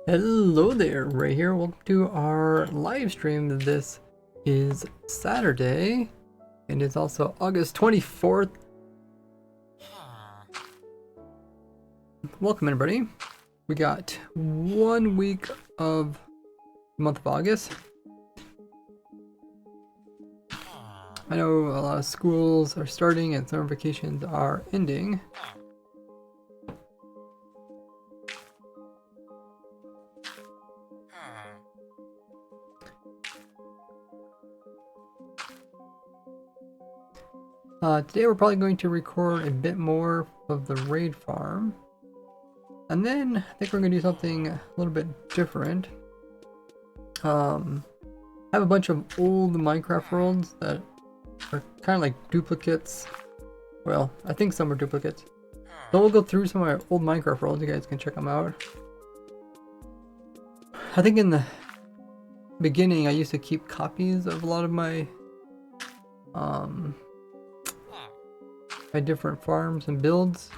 Hello there, Ray here. Welcome to our live stream. This is Saturday, and it's also August 24th. Welcome, everybody. We got 1 week of the month of August. I know a lot of schools are starting and summer vacations are ending. Today we're probably going to record a bit more of the raid farm, and then I think we're going to do something a little bit different. I have a bunch of old Minecraft worlds that are kind of like duplicates. Well, I think some are duplicates. So we'll go through some of my old Minecraft worlds. You guys can check them out. I think in the beginning I used to keep copies of a lot of my my different farms and builds,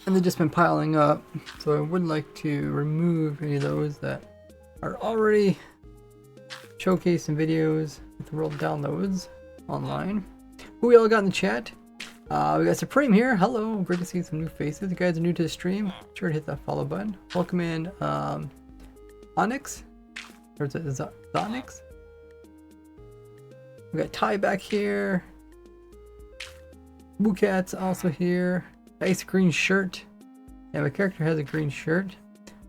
and they've just been piling up, so I would like to remove any of those that are already showcased in videos with world downloads online. Who we all got in the chat? We got Supreme here. Hello, great to see some new faces. If you guys are new to the stream, be sure to hit that follow button. Welcome in Onyx, or is it Zonix? We got Ty back here. Boocat's also here. Nice green shirt. Yeah, my character has a green shirt.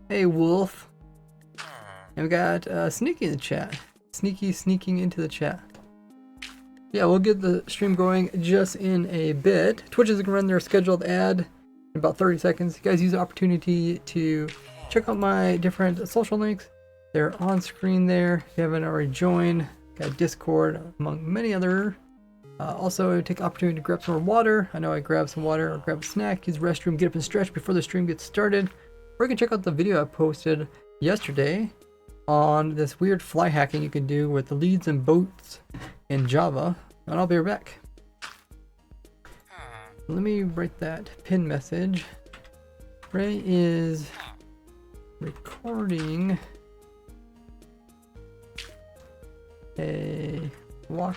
Hey, Wolf. And we got Sneaky in the chat. Sneaky sneaking into the chat. Yeah, we'll get the stream going just in a bit. Twitch is going to run their scheduled ad in about 30 seconds. You guys use the opportunity to check out my different social links. They're on screen there. If you haven't already joined, got Discord among many other. Also, take the opportunity to grab some more water. I know I grabbed some water or grab a snack, use the restroom, get up and stretch before the stream gets started. Or you can check out the video I posted yesterday on this weird fly hacking you can do with the leads and boats in Java. And I'll be right back. Let me write that pin message. Ray is recording a walk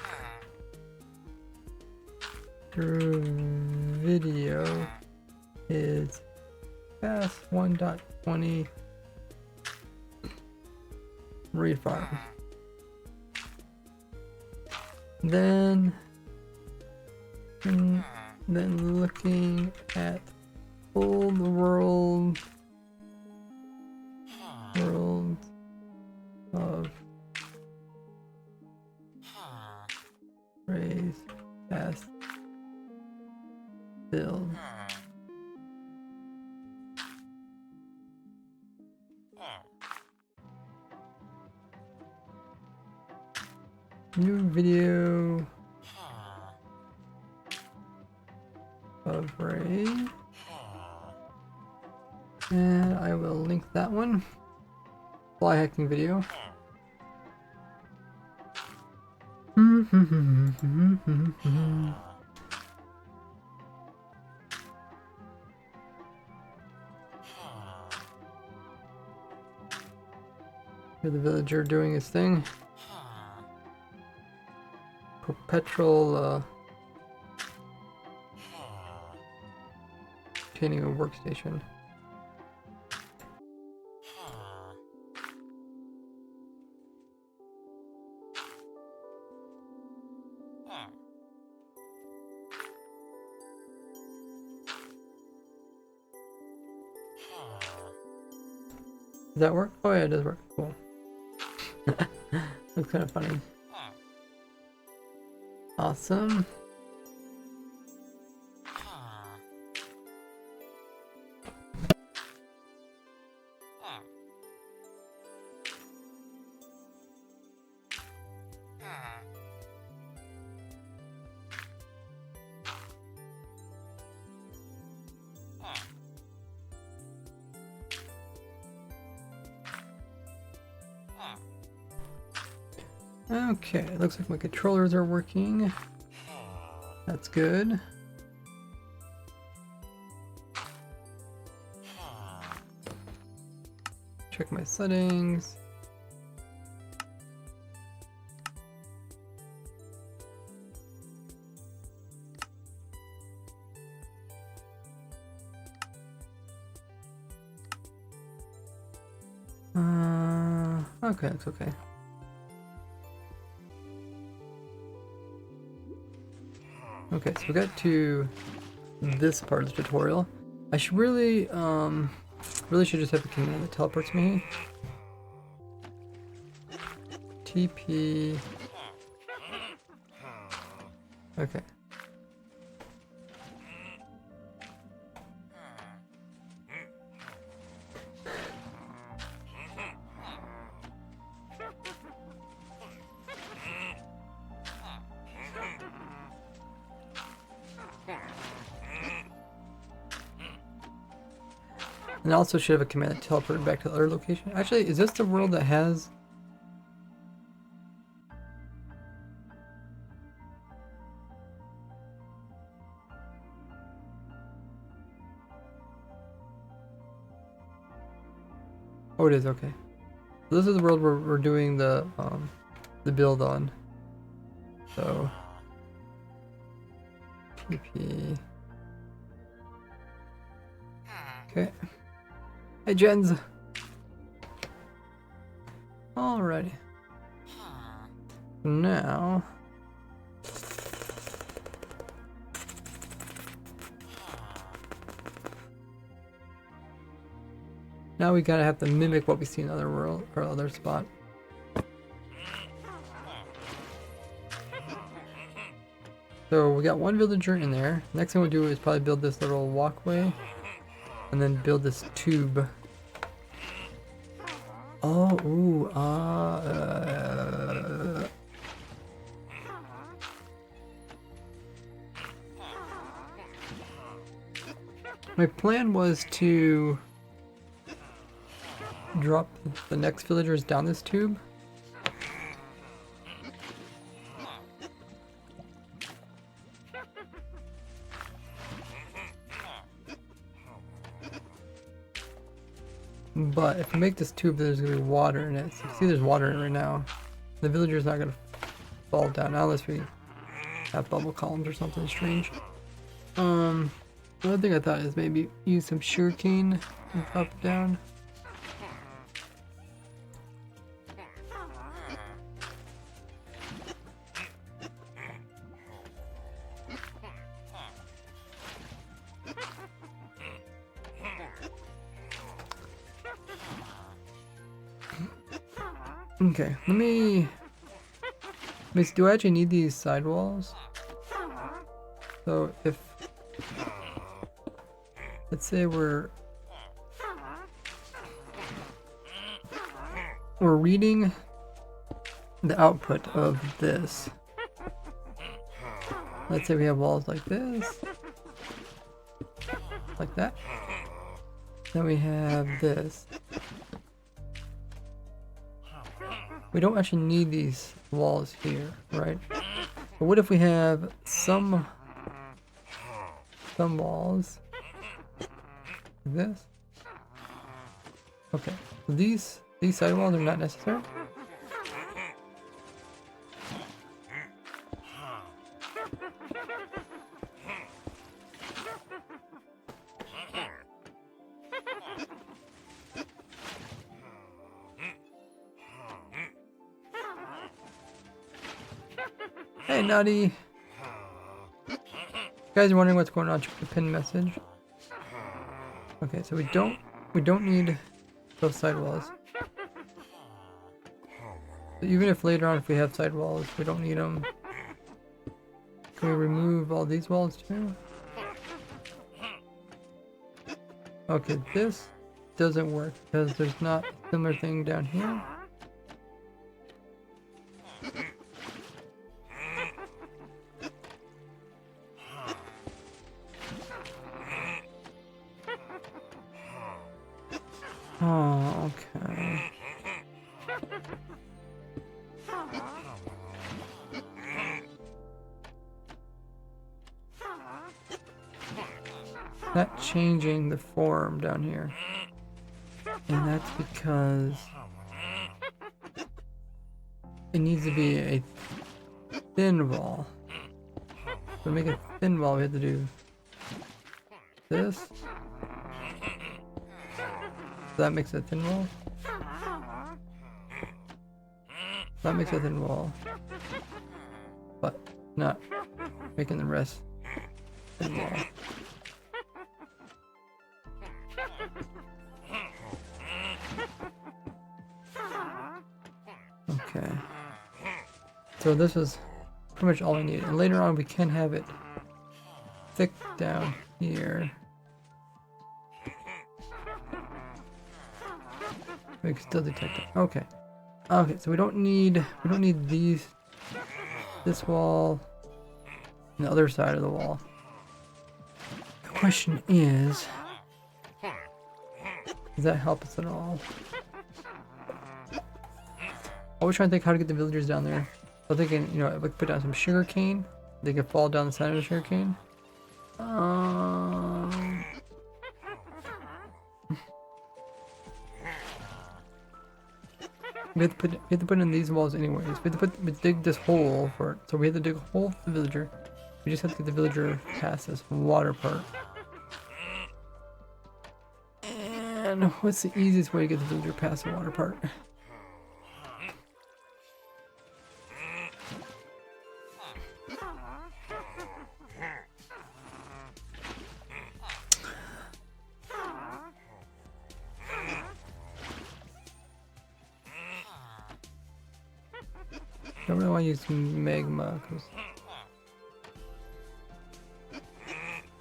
through video is fast 1.20 read file. Then looking at all the world of Ray's past build. New video of Ray, and I will link that one. Fly hacking video. Here's the villager doing his thing. Perpetual obtaining a workstation. Does that work? Oh yeah, it does work. Cool. Looks kind of funny. Awesome. Okay, looks like my controllers are working. That's good. Check my settings. Okay, it's okay. Okay, so we got to this part of the tutorial. I should really should just have a command that teleports me. TP. Okay. And I also should have a command that teleported back to the other location. Actually, is this the world that has... Oh, it is, okay. So this is the world where we're doing the build on. So... TP... Okay. Hey, Jens. Alrighty. Now... Now we gotta have to mimic what we see in other world or other spot. So we got one villager in there. Next thing we'll do is probably build this little walkway. And then build this tube Oh, ooh, my plan was to drop the next villagers down this tube. But if we make this tube, there's gonna be water in it. So you see there's water in it right now. The villager's not gonna fall down unless we have bubble columns or something strange. Another thing I thought is maybe use some sugarcane and drop it down. Okay, let me see, do I actually need these sidewalls? So if, let's say we're reading the output of this. Let's say we have walls like this, like that. Then we have this. We don't actually need these walls here, right? But what if we have some walls like this? Okay, so these sidewalls are not necessary. Hey, Nutty! You guys are wondering what's going on? Check the pin message. Okay, so we don't need those sidewalls. So even if later on, if we have sidewalls, we don't need them. Can we remove all these walls too? Okay, this doesn't work because there's not a similar thing down here. Oh, okay. Not changing the form down here. And that's because it needs to be a thin wall. To make a thin wall, we have to do this. That makes a thin wall. That makes a thin wall. But not making the rest thin wall. Okay. So this is pretty much all we need. And later on we can have it thick down here. We can still detect it. Okay. Okay, so we don't need this wall and the other side of the wall. The question is, does that help us at all? I was trying to think how to get the villagers down there. I was thinking, you know, if we could put down some sugar cane, they could fall down the side of the sugar cane. We have to put in these walls anyways. We have to dig this hole for it. So we have to dig a hole for the villager. We just have to get the villager past this water part. And what's the easiest way to get the villager past the water part? I don't really want to use magma because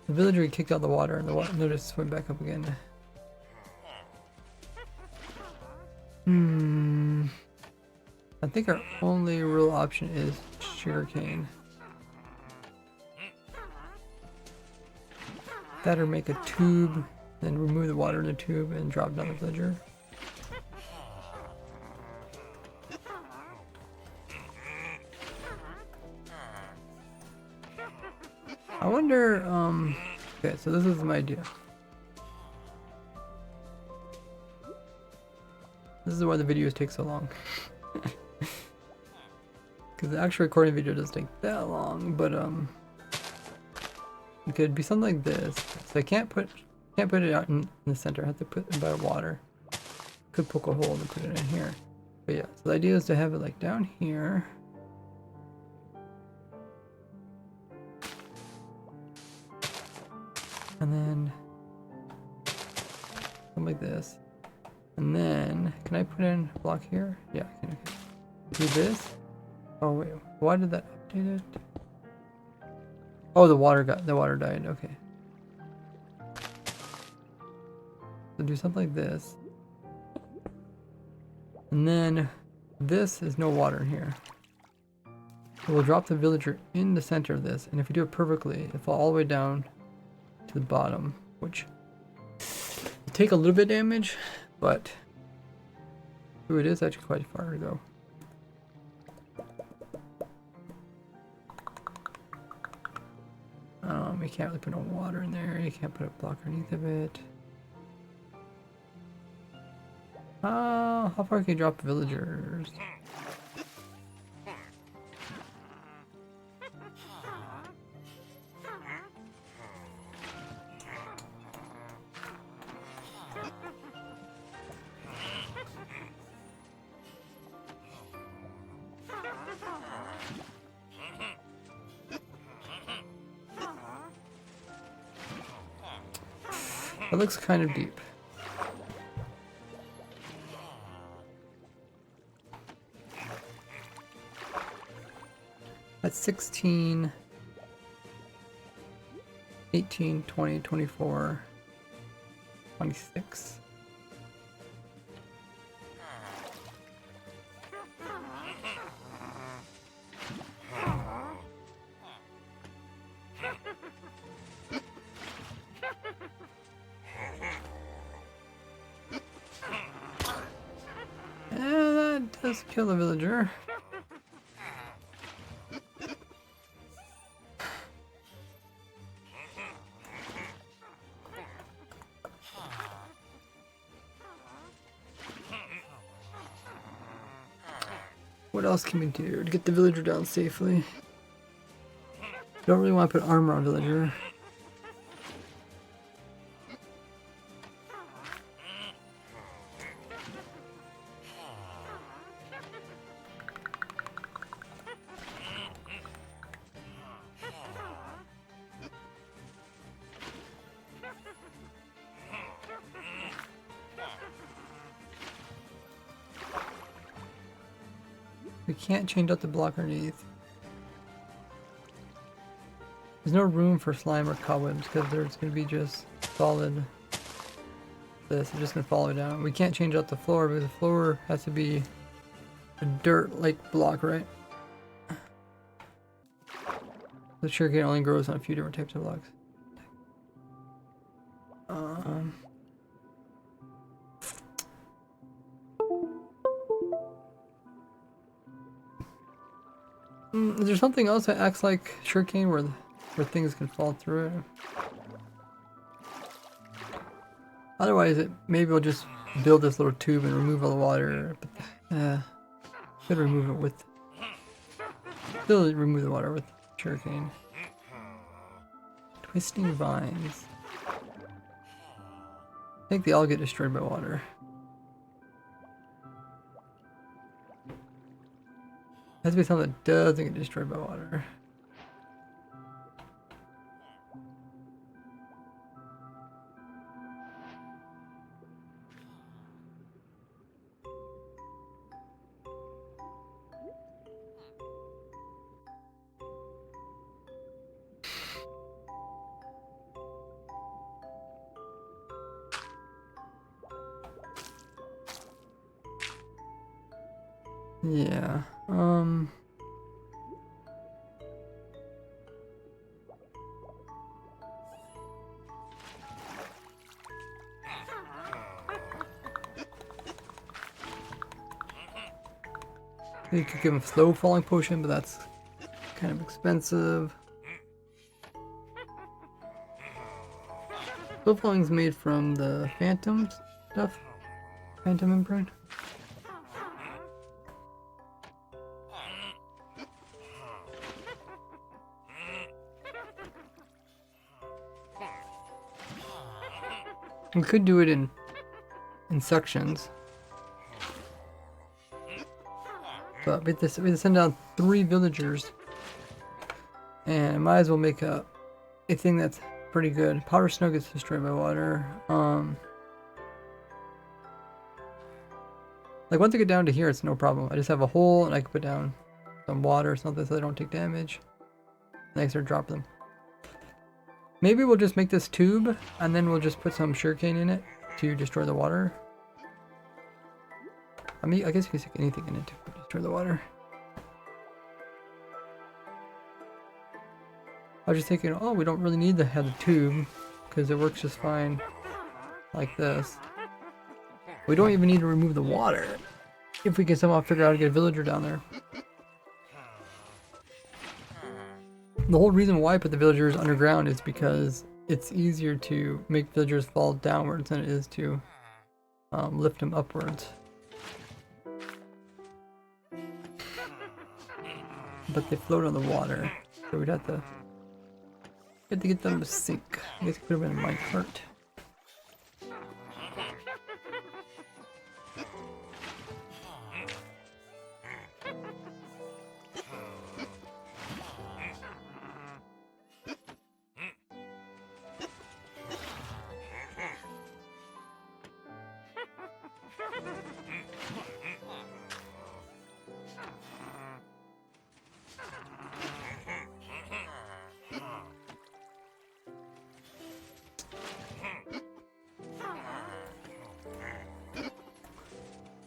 the villager kicked out the water and the water just swim back up again. I think our only real option is sugarcane. That or make a tube, then remove the water in the tube and drop down the villager. I wonder, okay, so this is my idea. This is why the videos take so long. Because the actual recording video doesn't take that long, but it could be something like this. So I can't put it out in the center. I have to put it by water. Could poke a hole and put it in here. But yeah, so the idea is to have it like down here. And then something like this. And then can I put in a block here? Yeah, I can. Do this. Oh wait, why did that update it? Oh, the water died. Okay. So do something like this. And then this is no water in here. So we'll drop the villager in the center of this, and if we do it perfectly, it'll fall all the way down to the bottom, which will take a little bit of damage, but ooh, it is actually quite far to go. You can't really put no water in there. You can't put a block underneath of it. How far can you drop villagers? That looks kind of deep. That's 16, 18, 20, 24, 26. Yeah, that does kill the villager. What else can we do to get the villager down safely? Don't really want to put armor on villager. We can't change out the block underneath. There's no room for slime or cobwebs because there's going to be just solid this. It's just going to follow down. We can't change out the floor because the floor has to be a dirt-like block, right? The sugarcane only grows on a few different types of blocks. Is there something else that acts like sugarcane where things can fall through it? Otherwise, maybe we'll just build this little tube and remove all the water. But could remove it with. Still remove the water with sugarcane. Twisting vines. I think they all get destroyed by water. Has to be something that doesn't get destroyed by water. Yeah. You could give him slow falling potion, but that's kind of expensive. Slow falling's made from the phantom stuff. Phantom imprint. We could do it in sections. But we have to send down 3 villagers. And I might as well make a thing that's pretty good. Powder snow gets destroyed by water. Like once I get down to here, it's no problem. I just have a hole and I can put down some water or something so they don't take damage. And I start dropping them. Maybe we'll just make this tube and then we'll just put some sugarcane in it to destroy the water. I mean, I guess you can stick anything in it to destroy the water. I was just thinking, oh, we don't really need to have the tube because it works just fine like this. We don't even need to remove the water if we can somehow figure out how to get a villager down there. The whole reason why I put the villagers underground is because it's easier to make villagers fall downwards than it is to lift them upwards. But they float on the water, so we'd have to get them to sink. I guess I could have been in my cart.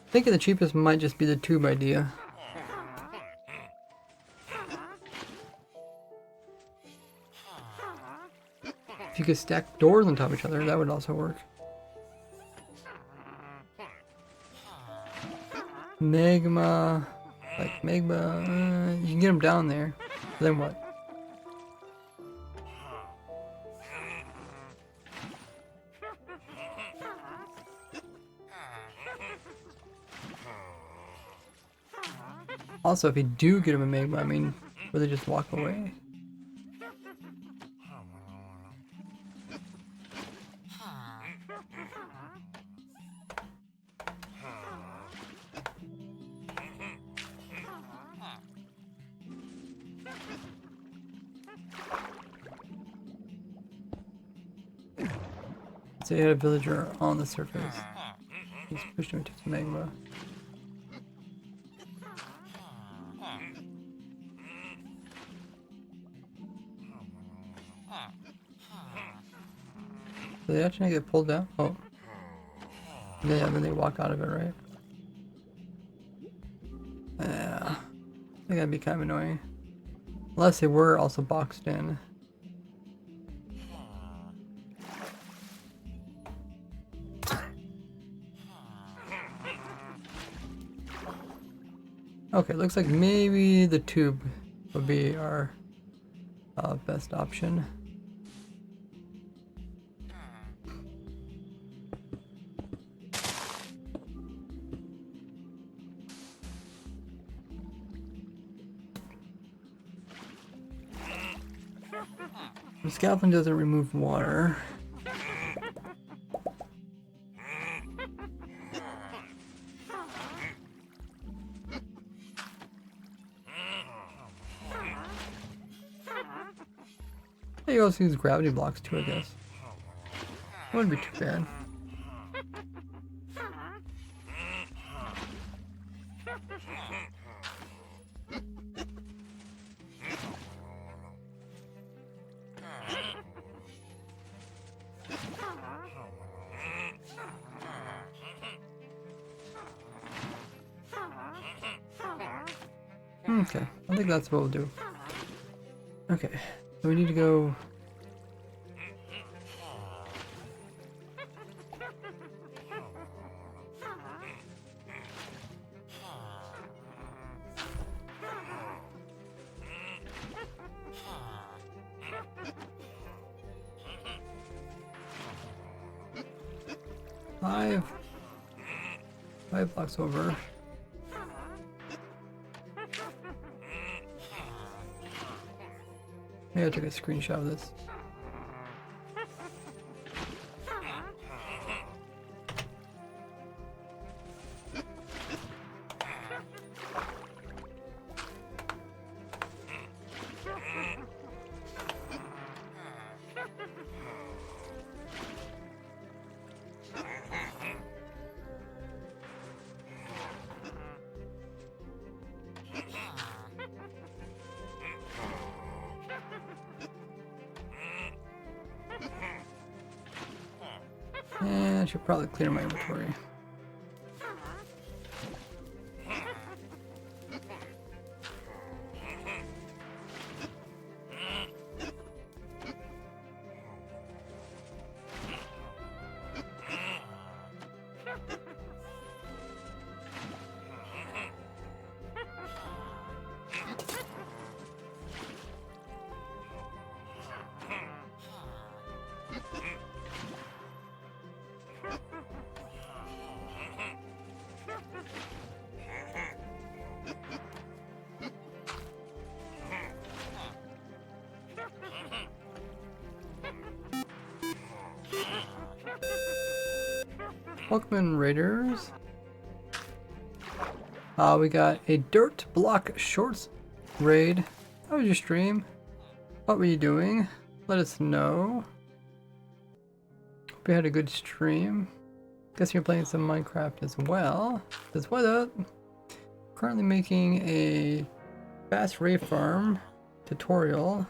I think the cheapest might just be the tube idea. If you could stack doors on top of each other, that would also work. Magma, like magma, you can get them down there. Then what? Also, if you do get them a magma, I mean, will they just walk away? So you had a villager on the surface. Just pushed him into some magma. Do they actually get pulled down? Oh. Yeah, then they walk out of it, right? Yeah. I think that'd be kind of annoying. Unless they were also boxed in. Okay, looks like maybe the tube would be our best option. The scaffolding doesn't remove water. You also use gravity blocks too, I guess. That wouldn't be too bad. Okay, I think that's what we'll do. Okay, so we need to go. Five blocks over. Maybe I took a screenshot of this. And I should probably clear my inventory. Welcome in, Raiders. We got a Dirt Block Shorts raid. How was your stream? What were you doing? Let us know. Hope you had a good stream. Guess you're playing some Minecraft as well. Says what up? Currently making a fast ray farm tutorial.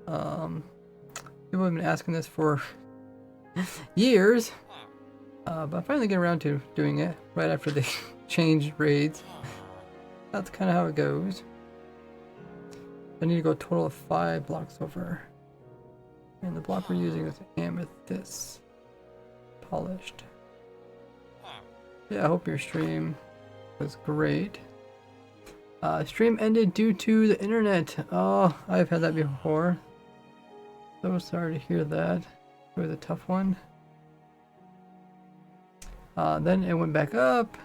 People have been asking this for years. But I'm finally getting around to doing it right after they changed raids. That's kind of how it goes. I need to go a total of 5 blocks over. And the block we're using is amethyst polished. Yeah, I hope your stream was great. Stream ended due to the internet. Oh, I've had that before. So sorry to hear that. It was a tough one. Then it went back up,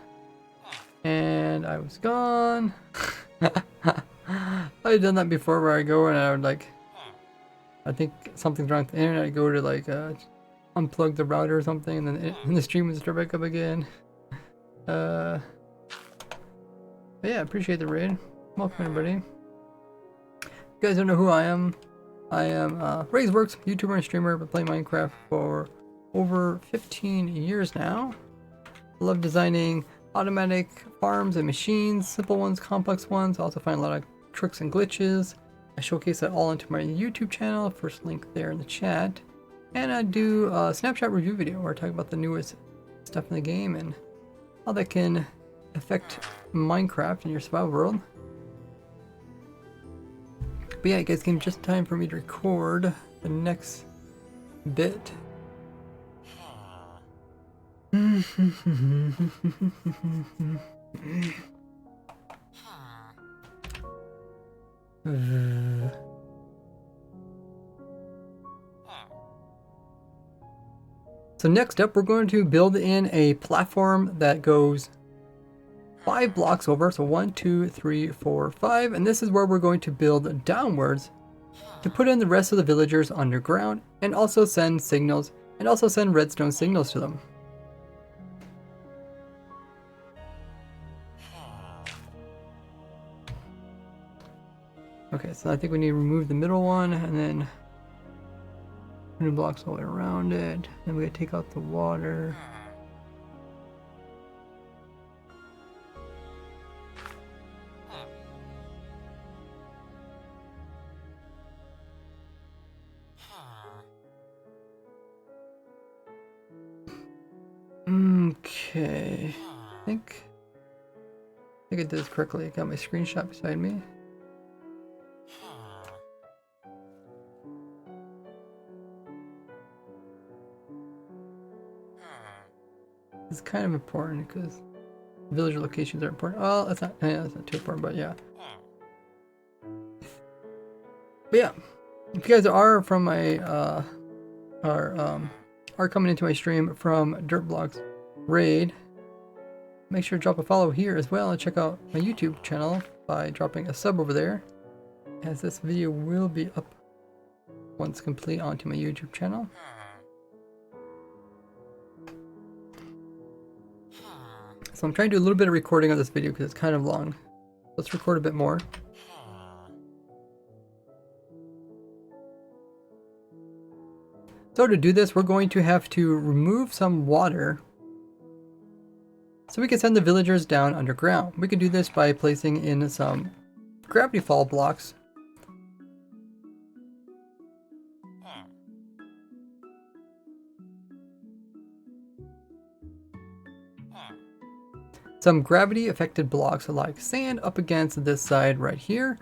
and I was gone. I've done that before where I go and I would like, I think something's wrong with the internet, I go to like unplug the router or something, and then the stream would start back up again. But yeah, appreciate the raid. Welcome everybody. If you guys don't know who I am RazeWorks, YouTuber and streamer. Been playing Minecraft for over 15 years now. I love designing automatic farms and machines, simple ones, complex ones. I also find a lot of tricks and glitches. I showcase that all into my YouTube channel, first link there in the chat. And I do a snapshot review video where I talk about the newest stuff in the game and how that can affect Minecraft and your survival world. But yeah, it guys came just in time for me to record the next bit. So next up, we're going to build in a platform that goes 5 blocks over. So 1, 2, 3, 4, 5. And this is where we're going to build downwards to put in the rest of the villagers underground and also send signals and also send redstone signals to them. Okay, so I think we need to remove the middle one and then 2 blocks all the way around it. Then we gotta take out the water. Okay, I think think I did this correctly. I got my screenshot beside me. It's kind of important because villager locations are important. Oh, that's not too important, but yeah. But yeah, if you guys are from my are coming into my stream from Dirtblocks Raid, make sure to drop a follow here as well and check out my YouTube channel by dropping a sub over there, as this video will be up once complete onto my YouTube channel. So I'm trying to do a little bit of recording of this video because it's kind of long. Let's record a bit more. So to do this, we're going to have to remove some water so we can send the villagers down underground. We can do this by placing in some gravity fall blocks. Some gravity affected blocks like sand up against this side right here.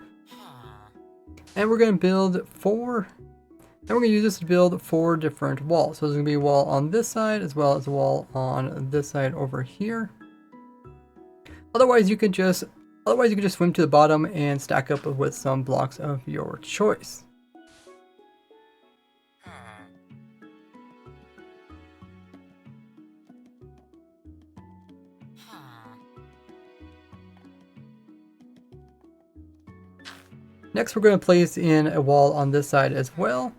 And we're going to build four. And we're going to use this to build 4 different walls. So there's going to be a wall on this side as well as a wall on this side over here. Otherwise you could just swim to the bottom and stack up with some blocks of your choice. Next, we're going to place in a wall on this side as well.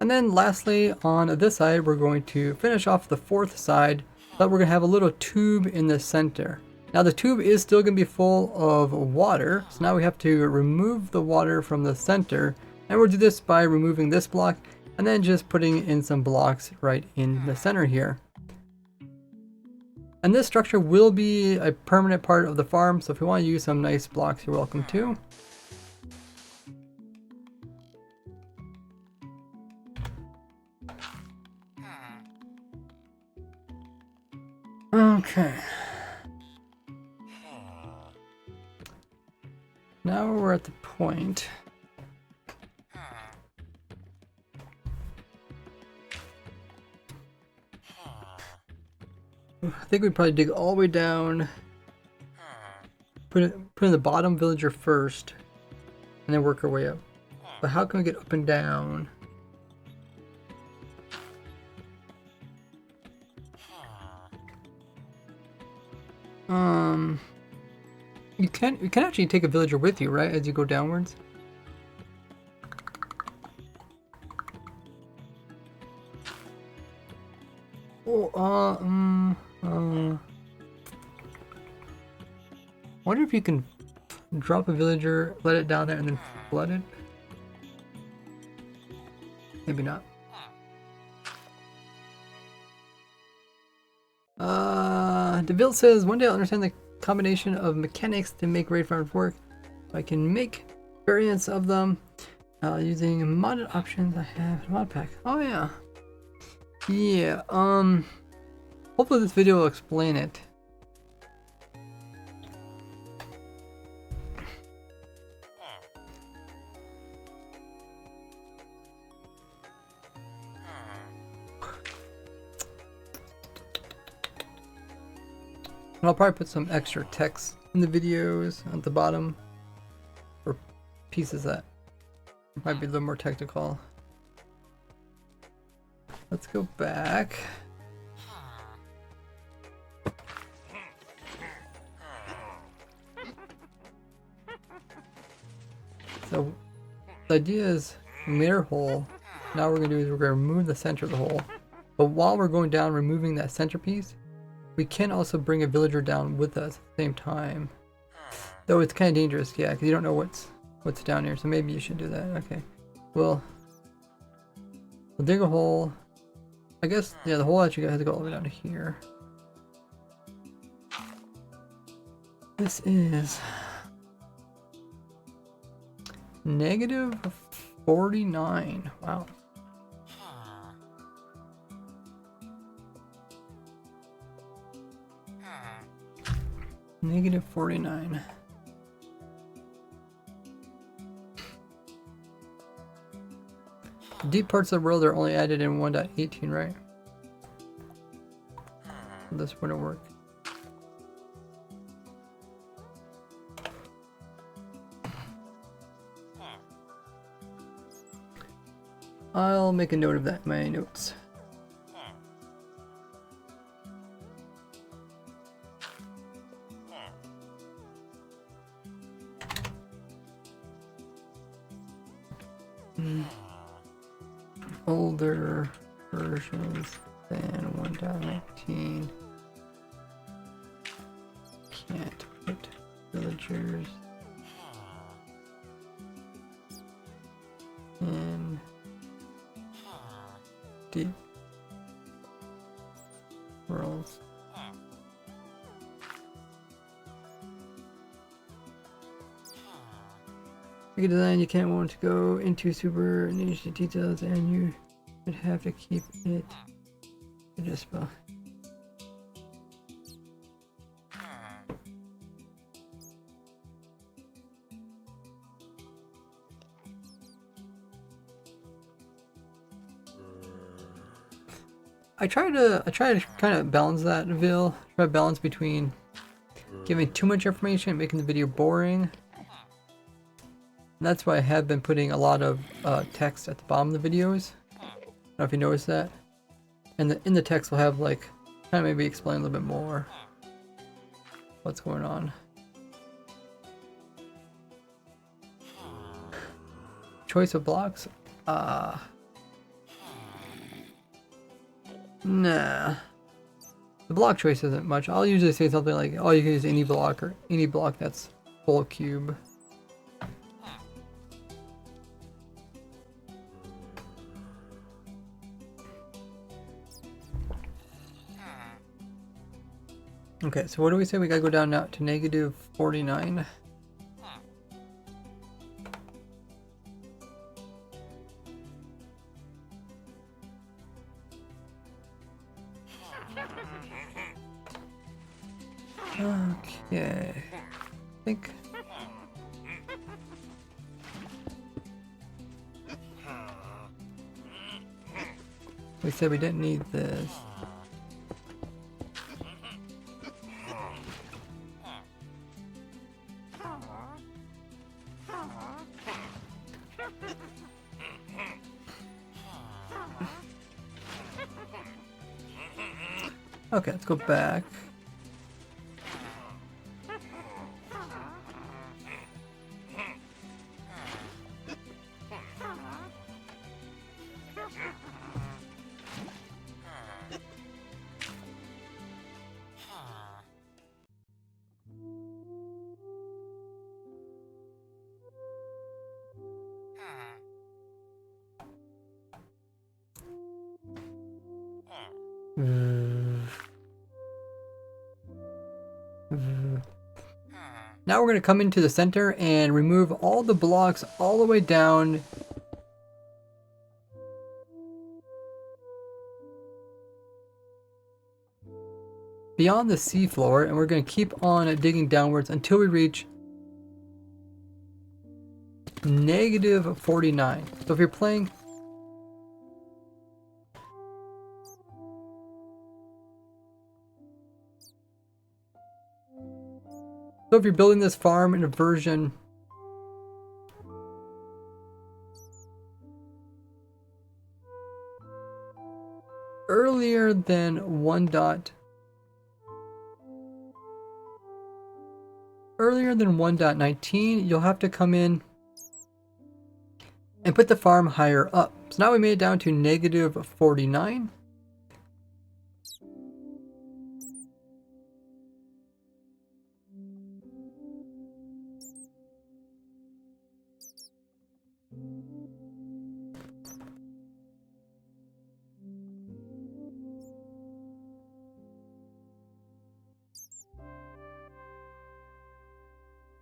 And then lastly, on this side, we're going to finish off the 4th side, but we're going to have a little tube in the center. Now the tube is still going to be full of water, so now we have to remove the water from the center, and we'll do this by removing this block and then just putting in some blocks right in the center here. And this structure will be a permanent part of the farm, so if you want to use some nice blocks, you're welcome to. Okay. Now we're at the point. I think we'd probably dig all the way down. Put in the bottom villager first, and then work our way up. But how can we get up and down? You can actually take a villager with you, right, as you go downwards? Oh, wonder if you can drop a villager, let it down there, and then flood it? Maybe not. DeVille says, one day I'll understand the combination of mechanics to make raid farms work. So I can make variants of them using modded options I have in mod pack. Oh yeah. Yeah, hopefully this video will explain it. And I'll probably put some extra text in the videos at the bottom for pieces that might be a little more technical. Let's go back. So the idea is we made our hole. Now what we're going to do is we're going to remove the center of the hole. But while we're going down removing that centerpiece, we can also bring a villager down with us at the same time. Though it's kind of dangerous, yeah, because you don't know what's down here. So maybe you should do that. Okay. We'll dig a hole. I guess, yeah, the hole actually has to go all the way down to here. This is negative 49. Wow. Negative 49. Deep parts of the world are only added in 1.18, right? This wouldn't work. I'll make a note of that in my notes. Older versions than 1.19 can't put villagers in deep worlds. Like a design, you can't want to go into super niche details, and you would have to keep it adjustable. I try to kind of balance that, Vil. Try to balance between giving too much information and making the video boring. And that's why I have been putting a lot of text at the bottom of the videos. I don't know if you noticed that. And in the text we'll have like, kind of maybe explain a little bit more what's going on. Choice of blocks? Nah. The block choice isn't much. I'll usually say something like, oh, you can use any block or any block that's full cube. Okay, so what do we say? We gotta go down now to negative 49. Okay, I think we said we didn't need this. Okay, let's go back. Now we're going to come into the center and remove all the blocks all the way down beyond the seafloor, and we're going to keep on digging downwards until we reach negative 49. So if you're playing So if you're building this farm in a version earlier than 1.19, you'll have to come in and put the farm higher up. So now we made it down to negative 49.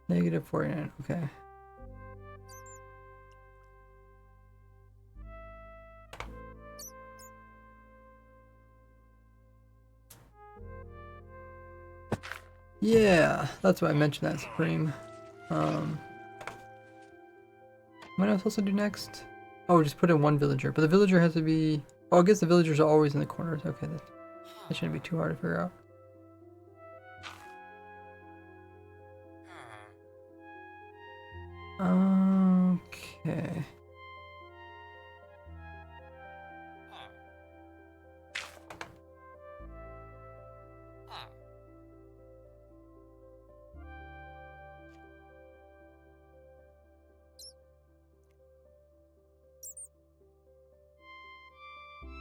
Negative 49, okay. Yeah, that's why I mentioned that, Supreme. What am I supposed to do next? Oh, just put in one villager, but the villager has to be... Oh, I guess the villagers are always in the corners. Okay, that shouldn't be too hard to figure out. Okay.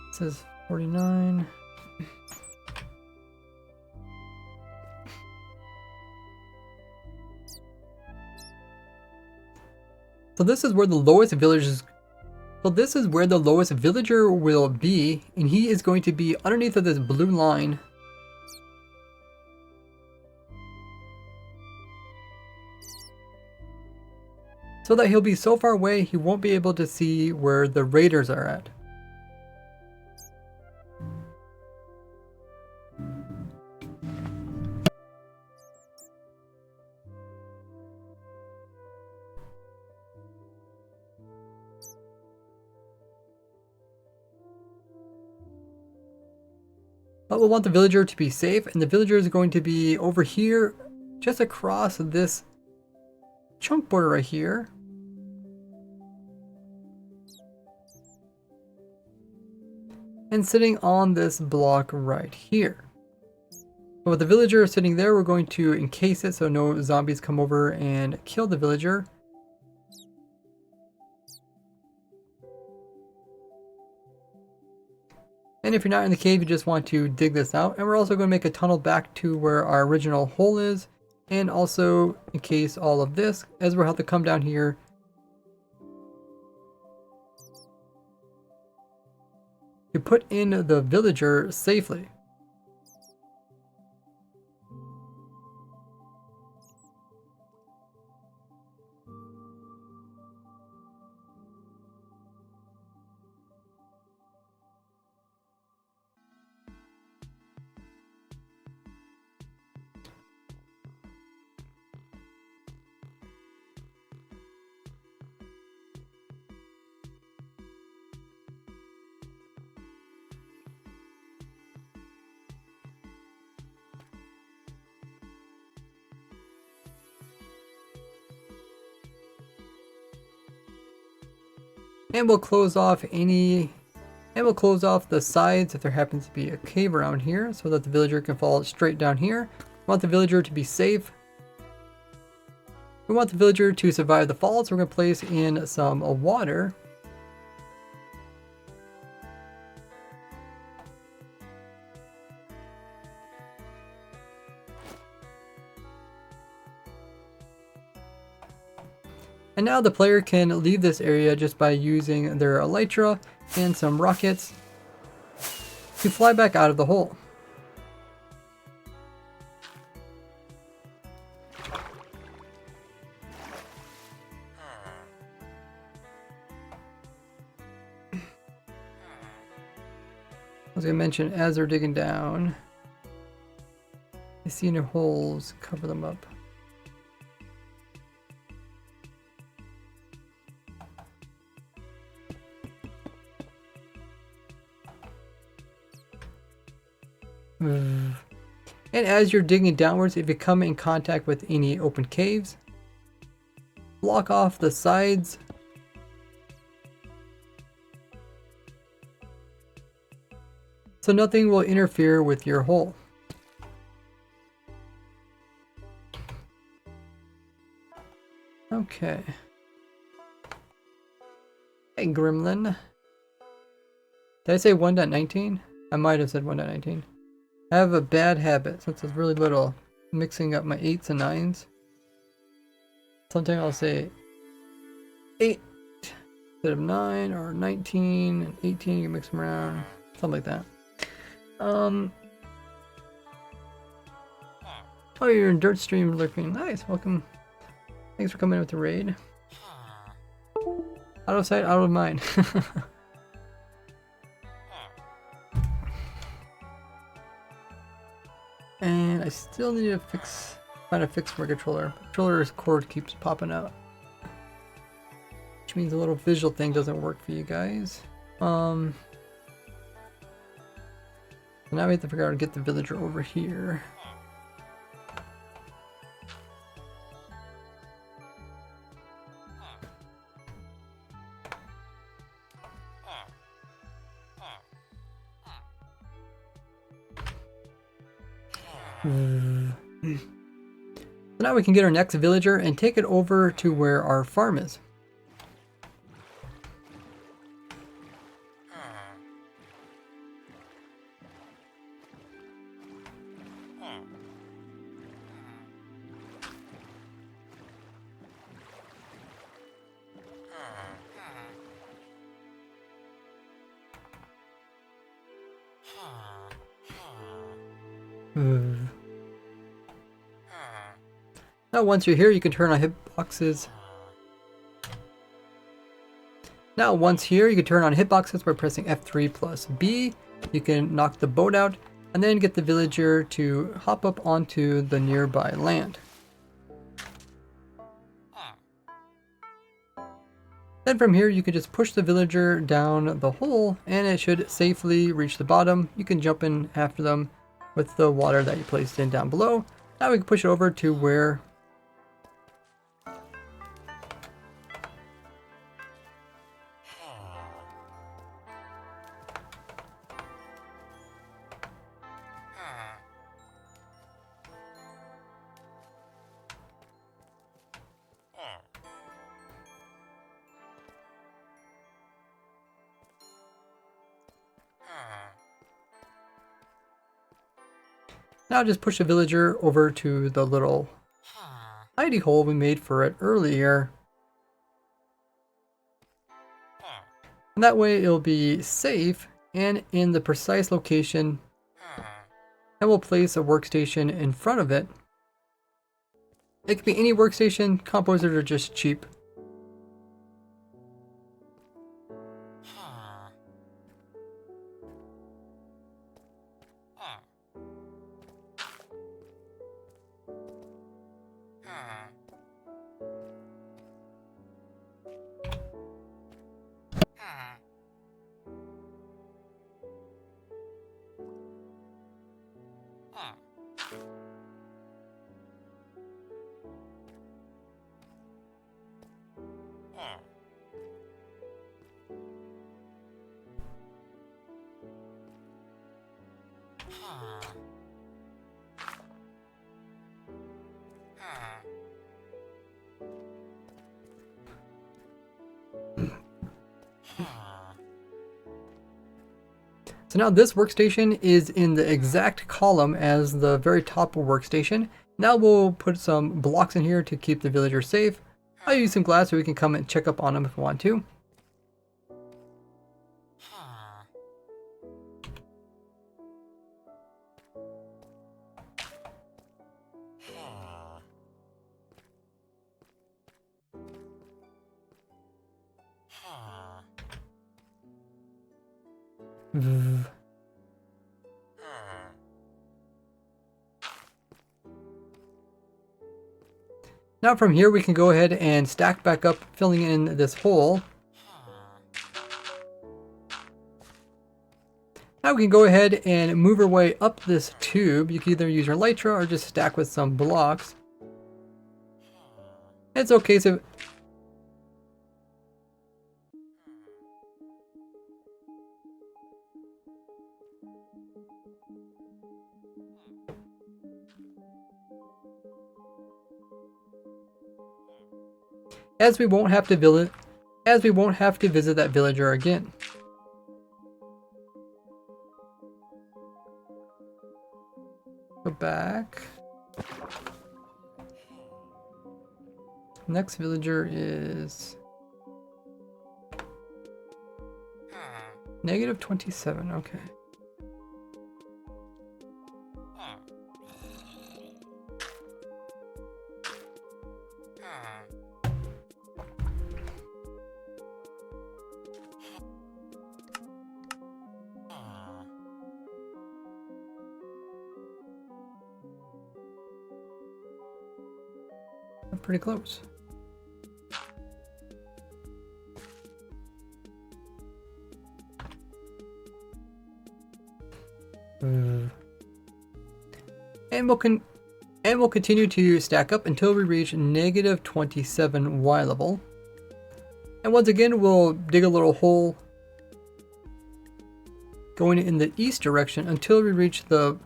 It says 49. So this is where the lowest villagers. So this is where the lowest villager will be, and he is going to be underneath of this blue line. So that he'll be so far away he won't be able to see where the raiders are at. But we'll want the villager to be safe, and the villager is going to be over here, just across this chunk border right here. And sitting on this block right here. But with the villager sitting there, we're going to encase it so no zombies come over and kill the villager. And if you're not in the cave, you just want to dig this out. And we're also going to make a tunnel back to where our original hole is. And also encase all of this, as we'll have to come down here to put in the villager safely. And we'll close off the sides if there happens to be a cave around here so that the villager can fall straight down here. We want the villager to be safe. We want the villager to survive the fall, so we're going to place in some water. And now the player can leave this area just by using their elytra and some rockets to fly back out of the hole. I was going to mention, as they're digging down, they see any holes, cover them up. And as you're digging downwards, if you come in contact with any open caves, block off the sides. So nothing will interfere with your hole. Okay. Hey, Gremlin. Did I say 1.19? I might have said 1.19. I have a bad habit since it's really little, mixing up my 8s and 9s. Sometimes I'll say 8 instead of 9, or 19 and 18, you mix them around, something like that. Oh, you're in Dirt Stream lurking. Nice, welcome. Thanks for coming in with the raid. Out of sight, out of mind. And I still need to find a fix for my controller. Controller's cord keeps popping out, which means the little visual thing doesn't work for you guys. So now we have to figure out how to get the villager over here. So now we can get our next villager and take it over to where our farm is. Now once you're here, you can turn on hitboxes. Now once here, you can turn on hitboxes by pressing F3 plus B. You can knock the boat out and then get the villager to hop up onto the nearby land. Then from here, you can just push the villager down the hole and it should safely reach the bottom. You can jump in after them with the water that you placed in down below. Now we can push it over to where now just push the villager over to the little hidey hole we made for it earlier. And that way it'll be safe and in the precise location. And we'll place a workstation in front of it. It could be any workstation. Composers are just cheap. So now this workstation is in the exact column as the very top workstation. Now we'll put some blocks in here to keep the villager safe. I'll use some glass so we can come and check up on them if we want to. Now from here we can go ahead and stack back up, filling in this hole. Now we can go ahead and move our way up this tube. You can either use your elytra or just stack with some blocks. It's okay, so as we won't have to visit that villager again. Go back. Next villager is -27, okay. Pretty close. And we'll continue to stack up until we reach negative 27 Y level. And once again, we'll dig a little hole going in the east direction until we reach the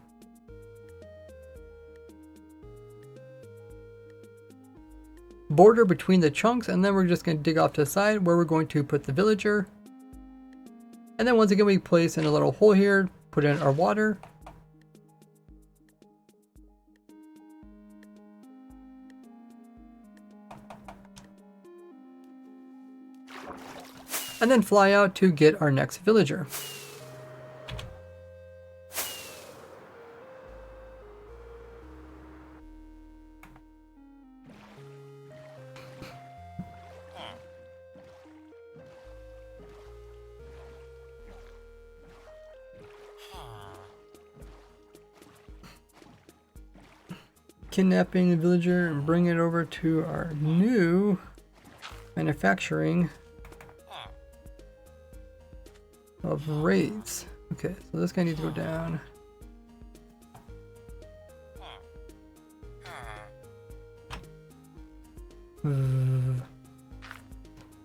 border between the chunks, and then we're just going to dig off to the side where we're going to put the villager. And then once again, we place in a little hole here, put in our water. And then fly out to get our next villager. Kidnapping the villager and bring it over to our new manufacturing of raids. Okay, so this guy needs to go down. And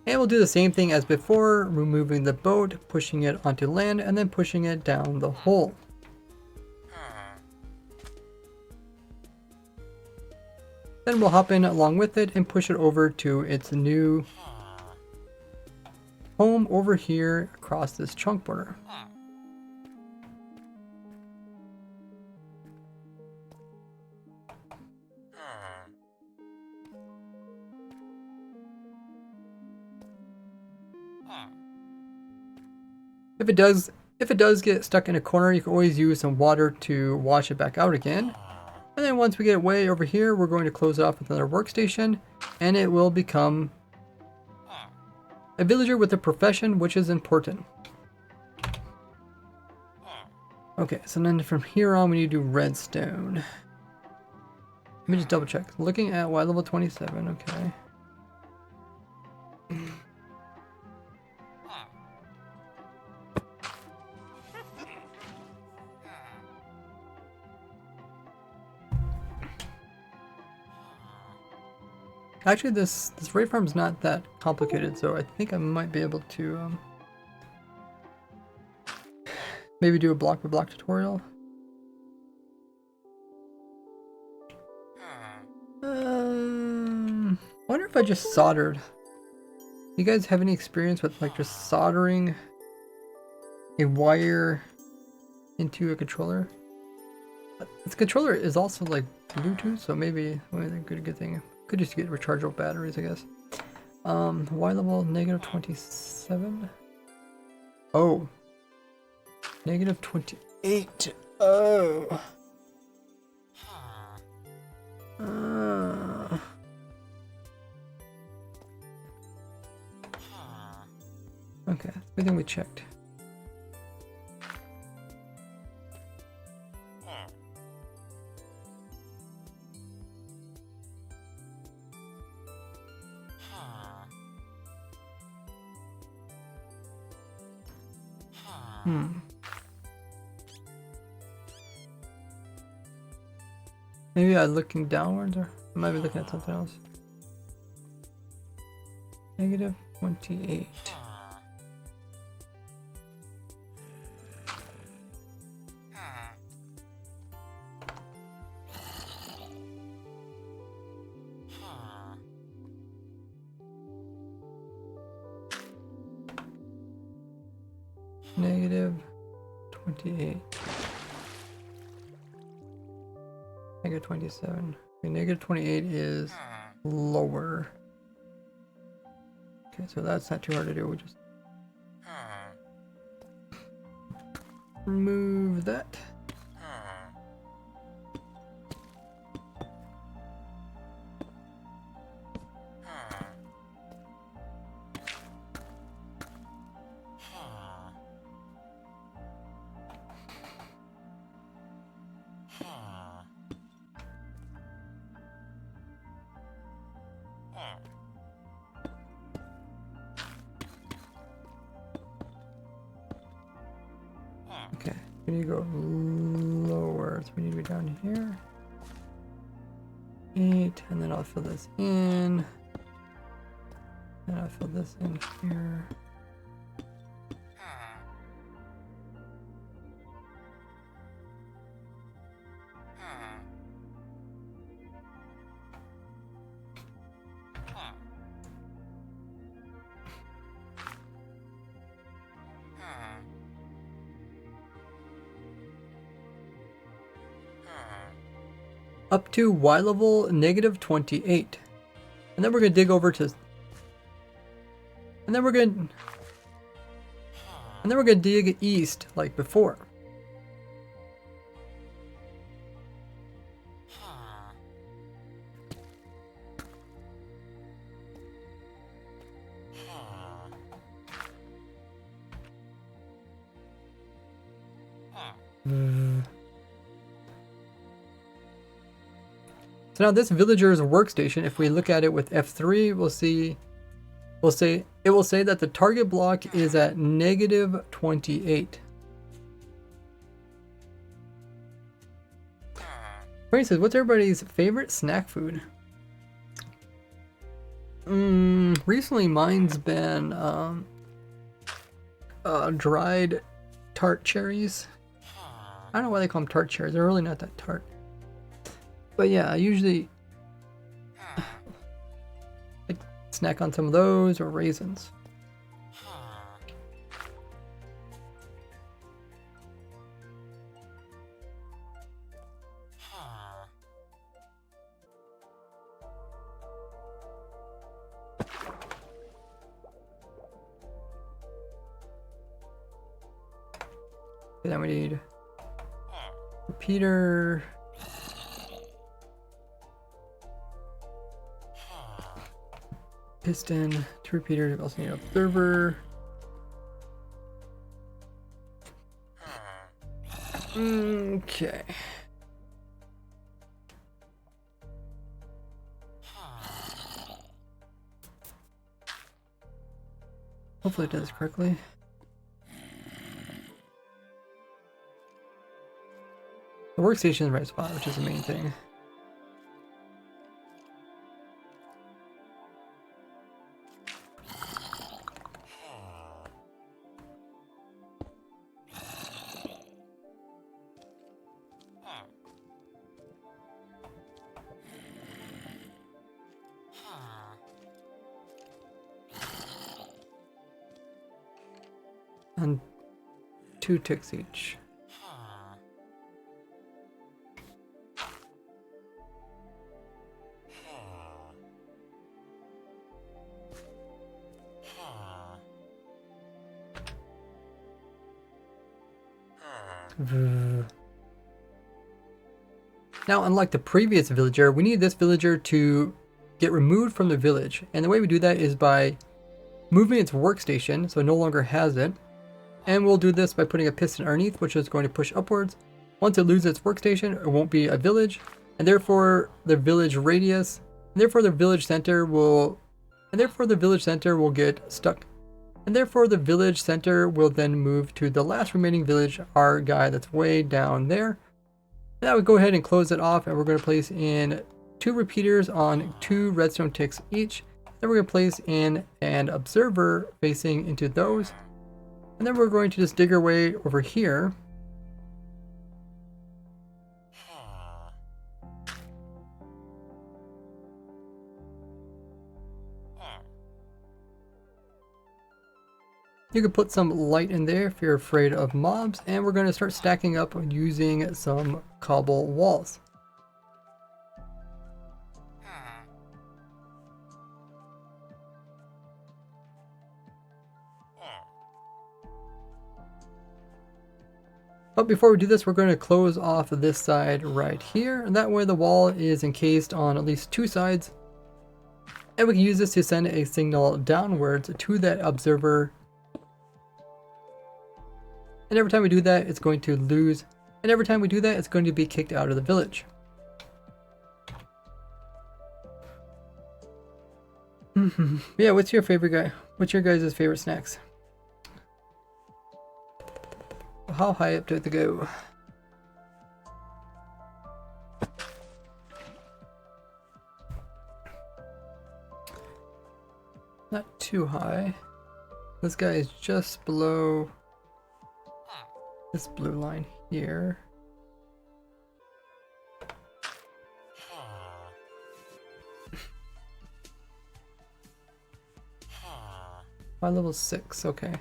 we'll do the same thing as before, removing the boat, pushing it onto land, and then pushing it down the hole. Then we'll hop in along with it and push it over to its new home over here across this chunk border. If it does get stuck in a corner, you can always use some water to wash it back out again. And then once we get way over here, we're going to close it off with another workstation, and it will become a villager with a profession, which is important. Okay, so then from here on, we need to do redstone. Let me just double check. Looking at Y level 27, okay. Actually, this raid farm is not that complicated, so I think I might be able to maybe do a block by block tutorial. I wonder if I just soldered. You guys have any experience with like just soldering a wire into a controller? This controller is also like Bluetooth, so maybe a good thing. Could just get rechargeable batteries, I guess. Y level negative 27. Oh, negative 28. Oh. Okay, good thing we checked. Maybe I'm looking downwards, or I might be looking at something else. Negative 28. Negative 28. Negative 27. Okay, negative 28 is lower. Okay, so that's not too hard to do. We just remove that. Okay, we need to go lower, so we need to be down here. 8, and then I'll fill this in. And I'll fill this in here. Up to Y level -28. And then we're going to dig over to... And then we're going to dig east like before. So now this villager's workstation, if we look at it with F3, it will say that the target block is at -28. Frank says, what's everybody's favorite snack food? Recently mine's been dried tart cherries. I don't know why they call them tart cherries. They're really not that tart. But yeah, I usually like snack on some of those or raisins. Okay, then we need repeater. Piston, 2 repeaters, we also need an observer. Okay. Hopefully it does this correctly. The workstation is in the right spot, which is the main thing. And 2 ticks each. Now, unlike the previous villager, we need this villager to get removed from the village. And the way we do that is by moving its workstation, so it no longer has it. And we'll do this by putting a piston underneath, which is going to push upwards. Once it loses its workstation, it won't be a village, and therefore the village radius, and therefore the village center will get stuck. And therefore the village center will then move to the last remaining village, our guy that's way down there. And that would go ahead and close it off, and we're going to place in 2 repeaters on 2 redstone ticks each. Then we're going to place in an observer facing into those. And then we're going to just dig our way over here. You can put some light in there if you're afraid of mobs, and we're going to start stacking up using some cobble walls. But before we do this, we're going to close off this side right here, and that way the wall is encased on at least 2 sides. And we can use this to send a signal downwards to that observer. And every time we do that, it's going to lose. And every time we do that, it's going to be kicked out of the village. Yeah, what's your favorite guy? What's your guys' favorite snacks? how high up do I have to go? Not too high. This guy is just below this blue line here. My level 6, okay.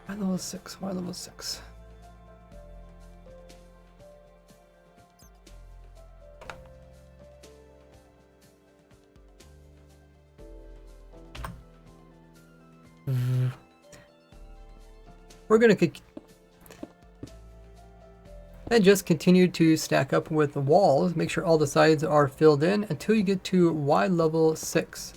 Why level 6? Why level 6? We're gonna and just continue to stack up with the walls. Make sure all the sides are filled in until you get to Y level 6.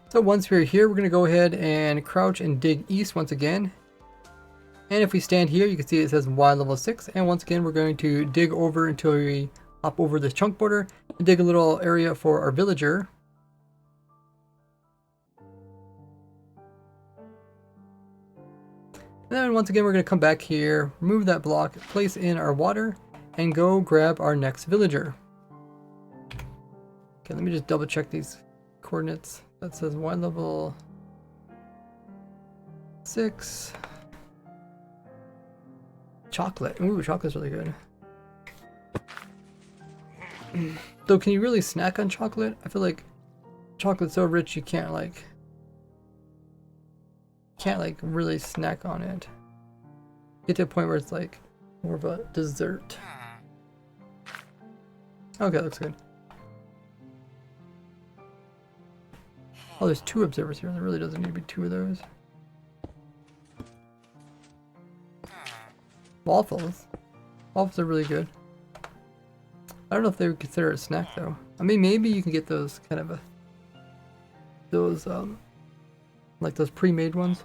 So once we're here, we're going to go ahead and crouch and dig east once again. And if we stand here, you can see it says Y level 6. And once again, we're going to dig over until we hop over this chunk border and dig a little area for our villager. And then once again, we're going to come back here, remove that block, place in our water, and go grab our next villager. Okay, let me just double check these coordinates. That says Y level 6. Chocolate. Ooh, chocolate's really good. Though, can you really snack on chocolate? I feel like chocolate's so rich you can't really snack on it. Get to a point where it's like more of a dessert. Okay, looks good. Oh, there's 2 observers here. There really doesn't need to be 2 of those. Waffles. Waffles are really good. I don't know if they would consider it a snack though. I mean, maybe you can get those kind of like those pre-made ones.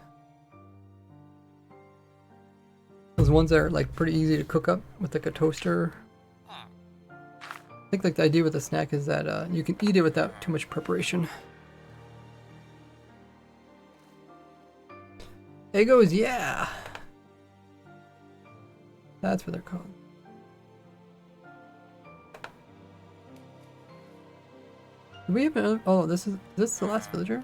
Those ones that are like pretty easy to cook up with like a toaster. I think like the idea with a snack is that you can eat it without too much preparation. Eggos, yeah! That's what they're called. Do we have another? Oh, is this the last villager?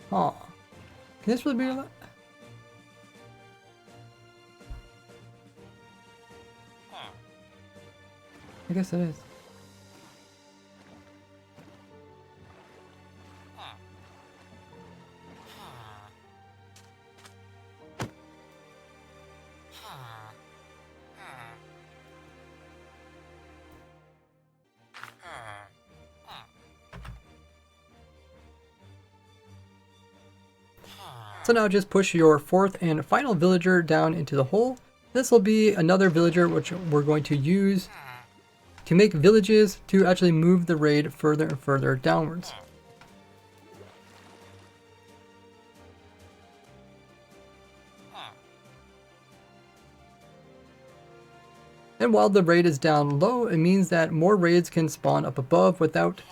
Huh. Can this really be a lot? I guess it is. So now just push your 4th and final villager down into the hole. This will be another villager which we're going to use to make villages to actually move the raid further and further downwards. And while the raid is down low, it means that more raids can spawn up above without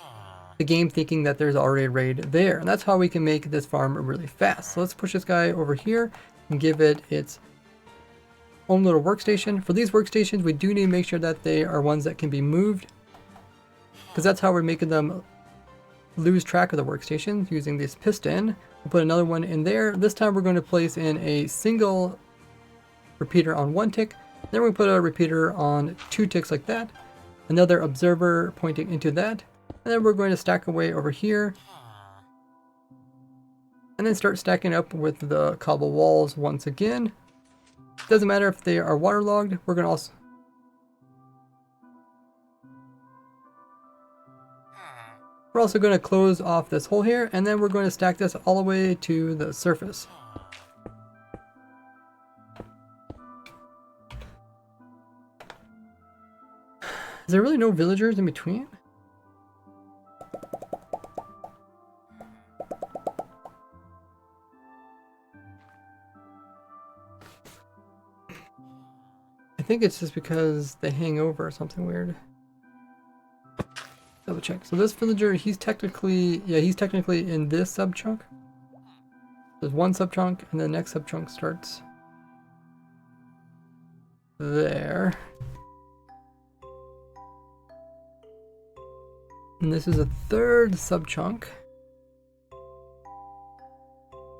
the game thinking that there's already a raid there. And that's how we can make this farm really fast. So let's push this guy over here and give it its own little workstation. For these workstations, we do need to make sure that they are ones that can be moved, because that's how we're making them lose track of the workstation using this piston. We'll put another one in there. This time we're going to place in a single repeater on 1 tick. Then we put a repeater on 2 ticks like that. Another observer pointing into that. And then we're going to stack away over here. And then start stacking up with the cobble walls once again. Doesn't matter if they are waterlogged. We're going to also... We're also going to close off this hole here. And then we're going to stack this all the way to the surface. Is there really no villagers in between? I think it's just because they hang over or something weird. Double check. So this villager, he's technically in this sub chunk. There's one sub chunk, and the next sub chunk starts there. And this is a third sub chunk.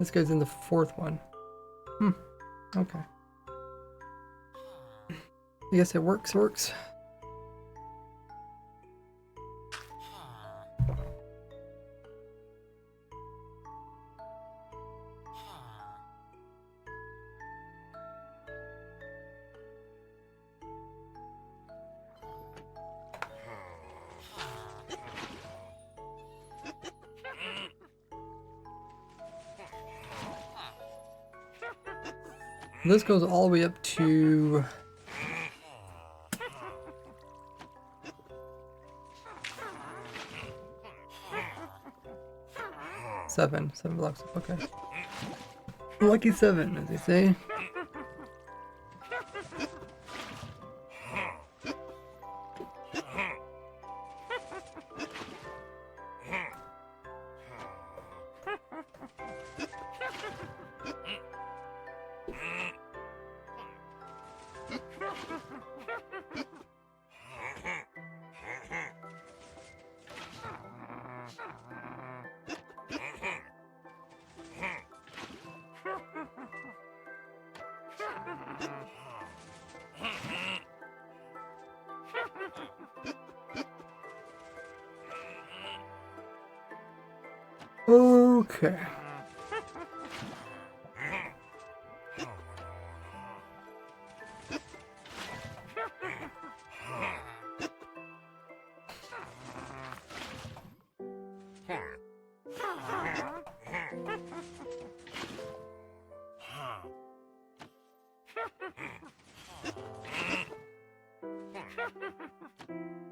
This guy's in the fourth one. Okay. I guess it works. This goes all the way up to 7 blocks up, okay. Lucky 7, as they say. Okay.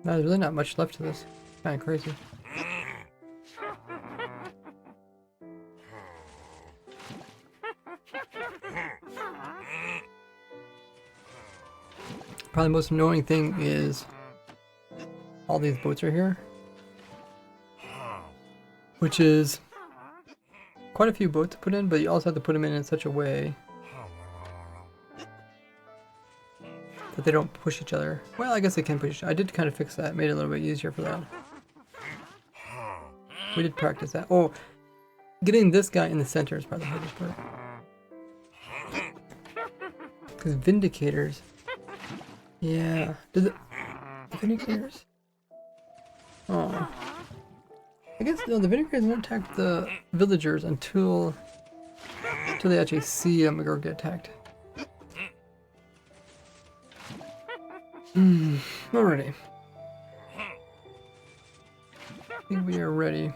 No, there's really not much left to this. Kind of crazy. Probably the most annoying thing is all these boats are here, which is quite a few boats to put in, but you also have to put them in such a way that they don't push each other. Well, I guess they can push each other. I did kind of fix that, made it a little bit easier for that. We did practice that. Oh, getting this guy in the center is probably the hardest part. Because Vindicators... Yeah. Did the Vindicators? Oh. I guess no, the Vindicators don't attack the villagers until they actually see them or get attacked. Alrighty. I think we are ready.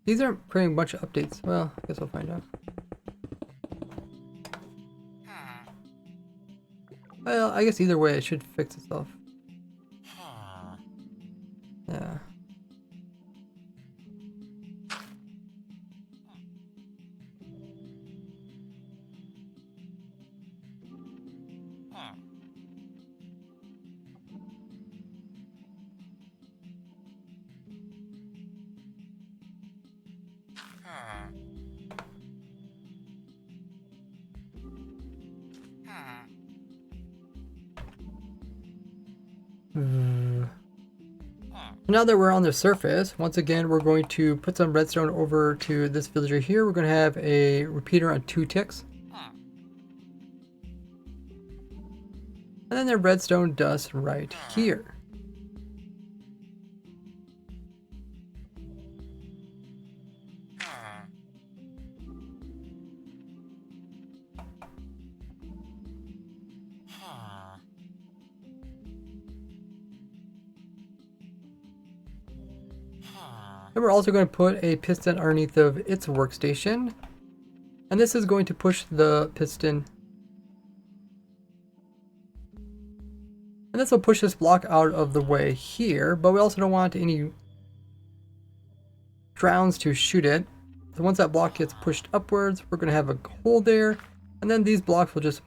These aren't bringing a bunch of updates. Well, I guess we'll find out. Well, I guess either way it should fix itself. Yeah. Now that we're on the surface, once again we're going to put some redstone over to this villager here. We're going to have a repeater on 2 ticks. And then the redstone dust right here. Then we're also going to put a piston underneath of its workstation. And this is going to push the piston. And this will push this block out of the way here, but we also don't want any drowns to shoot it. So once that block gets pushed upwards, we're going to have a hole there. And then these blocks will just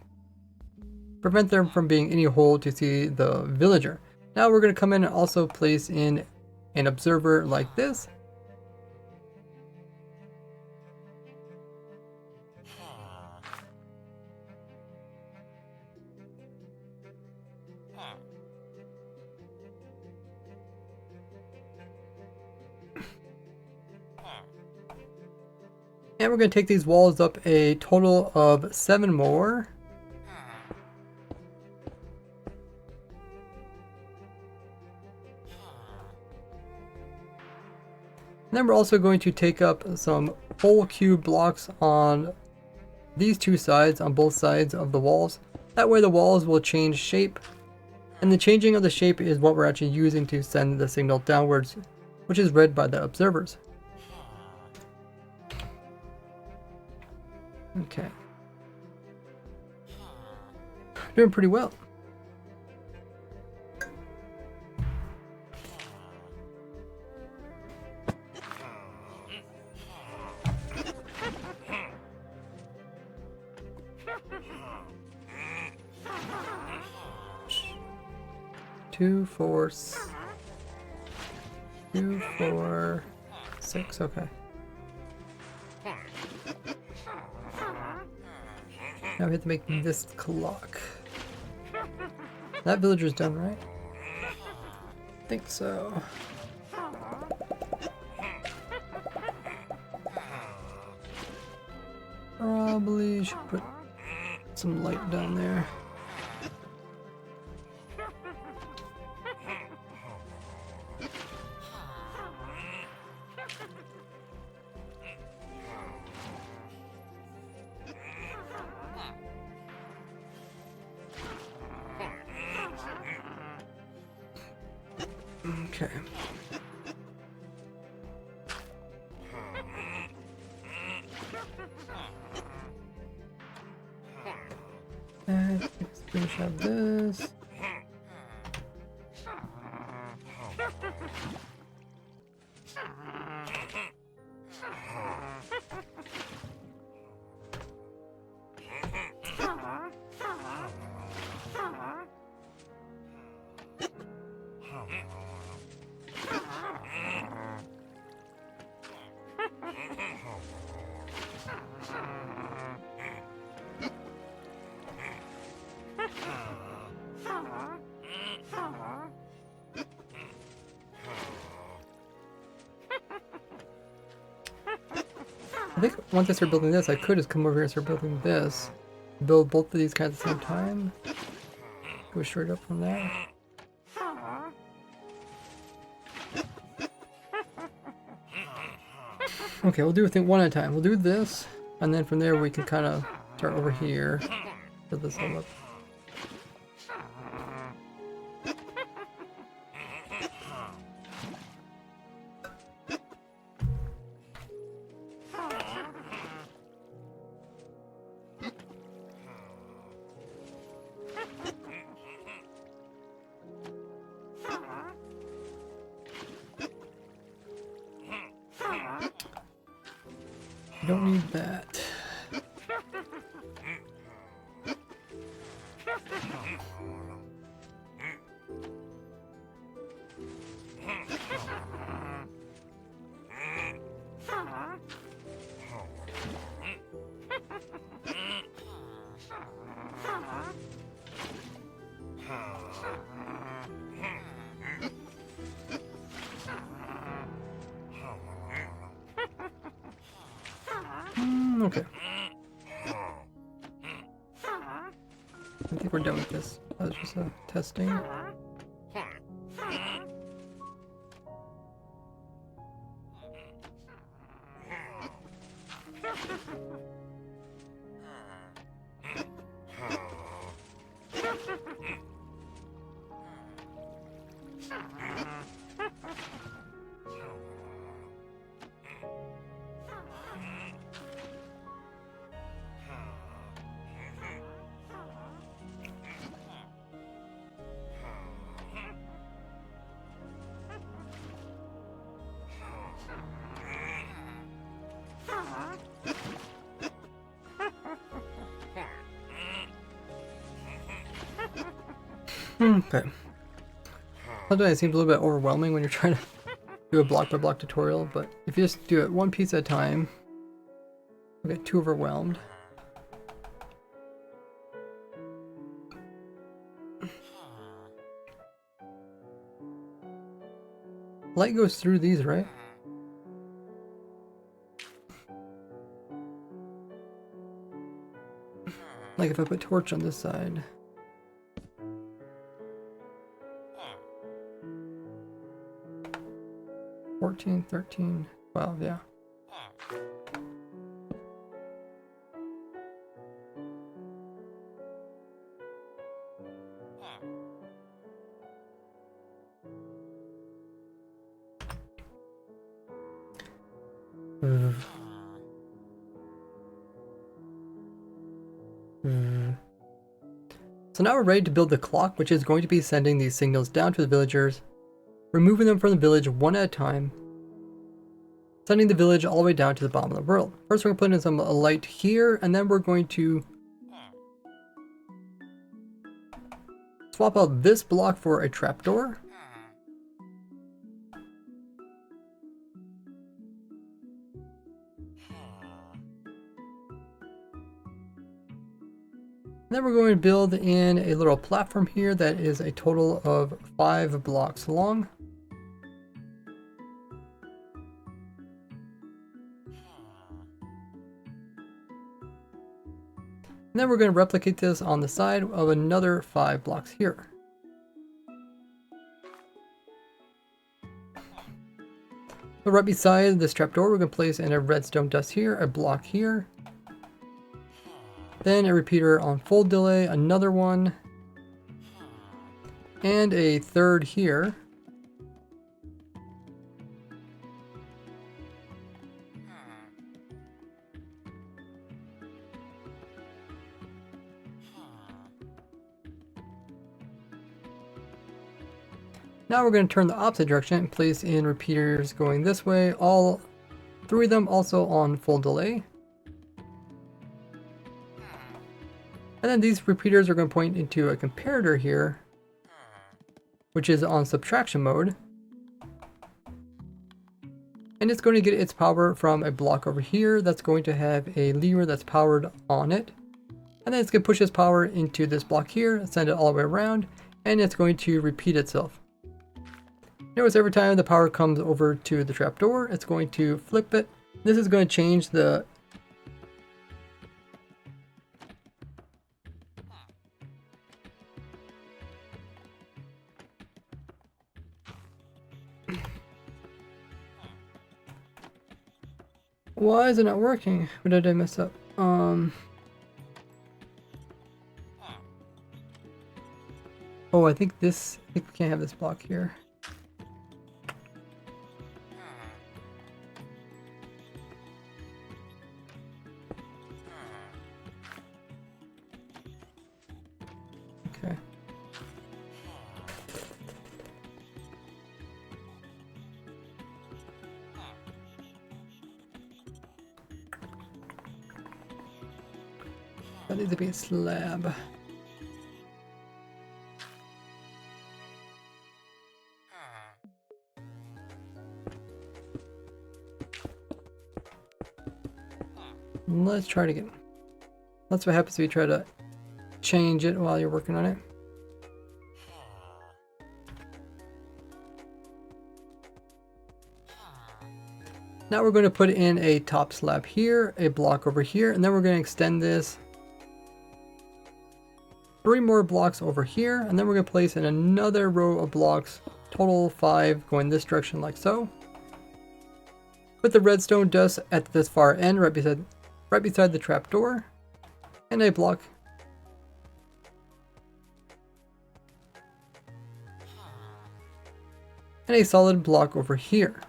prevent them from being any hole to see the villager. Now we're going to come in and also place in an observer like this. And we're going to take these walls up a total of 7 more. And then we're also going to take up some whole cube blocks on these two sides, on both sides of the walls. That way the walls will change shape. And the changing of the shape is what we're actually using to send the signal downwards, which is read by the observers. Okay. Doing pretty well. Two, 4, 2, 4, 6, okay. Now we have to make this clock. That villager's done, right? I think so. Probably should put some light down there. Okay. And let's finish up this. I think once I start building this, I could just come over here and start building this. Build both of these guys at the same time. Go straight up from there. Okay, we'll do one at a time. We'll do this, and then from there we can kind of start over here. Build this all up. I don't need that. Okay. I think we're done with this. That was just a testing. Okay. Sometimes it seems a little bit overwhelming when you're trying to do a block by block tutorial, but if you just do it one piece at a time, you'll get too overwhelmed. Light goes through these, right? Like if I put torch on this side. $14, $13, $12, yeah. So now we're ready to build the clock, which is going to be sending these signals down to the villagers, removing them from the village one at a time, sending the village all the way down to the bottom of the world. First we're going to put in some light here, and then we're going to swap out this block for a trapdoor. Then we're going to build in a little platform here that is a total of 5 blocks long. And then we're going to replicate this on the side of another 5 blocks here. So right beside this trapdoor, we're going to place in a redstone dust here, a block here. Then a repeater on full delay, another one, and a third here. Now we're going to turn the opposite direction and place in repeaters going this way, all 3 of them also on full delay. And then these repeaters are going to point into a comparator here, which is on subtraction mode. And it's going to get its power from a block over here that's going to have a lever that's powered on it. And then it's going to push its power into this block here, send it all the way around, and it's going to repeat itself. Notice every time the power comes over to the trapdoor, it's going to flip it. This is going to change the Why is it not working? What did I mess up? Oh, I think we can't have this block here. Okay. That needs to be a slab. Let's try it again. That's what happens if you try to change it while you're working on it. Now we're going to put in a top slab here, a block over here, and then we're going to extend this 3 more blocks over here, and then we're going to place in another row of blocks, total 5 going this direction like so. Put the redstone dust at this far end right beside the trapdoor, and a block. And a solid block over here.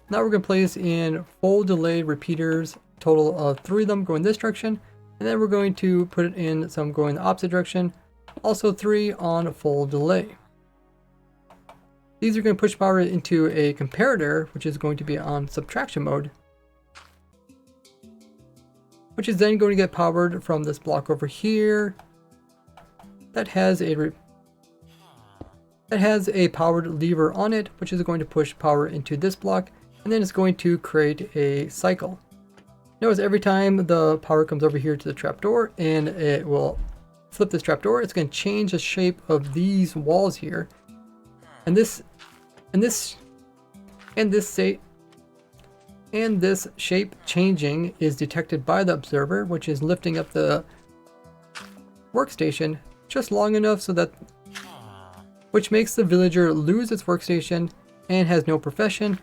Now we're going to place in full delay repeaters, total of 3 of them going this direction, and then we're going to put it in some going the opposite direction, also 3 on full delay. These are going to push power into a comparator, which is going to be on subtraction mode, which is then going to get powered from this block over here that has a that has a powered lever on it, which is going to push power into this block, and then it's going to create a cycle. Notice every time the power comes over here to the trapdoor and it will flip this trapdoor, it's going to change the shape of these walls here. And this shape changing is detected by the observer, which is lifting up the workstation just long enough so that, which makes the villager lose its workstation and has no profession,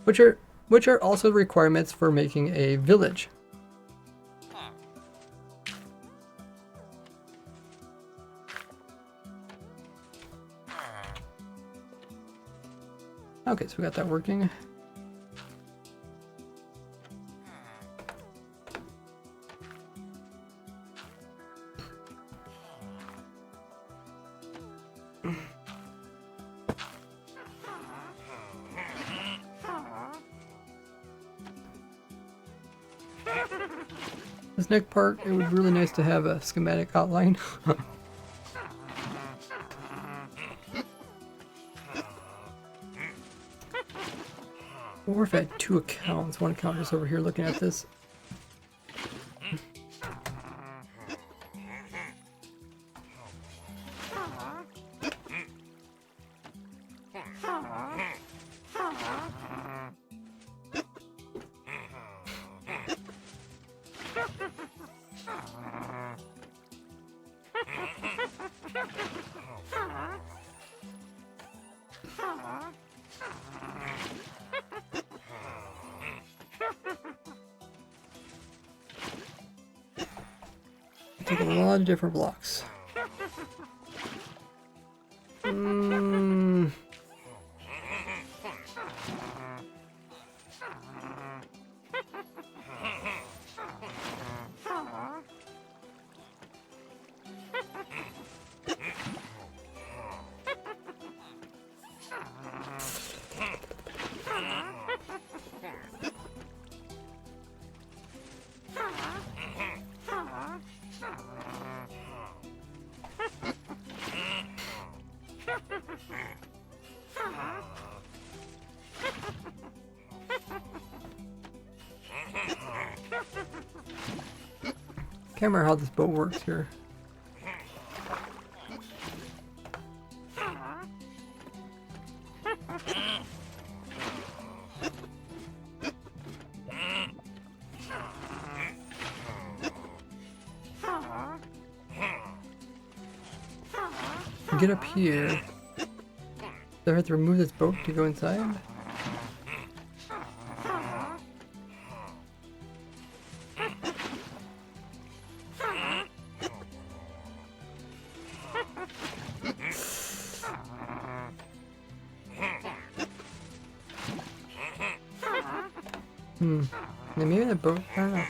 which are also requirements for making a village. Okay, so we got that working. This next part, it would be really nice to have a schematic outline. Or if I had two accounts, one account is over here looking at this. Take a lot of different blocks. Can't remember how this boat works here. Get up here. Do I have to remove this boat to go inside? Maybe the boat, I don't know.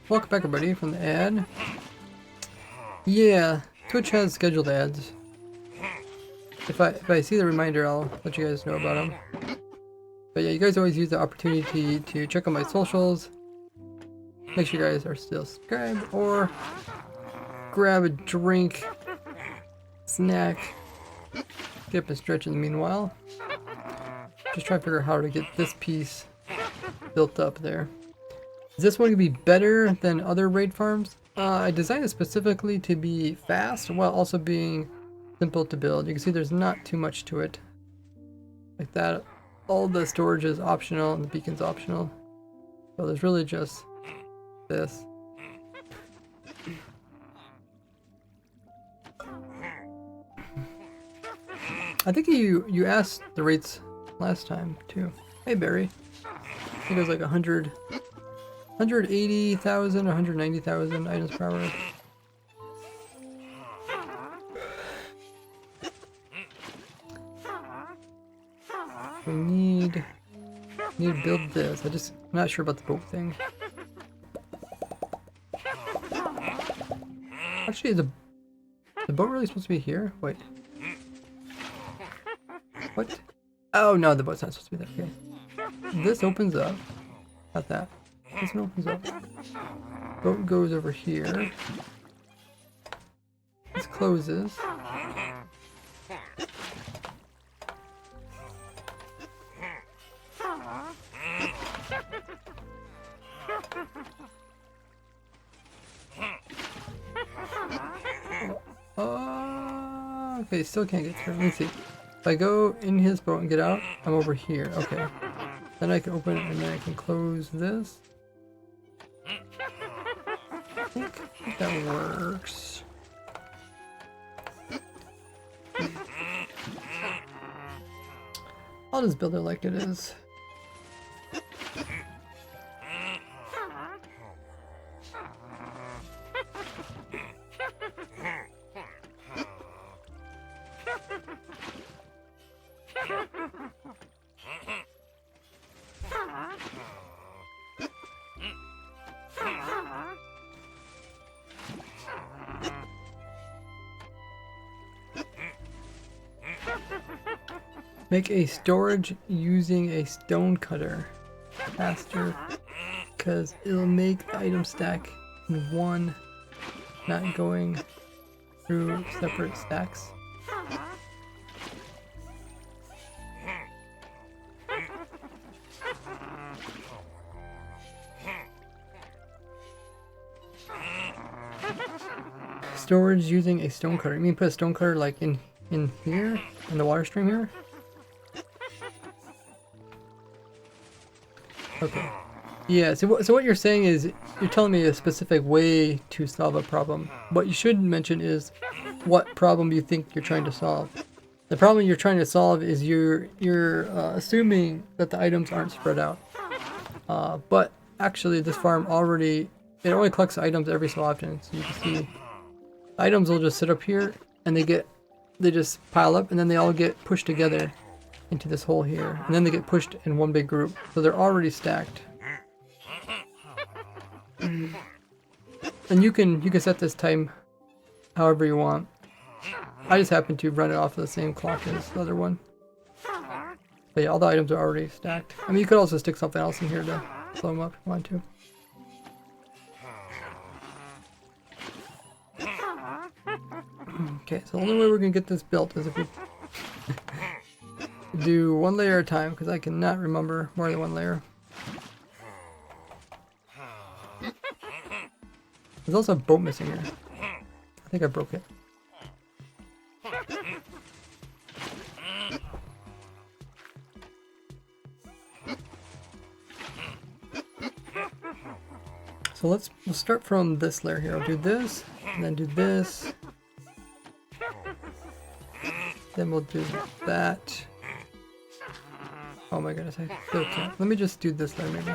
Welcome back everybody from the ad. Yeah, Twitch has scheduled ads. If I see the reminder, I'll let you guys know about them. But yeah, you guys always use the opportunity to check out my socials. Make sure you guys are still subscribed, or grab a drink, snack, get up and stretch in the meanwhile. Just try to figure out how to get this piece built up there. Is this one going to be better than other raid farms? I designed it specifically to be fast while also being simple to build. You can see there's not too much to it. Like that, all the storage is optional and the beacon's optional. So there's really just this. I think you asked the rates last time too. Hey Barry. I think it was like 180,000 or 190,000 items per hour. We need to build this. I'm not sure about the boat thing. Actually, is the boat really supposed to be here? Wait. What? Oh no, the boat's not supposed to be there. Okay. This opens up. Not that. This one opens up. Boat goes over here. This closes. Okay, still can't get through. Let me see. If I go in his boat and get out, I'm over here. Okay. Then I can open it and then I can close this. I think that works. I'll just build it like it is. Make a storage using a stone cutter faster because it'll make the item stack in one, not going through separate stacks. Storage using a stone cutter. You mean put a stone cutter like in here? In the water stream here? Okay. Yeah, so what you're saying is, you're telling me a specific way to solve a problem. What you should mention is what problem you think you're trying to solve. The problem you're trying to solve is you're assuming that the items aren't spread out. But actually this farm only collects items every so often. So you can see items will just sit up here and they just pile up and then they all get pushed together into this hole here, and then they get pushed in one big group, so they're already stacked. And you can set this time however you want. I just happen to run it off of the same clock as the other one. But yeah, all the items are already stacked. I mean, you could also stick something else in here to slow them up if you want to. Okay, so the only way we're gonna get this built is if we do one layer at a time, because I cannot remember more than one layer. There's also a boat missing here. I think I broke it. So let's start from this layer here. I'll do this, and then do this. Then we'll do that. Oh my goodness, I still can't. Let me just do this layer maybe.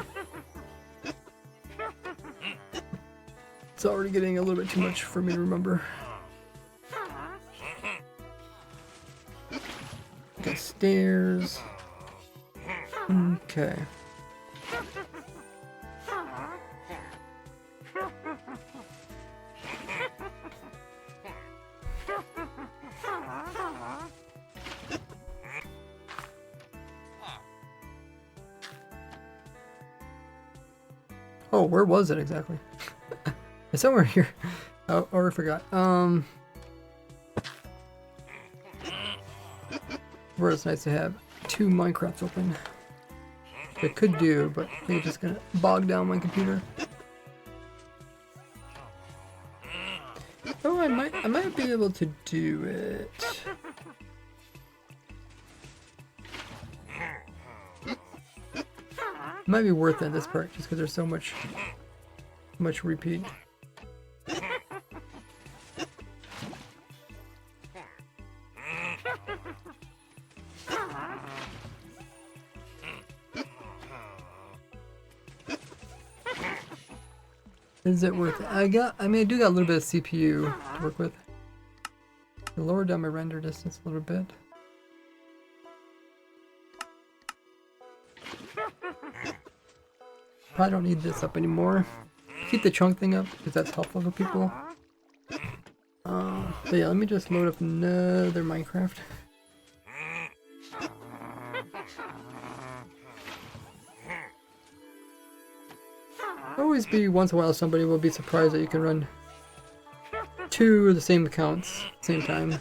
It's already getting a little bit too much for me to remember. Okay, stairs. Okay. Oh, where was it exactly? It's somewhere here. Oh, or I forgot. Where it's nice to have two Minecrafts open. I could do, but I think it's just gonna bog down my computer. Oh, I might be able to do it. It might be worth it this part, just because there's so much repeat. Is it worth it? I mean, I do got a little bit of CPU to work with. I'll lower down my render distance a little bit. Probably don't need this up anymore. Keep the chunk thing up because that's helpful for people. But yeah, let me just load up another Minecraft. always be once in a while somebody will be surprised that you can run 2 of the same accounts at the same time.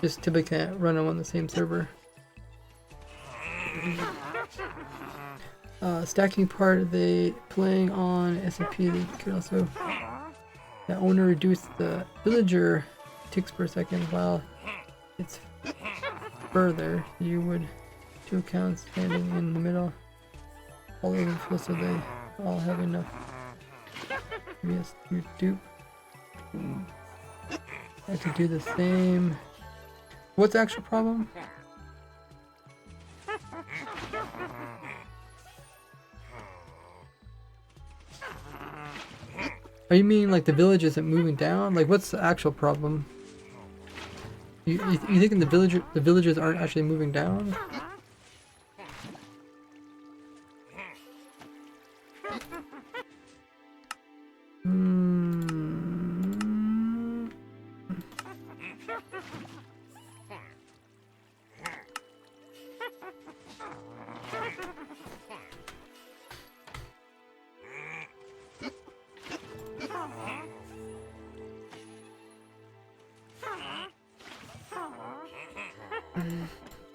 Just typically can't run them on the same server. Stacking part, they playing on SMP, they could also, the owner reduced the villager ticks per second while it's further. You would 2 accounts standing in the middle, all over the field, so they all have enough. Yes, you dupe. I have to do the same. What's the actual problem? Oh, you mean like the village isn't moving down? Like, what's the actual problem? You thinking the villagers aren't actually moving down?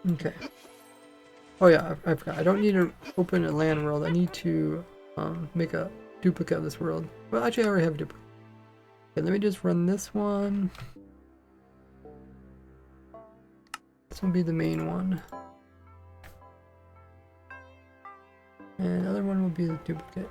Okay. Oh yeah, I forgot. I don't need to open a land world. I need to make a duplicate of this world. Well, actually, I already have a duplicate. Okay, let me just run this one. This will be the main one. And the other one will be the duplicate.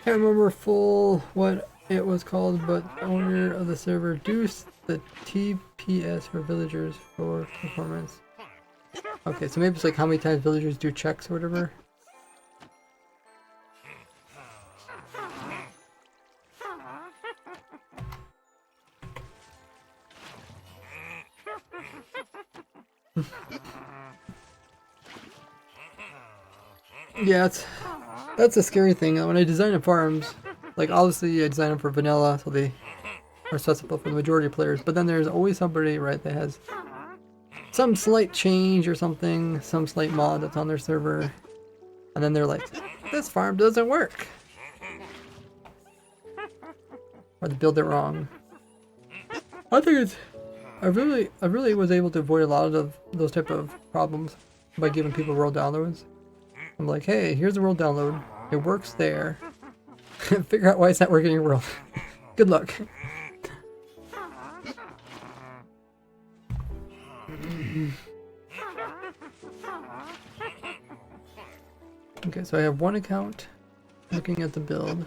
Can't remember full what it was called, but the owner of the server reduced the TPS for villagers for performance. Okay, so maybe it's like how many times villagers do checks or whatever. Yeah, that's a scary thing. When I design the farms, like obviously I design them for vanilla, so they are accessible for the majority of players. But then there's always somebody, right, that has some slight change or something, some slight mod that's on their server, and then they're like, "This farm doesn't work," or they build it wrong. I think it's, I really was able to avoid a lot of those type of problems by giving people world downloads. I'm like, hey, here's a world download. It works there. Figure out why it's not working in your world. Good luck. Okay, so I have one account looking at the build.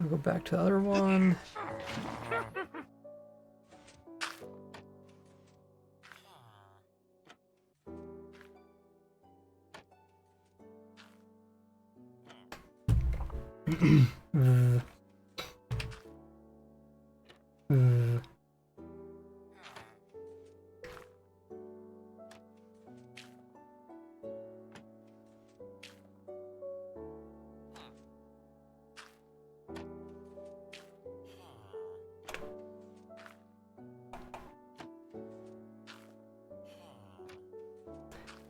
I'll go back to the other one.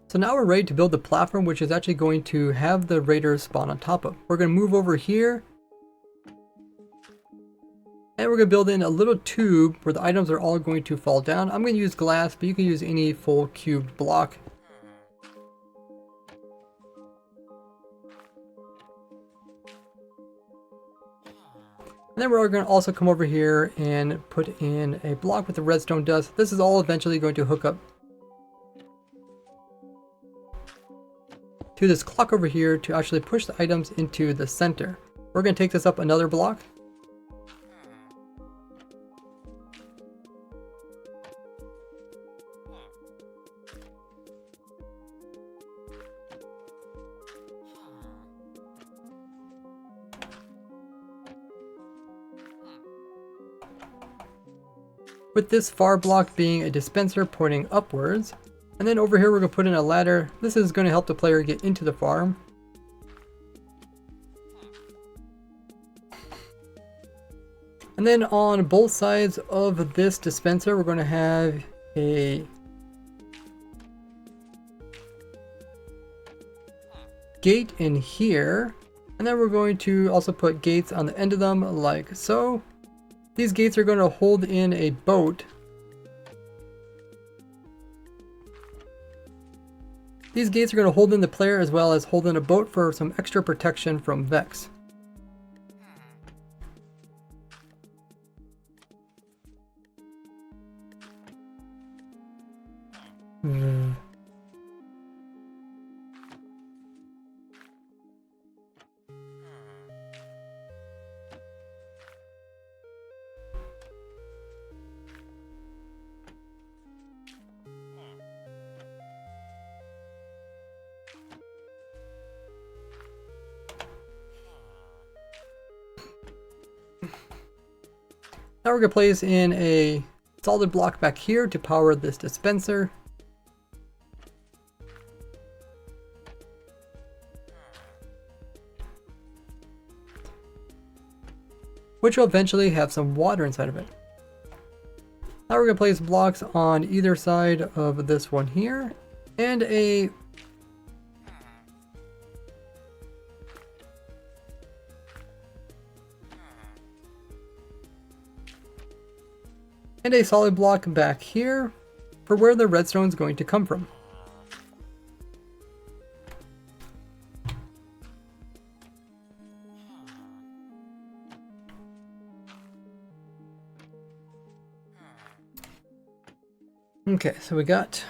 So now we're ready to build the platform, which is actually going to have the raiders spawn on top of. We're going to move over here, and we're going to build in a little tube where the items are all going to fall down. I'm going to use glass, but you can use any full cube block. And then we're going to also come over here and put in a block with the redstone dust. This is all eventually going to hook up to this clock over here to actually push the items into the center. We're going to take this up another block. With this far block being a dispenser pointing upwards. And then over here we're going to put in a ladder. This is going to help the player get into the farm. And then on both sides of this dispenser we're going to have a gate in here. And then we're going to also put gates on the end of them like so. These gates are going to hold in a boat. These gates are going to hold in the player as well as hold in a boat for some extra protection from Vex. Now we're going to place in a solid block back here to power this dispenser. Which will eventually have some water inside of it. Now we're going to place blocks on either side of this one here and a solid block back here for where the redstone is going to come from. Okay, so we got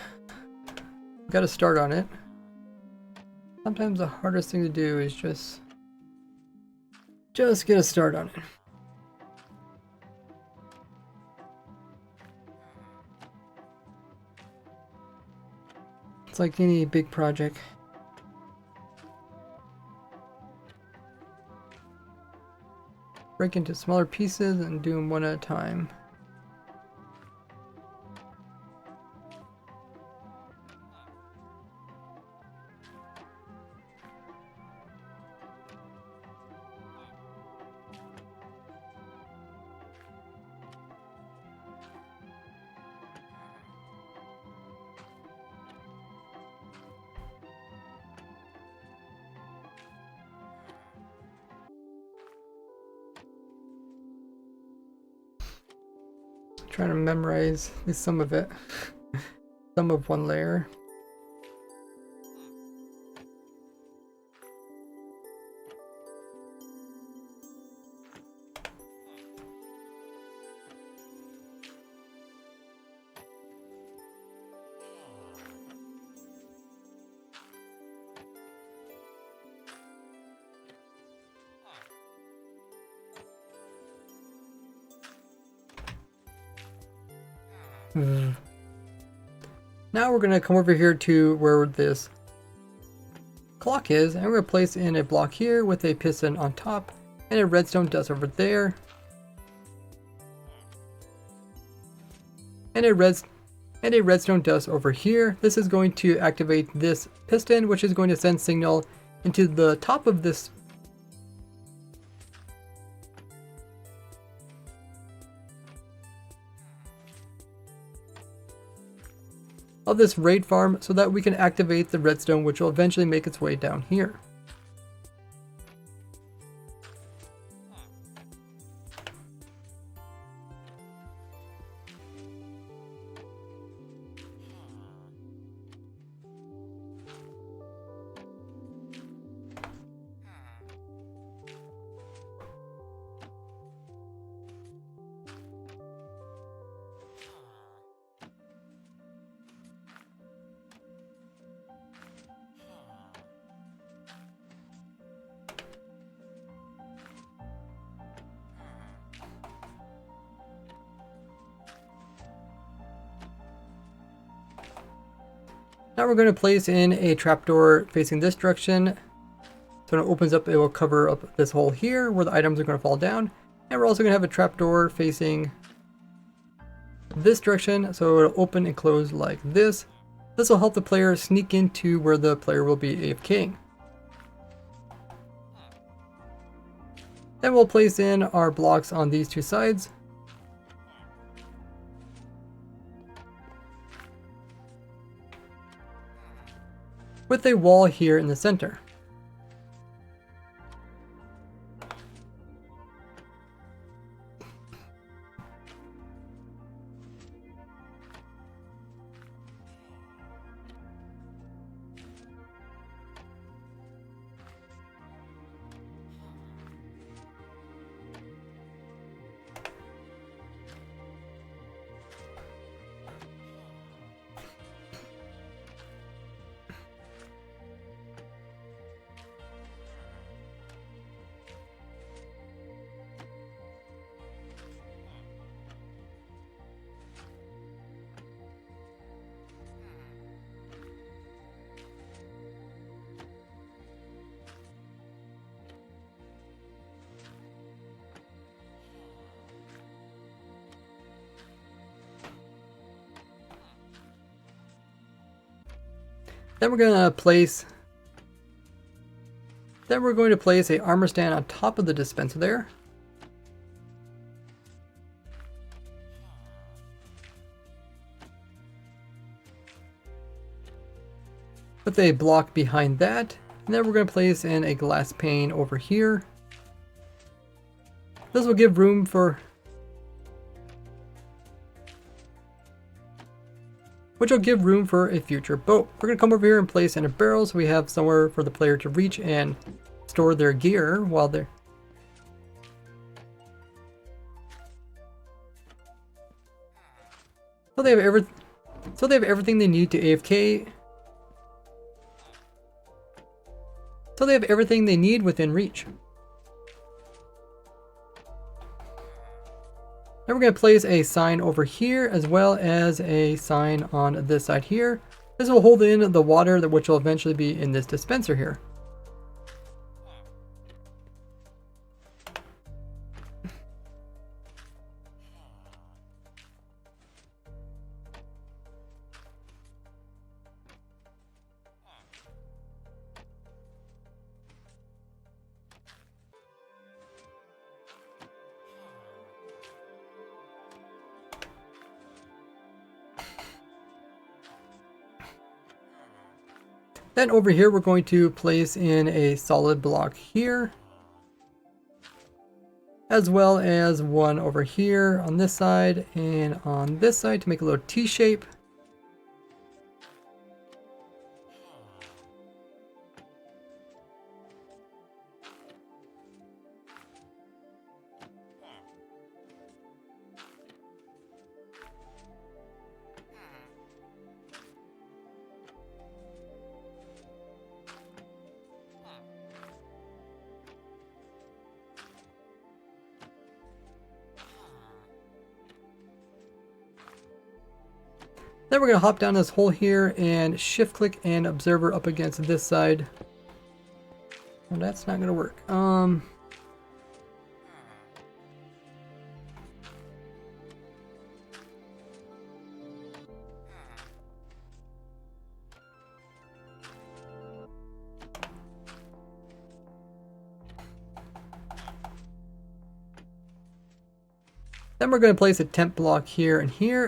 a start on it. Sometimes the hardest thing to do is just get a start on it. It's like any big project. Break into smaller pieces and do them one at a time. Trying to memorize at least some of it. Some of one layer. Now we're going to come over here to where this clock is, and we're going to place in a block here with a piston on top and a redstone dust over there, and a redstone dust over here. This is going to activate this piston, which is going to send signal into the top of this raid farm so that we can activate the redstone, which will eventually make its way down here. Now we're going to place in a trapdoor facing this direction. So when it opens up, it will cover up this hole here where the items are going to fall down. And we're also going to have a trapdoor facing this direction, so it'll open and close like this. This will help the player sneak into where the player will be AFKing. Then we'll place in our blocks on these two sides. With a wall here in the center. Then we're going to place a armor stand on top of the dispenser there. With a block behind that. And then we're going to place in a glass pane over here. This will give room for a future boat. We're going to come over here and place in a barrel so we have somewhere for the player to reach and store their gear while they're... So they have everything they need to AFK. So they have everything they need within reach. Then we're going to place a sign over here as well as a sign on this side here. This will hold in the water which will eventually be in this dispenser here. Then over here, we're going to place in a solid block here, as well as one over here on this side and on this side to make a little T shape. Then we're going to hop down this hole here and shift click and observer up against this side. Well, that's not going to work. Then we're going to place a temp block here,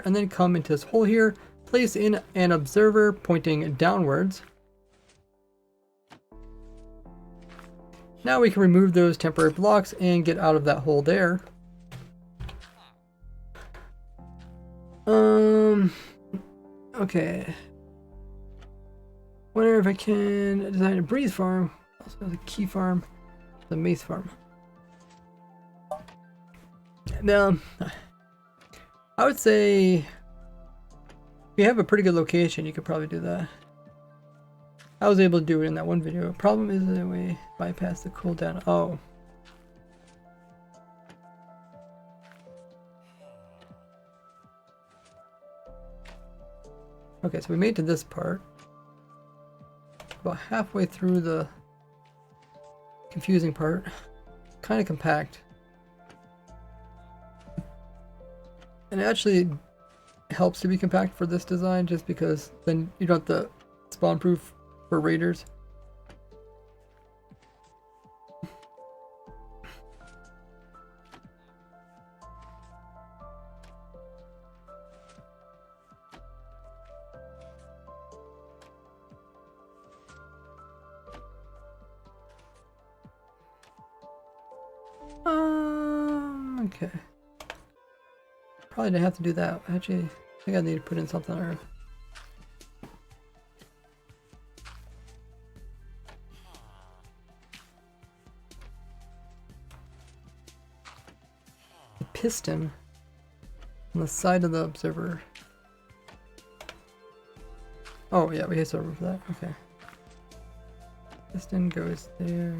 and then come into this hole here, place in an observer pointing downwards. Now we can remove those temporary blocks and get out of that hole there. Okay. Wonder if I can design a breeze farm, also the key farm, the mace farm. Now, I would say if you have a pretty good location, you could probably do that. I was able to do it in that one video. Problem is that we bypass the cooldown. Oh. Okay, so we made it to this part. about halfway through the confusing part. Kind of compact. And it actually helps to be compact for this design just because then you don't have the spawn proof for raiders. Okay. Probably didn't have to do that. Actually, I think I need to put in something on Earth. The piston on the side of the observer. Oh yeah, we have to remove that. Okay. Piston goes there.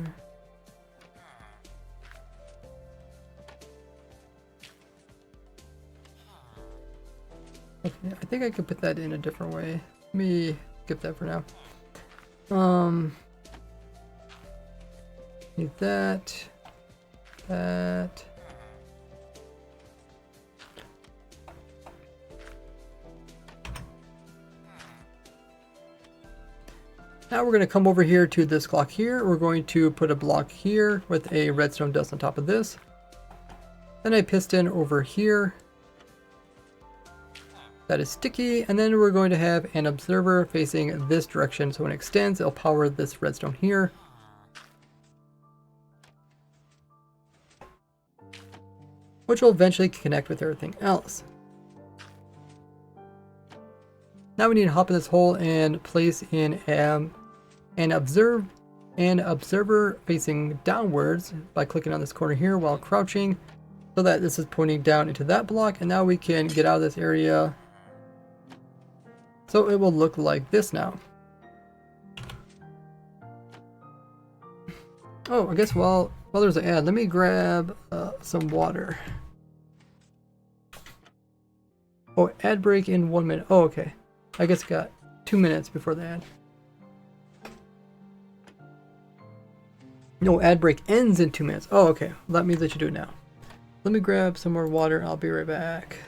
Okay, I think I could put that in a different way. Let me skip that for now. Need that. That. Now we're going to come over here to this clock here. We're going to put a block here with a redstone dust on top of this. Then a piston over here. That is sticky, and then we're going to have an observer facing this direction, so when it extends, it'll power this redstone here. Which will eventually connect with everything else. Now we need to hop in this hole and place in an observer facing downwards by clicking on this corner here while crouching, so that this is pointing down into that block, and now we can get out of this area. So it will look like this now. Oh, I guess while there's an ad, let me grab some water. Oh, ad break in 1 minute. Oh, okay. I guess I got 2 minutes before the ad. No, ad break ends in 2 minutes. Oh, okay. Well, that means that you do it now. Let me grab some more water and I'll be right back.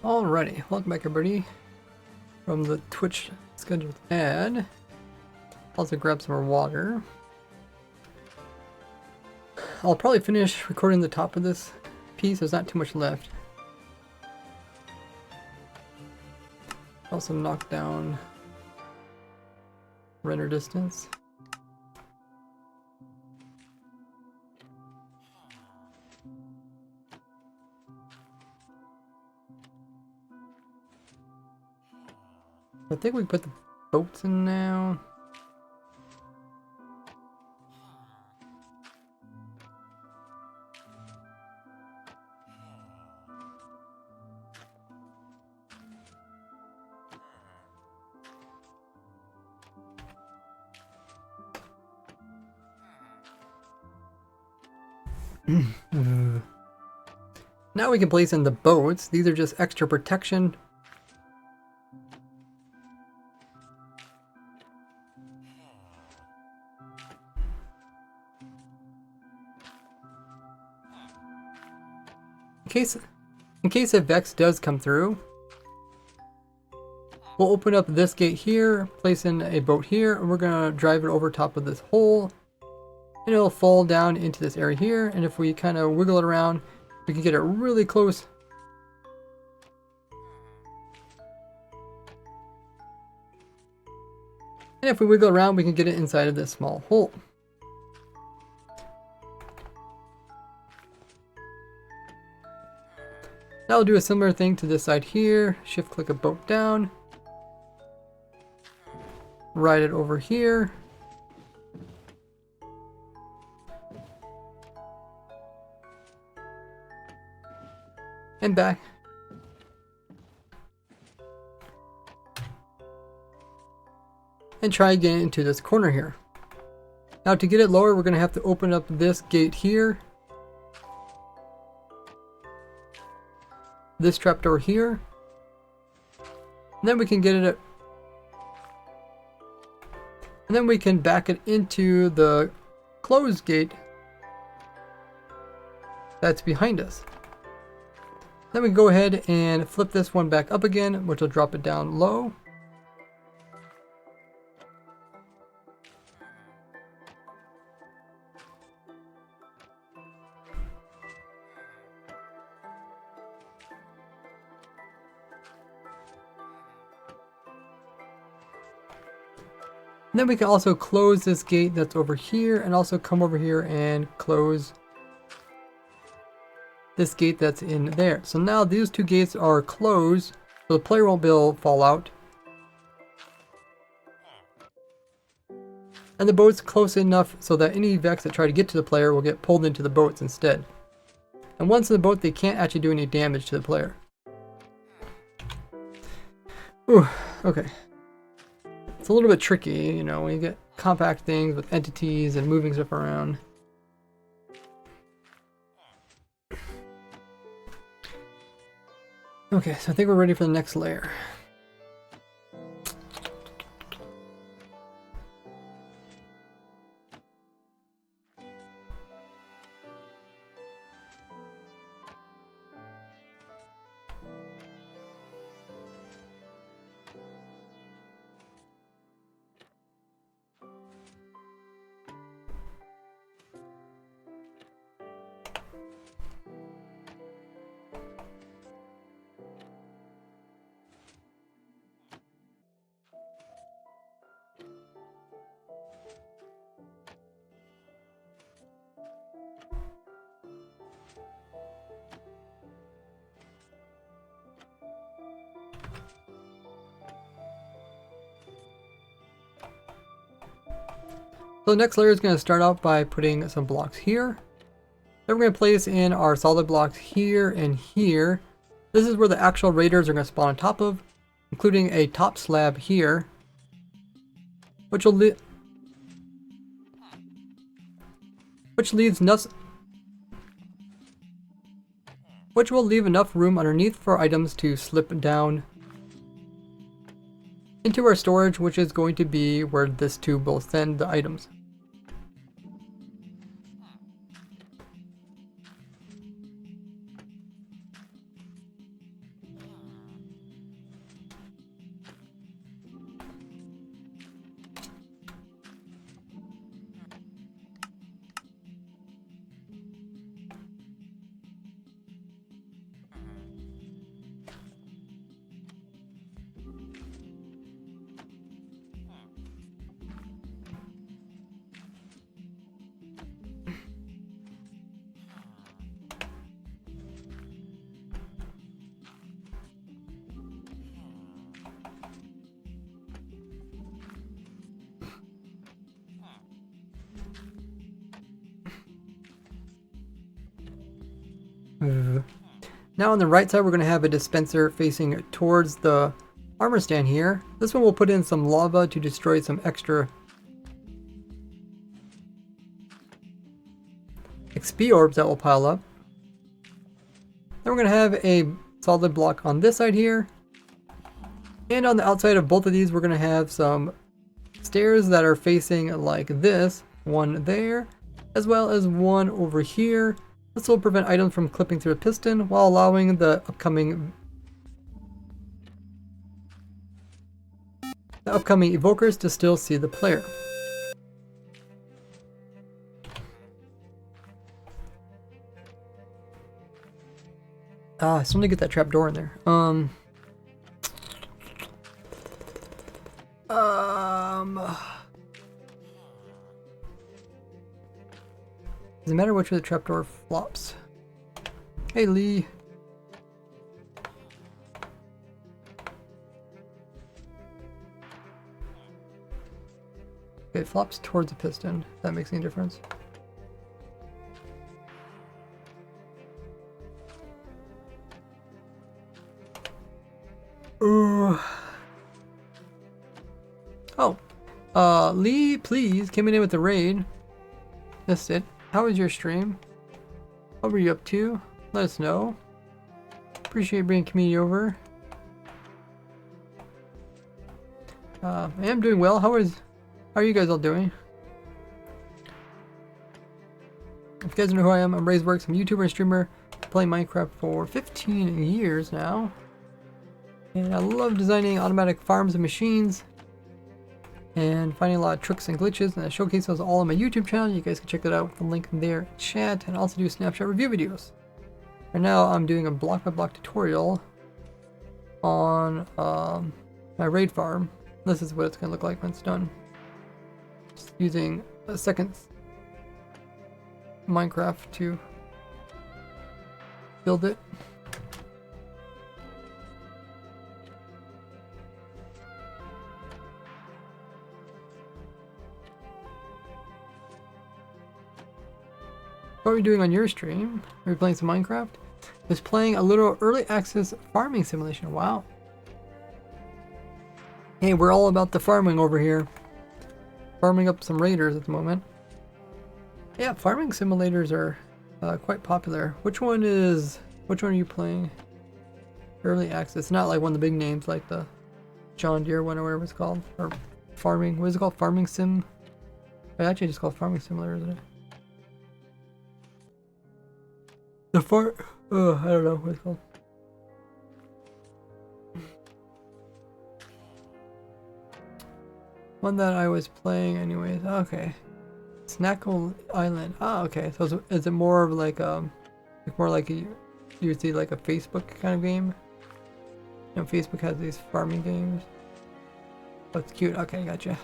Alrighty, welcome back everybody from the Twitch scheduled ad. Also grab some more water. I'll probably finish recording the top of this piece, there's not too much left. Also knock down render distance. I think we put the boats in now. Now we can place in the boats. These are just extra protection. In case a Vex does come through, we'll open up this gate here, place in a boat here, and we're gonna drive it over top of this hole, and it'll fall down into this area here. And if we kind of wiggle it around, we can get it really close. And if we wiggle around, we can get it inside of this small hole. Now I'll do a similar thing to this side here. Shift click a boat down. Ride it over here. And back. And try again into this corner here. Now to get it lower, we're going to have to open up this gate here. This trapdoor here. And then we can get it. And then we can back it into the closed gate that's behind us. Then we can go ahead and flip this one back up again, which will drop it down low. And then we can also close this gate that's over here, and also come over here and close this gate that's in there. So now these two gates are closed, so the player won't be able to fall out. And the boat's close enough so that any Vex that try to get to the player will get pulled into the boats instead. And once in the boat, they can't actually do any damage to the player. Ooh, okay. It's a little bit tricky, you know, when you get compact things with entities and moving stuff around. Okay, so I think we're ready for the next layer. So the next layer is going to start out by putting some blocks here. Then we're going to place in our solid blocks here and here. This is where the actual raiders are going to spawn on top of, including a top slab here, which will leave enough room underneath for items to slip down into our storage, which is going to be where this tube will send the items. Now on the right side, we're going to have a dispenser facing towards the armor stand here. This one will put in some lava to destroy some extra XP orbs that will pile up. Then we're going to have a solid block on this side here. And on the outside of both of these, we're going to have some stairs that are facing like this. One there, as well as one over here. This will prevent items from clipping through a piston while allowing the upcoming evokers to still see the player. I still need to get that trapdoor in there. Doesn't matter which way the trapdoor flops. Hey Lee. Okay, it flops towards the piston. If that makes any difference. Oh, Lee, please, coming in with the raid. Missed it. How was your stream? What were you up to? Let us know. Appreciate bringing community over. I am doing well. How are you guys all doing? If you guys don't know who I am, I'm RaiseWorks. I'm a YouTuber and streamer. Playing Minecraft for 15 years now. And I love designing automatic farms and machines. And finding a lot of tricks and glitches, and I showcase those all on my YouTube channel. You guys can check that out with the link in there in chat, and also do snapshot review videos. Right now I'm doing a block by block tutorial on my raid farm. This is what it's going to look like when it's done. Just using a second Minecraft to build it. What are we doing on your stream? Are we playing some Minecraft? I was playing a little early access farming simulation. Wow. Hey, we're all about the farming over here. Farming up some raiders at the moment. Yeah, farming simulators are quite popular. Which one are you playing? Early access. Not like one of the big names like the John Deere one or whatever it's called. Or farming. What is it called? Farming sim? It's actually just called farming simulator, isn't it? I don't know what it's called. One that I was playing anyways. Okay. Snackle Island. Ah, okay. So is it more of like more like you would see like a Facebook kind of game? You know, Facebook has these farming games. Oh, it's cute. Okay, gotcha.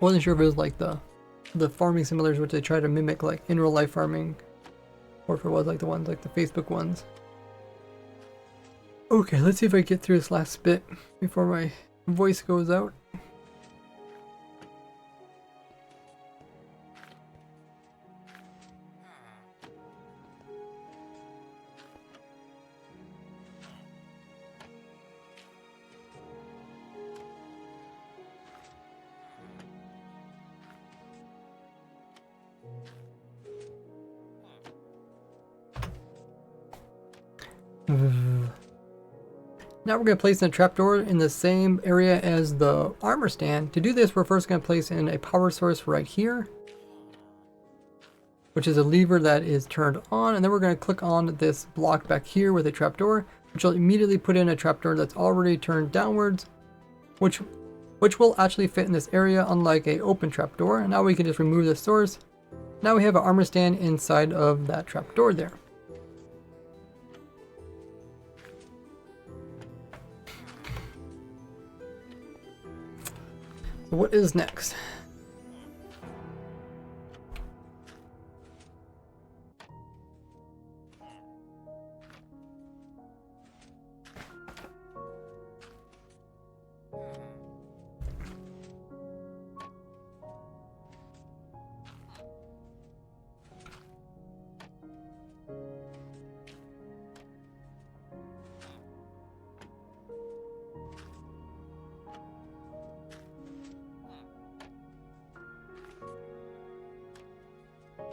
Wasn't sure if it was like the farming simulators which they try to mimic like in real life farming, or if it was like the ones like the Facebook ones. Okay, let's see if I get through this last bit before my voice goes out. Now we're going to place in a trapdoor in the same area as the armor stand. To do this, we're first going to place in a power source right here, which is a lever that is turned on, and then we're going to click on this block back here with a trapdoor, which will immediately put in a trapdoor that's already turned downwards, which will actually fit in this area, unlike a open trapdoor. And now we can just remove the source. Now we have an armor stand inside of that trapdoor there. So what is next?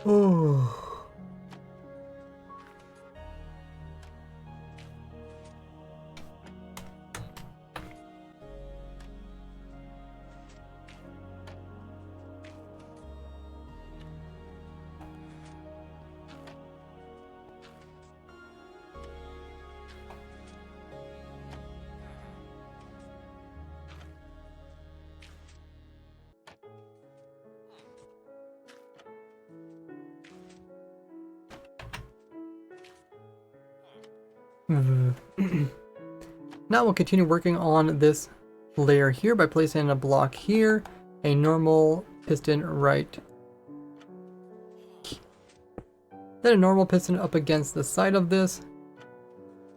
Oh. Now we'll continue working on this layer here by placing a block here, a normal piston right, then a normal piston up against the side of this,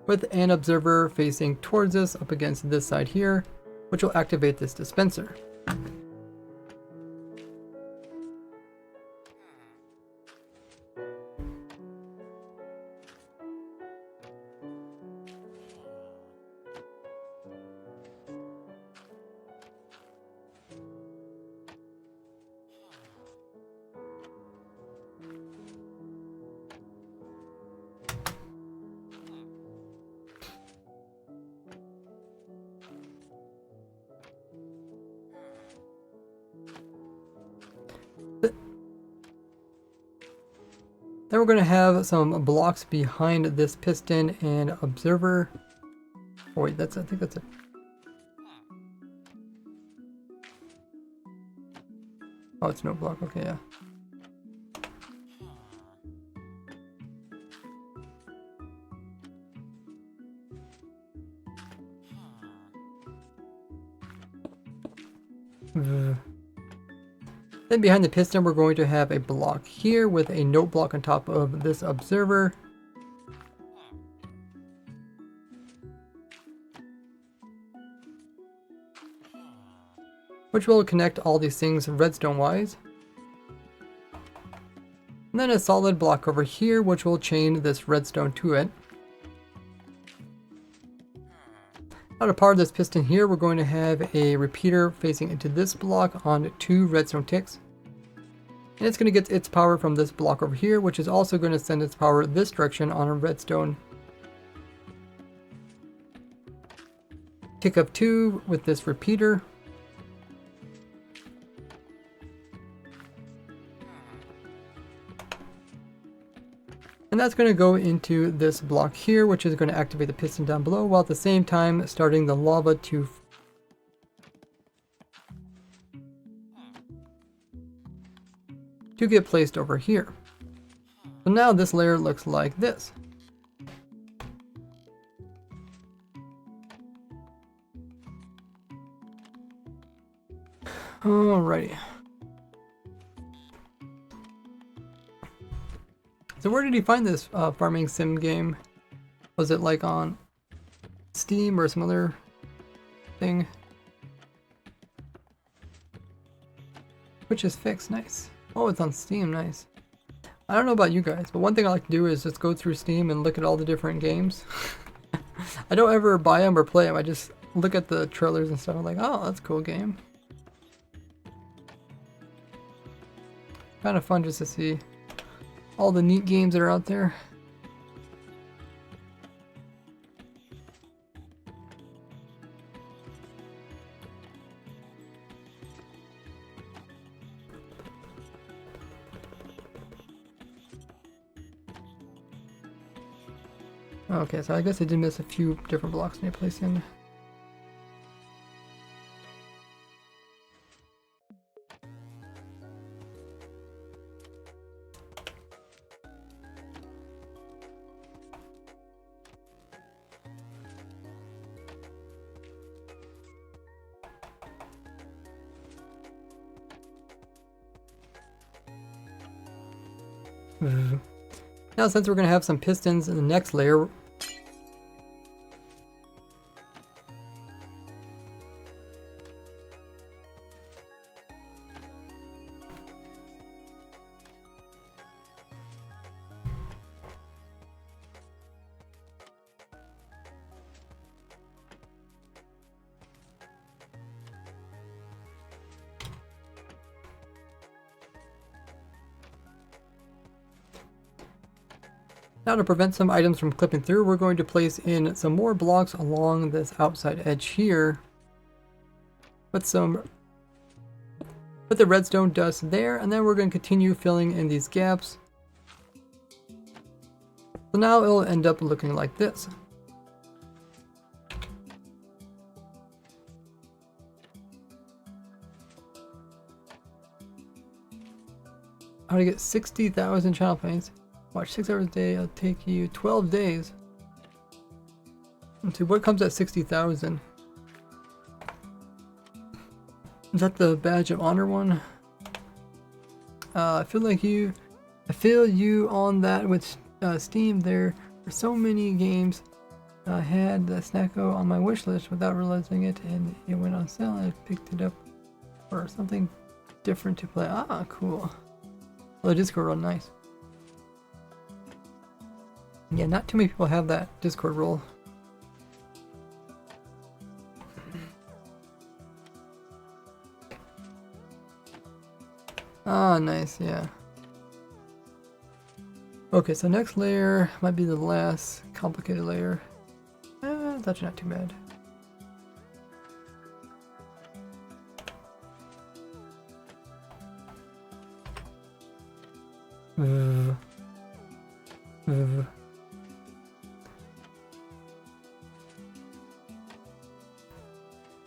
with an observer facing towards us up against this side here, which will activate this dispenser. Then we're going to have some blocks behind this piston and observer. Oh wait, I think that's it. Oh, it's no block. Okay, yeah. Then behind the piston, we're going to have a block here with a note block on top of this observer. Which will connect all these things redstone wise. And then a solid block over here, which will chain this redstone to it. Now to power this piston here, we're going to have a repeater facing into this block on 2 redstone ticks. And it's going to get its power from this block over here, which is also going to send its power this direction on a redstone tick of 2 with this repeater. And that's going to go into this block here, which is going to activate the piston down below, while at the same time starting the lava to get placed over here. So now this layer looks like this. Alrighty. So where did he find this farming sim game? Was it like on Steam or some other thing? Which is fixed, nice. Oh, it's on Steam, nice. I don't know about you guys, but one thing I like to do is just go through Steam and look at all the different games. I don't ever buy them or play them, I just look at the trailers and stuff. I'm like, oh, that's a cool game. Kind of fun just to see all the neat games that are out there. Okay, so I guess I did miss a few different blocks in place in. Now since we're going to have some pistons in the next layer, Now to prevent some items from clipping through, we're going to place in some more blocks along this outside edge here. Put the redstone dust there, and then we're going to continue filling in these gaps. So now it'll end up looking like this. How to get 60,000 channel points? Watch 6 hours a day, it'll take you 12 days. Let's see, what comes at 60,000? Is that the badge of honor one? I feel you on that with Steam. There are so many games. I had the Snacko on my wish list without realizing it, and it went on sale and I picked it up for something different to play. Ah, cool. Well, the Discord role, nice. Yeah, not too many people have that Discord role. Ah, nice, yeah. Okay, so next layer might be the last complicated layer. It's actually not too bad.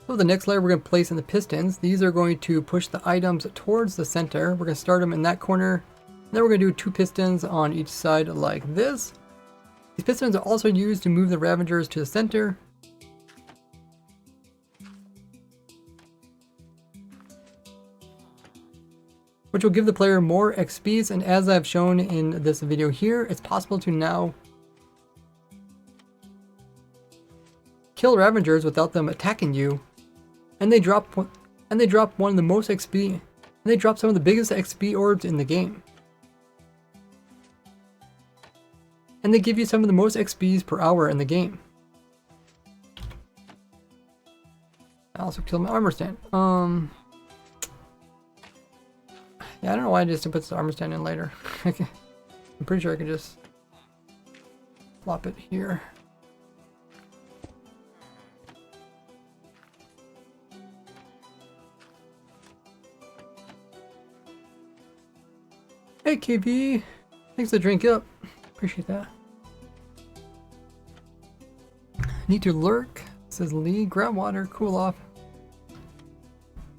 So the next layer we're going to place in the pistons. These are going to push the items towards the center. We're going to start them in that corner. Then we're going to do 2 pistons on each side like this. These pistons are also used to move the Ravagers to the center. Which will give the player more XPs, and as I've shown in this video here, it's possible to now kill Ravagers without them attacking you. And they drop one of the most XP, and they drop some of the biggest XP orbs in the game. And they give you some of the most XPs per hour in the game. I also killed my armor stand. Yeah, I don't know why I just didn't put the armor stand in later. I'm pretty sure I could just plop it here. Hey KB, thanks for the drink up. Appreciate that. Need to lurk, says Lee. Grab water, cool off.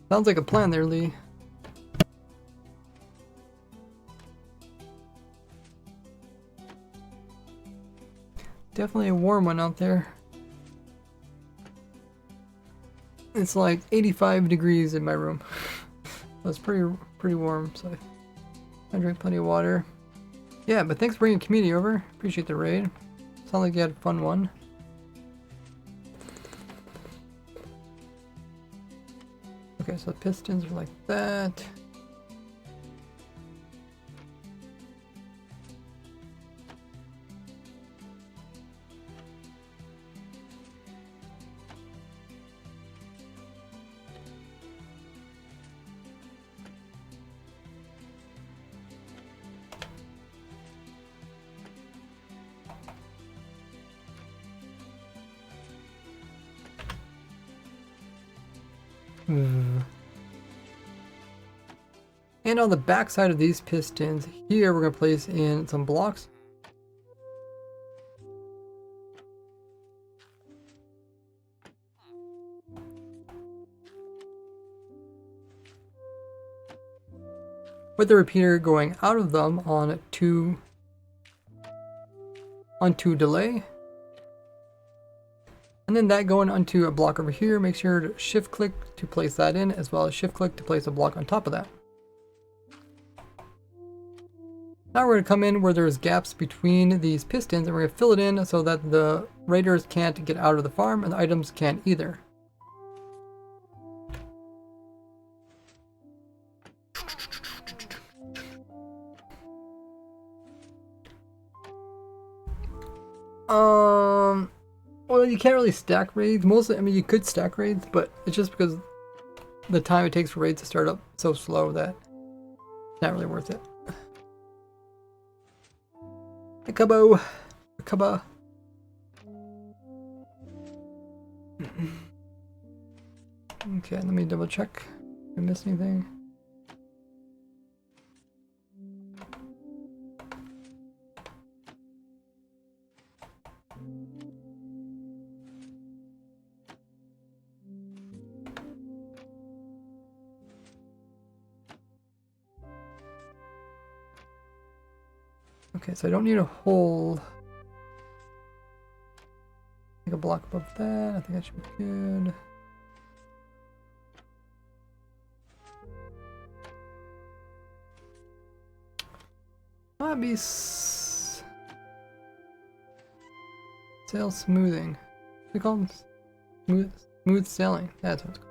Sounds like a plan there, Lee. Definitely a warm one out there. It's like 85 degrees in my room. That's pretty warm, so I drink plenty of water. Yeah, but thanks for bringing community over. Appreciate the raid. Sound like you had a fun one. Okay, so the pistons are like that. And on the back side of these pistons here, we're going to place in some blocks. With the repeater going out of them on two delay. And then that going onto a block over here. Make sure to shift click to place that in, as well as shift click to place a block on top of that. Now we're going to come in where there's gaps between these pistons, and we're going to fill it in so that the raiders can't get out of the farm and the items can't either. Well, you can't really stack raids. Mostly, I mean, you could stack raids, but it's just because the time it takes for raids to start up so slow that it's not really worth it. Hey, Cubbo. Cubba. Okay, let me double check. Did I miss anything? Okay, so I don't need a hole. Take a block above that. I think that should be good. Might be sail smoothing. They call them smooth sailing. That's what it's called.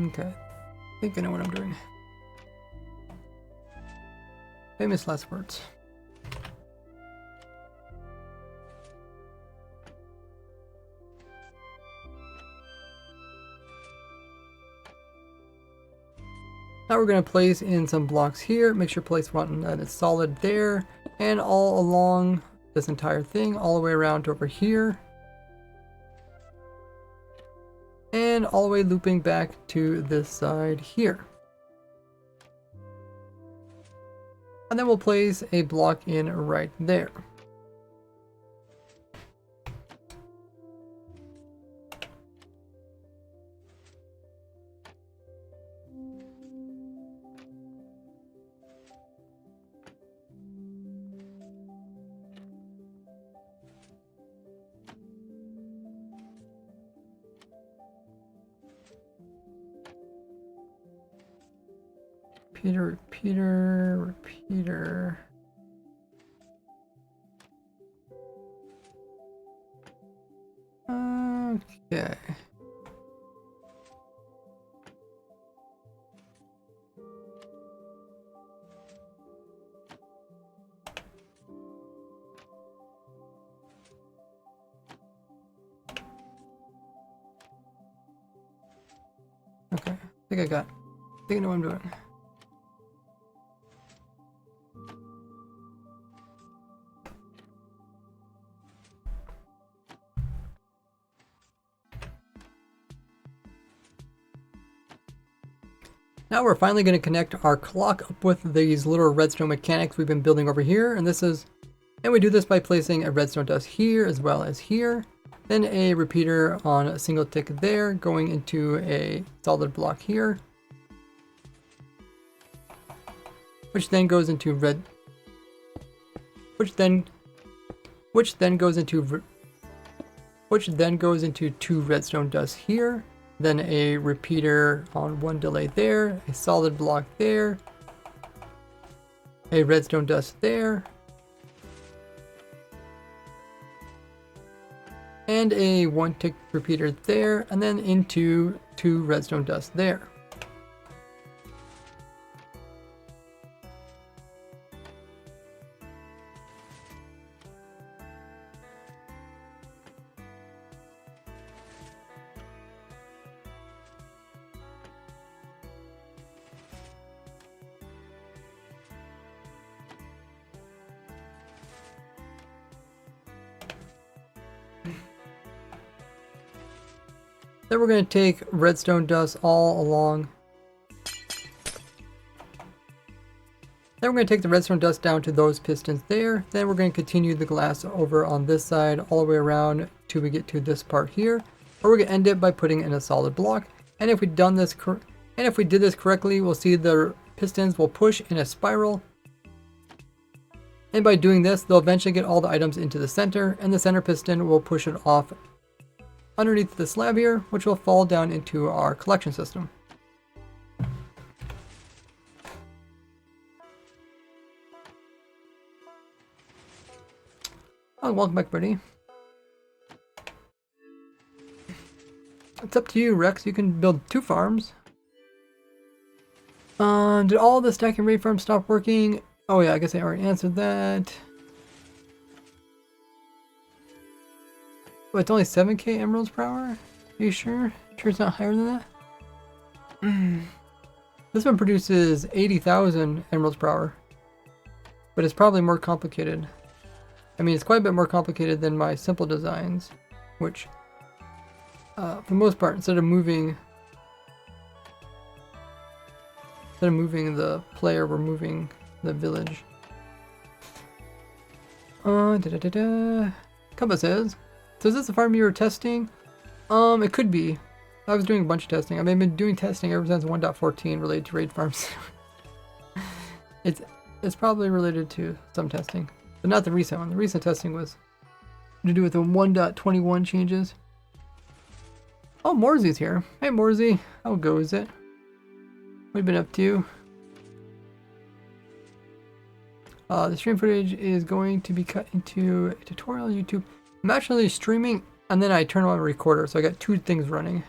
Okay, I think I know what I'm doing. Famous last words. Now we're going to place in some blocks here. Make sure place one that is solid there, and all along this entire thing, all the way around to over here. And all the way looping back to this side here. And then we'll place a block in right there. Repeater. Okay. Okay, I think I know what I'm doing. Now we're finally going to connect our clock up with these little redstone mechanics we've been building over here, and we do this by placing a redstone dust here as well as here, then a repeater on a single tick there, going into a solid block here, which then goes into two redstone dusts here. Then a repeater on one delay there, a solid block there, a redstone dust there, and a one tick repeater there, and then into two redstone dust there. Then we're going to take redstone dust all along. Then we're going to take the redstone dust down to those pistons there. Then we're going to continue the glass over on this side all the way around till we get to this part here. Or we're going to end it by putting in a solid block. And if we did this correctly, we'll see the pistons will push in a spiral. And by doing this, they'll eventually get all the items into the center, and the center piston will push it off underneath the slab here, which will fall down into our collection system. Oh, welcome back, buddy. It's up to you, Rex. You can build 2 farms. Did all the stack and raid farms stop working? Oh yeah, I guess I already answered that. Oh, it's only 7k emeralds per hour? Are you sure? Sure it's not higher than that? This one produces 80,000 emeralds per hour. But it's probably more complicated. I mean, it's quite a bit more complicated than my simple designs, which, for the most part, instead of moving the player, we're moving the village. Kaba says, so is this the farm you were testing? It could be. I was doing a bunch of testing. I mean, I've been doing testing ever since 1.14 related to raid farms. It's probably related to some testing, but not the recent one. The recent testing was to do with the 1.21 changes. Oh, Morzy's here. Hey, Morzy. How goes it? What have you been up to? The stream footage is going to be cut into a tutorial on YouTube. I'm actually streaming, and then I turn on a recorder, so I got 2 things running.